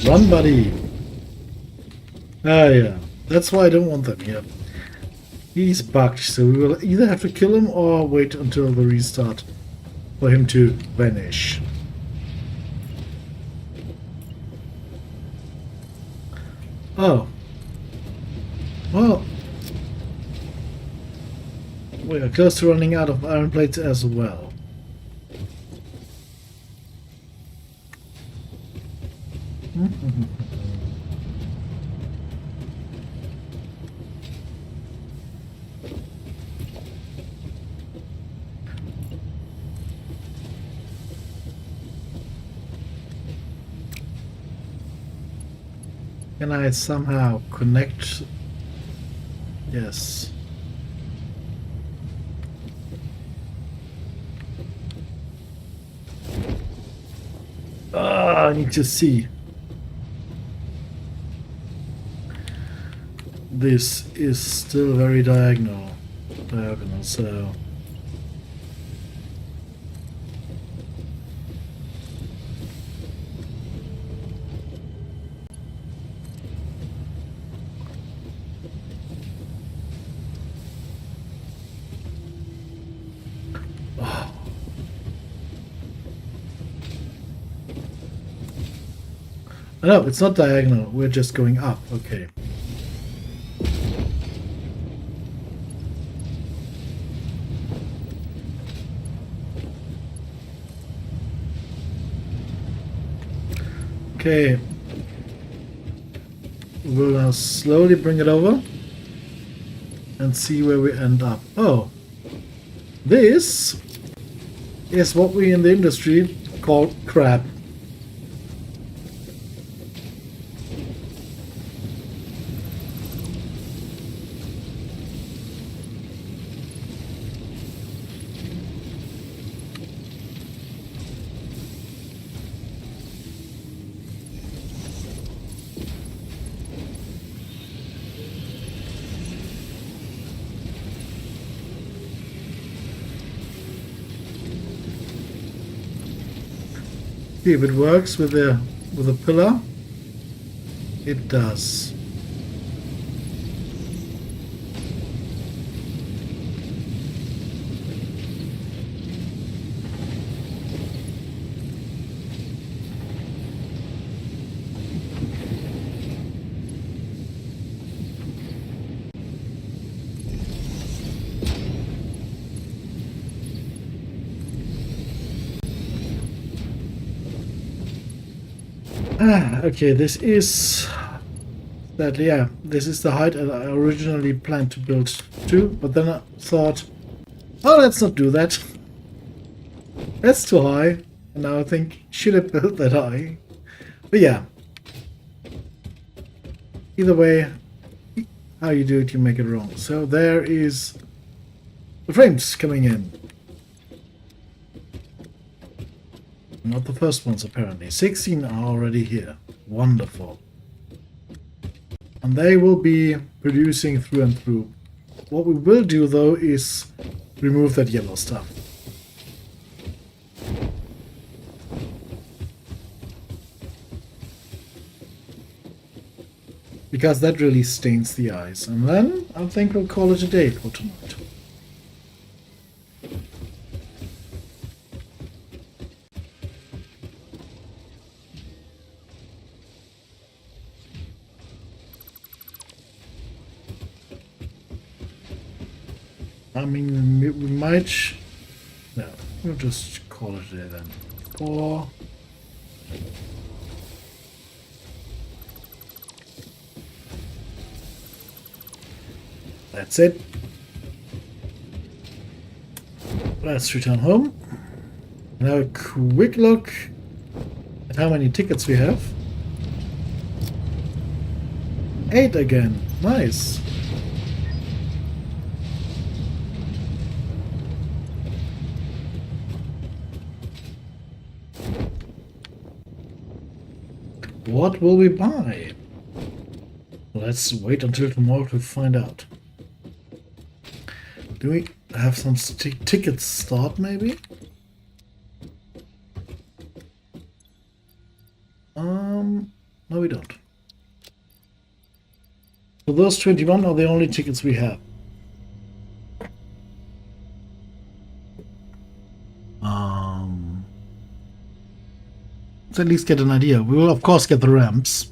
Run, buddy. Ah, yeah. That's why I don't want them here. He's bugged, so we will either have to kill him or wait until the restart for him to vanish. Oh. Well. We are close to running out of iron plates as well. Can I somehow connect? Yes. Ah, I need to see. This is still very diagonal, so no, it's not diagonal. We're just going up. Okay. Okay. We'll now slowly bring it over and see where we end up. Oh. This is what we in the industry call crap. See if it works with a pillar. It does. Okay, this is that, yeah, this is the height I originally planned to build to, but then I thought, oh, let's not do that. That's too high. And now I think, should I build that high? But yeah. Either way, how you do it, you make it wrong. So there is the frames coming in. Not the first ones, apparently. 16 are already here. Wonderful. And they will be producing through and through. What we will do, though, is remove that yellow stuff. Because that really stains the eyes. And then I think we'll call it a day for tonight. I mean, we might... No, we'll just call it a day then. 4... That's it. Let's return home. Now a quick look at how many tickets we have. 8 again. Nice. What will we buy? Let's wait until tomorrow to find out. Do we have some tickets start, maybe? No we don't. So those 21 are the only tickets we have. Let's at least get an idea. We will of course get the ramps.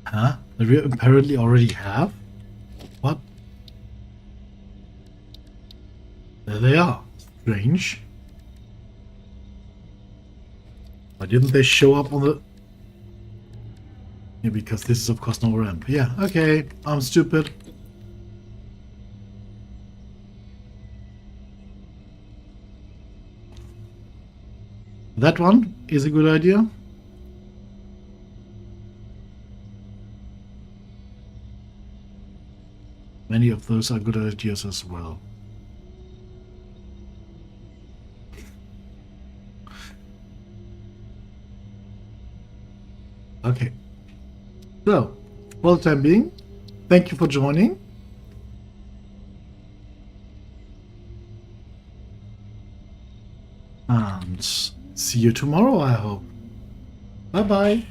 Huh? That we apparently already have? What? There they are. Strange. Why didn't they show up on the... Yeah, because this is of course no ramp. Yeah, okay. I'm stupid. That one is a good idea. Many of those are good ideas as well. Okay. So, for the time being, thank you for joining. And see you tomorrow, I hope. Bye-bye.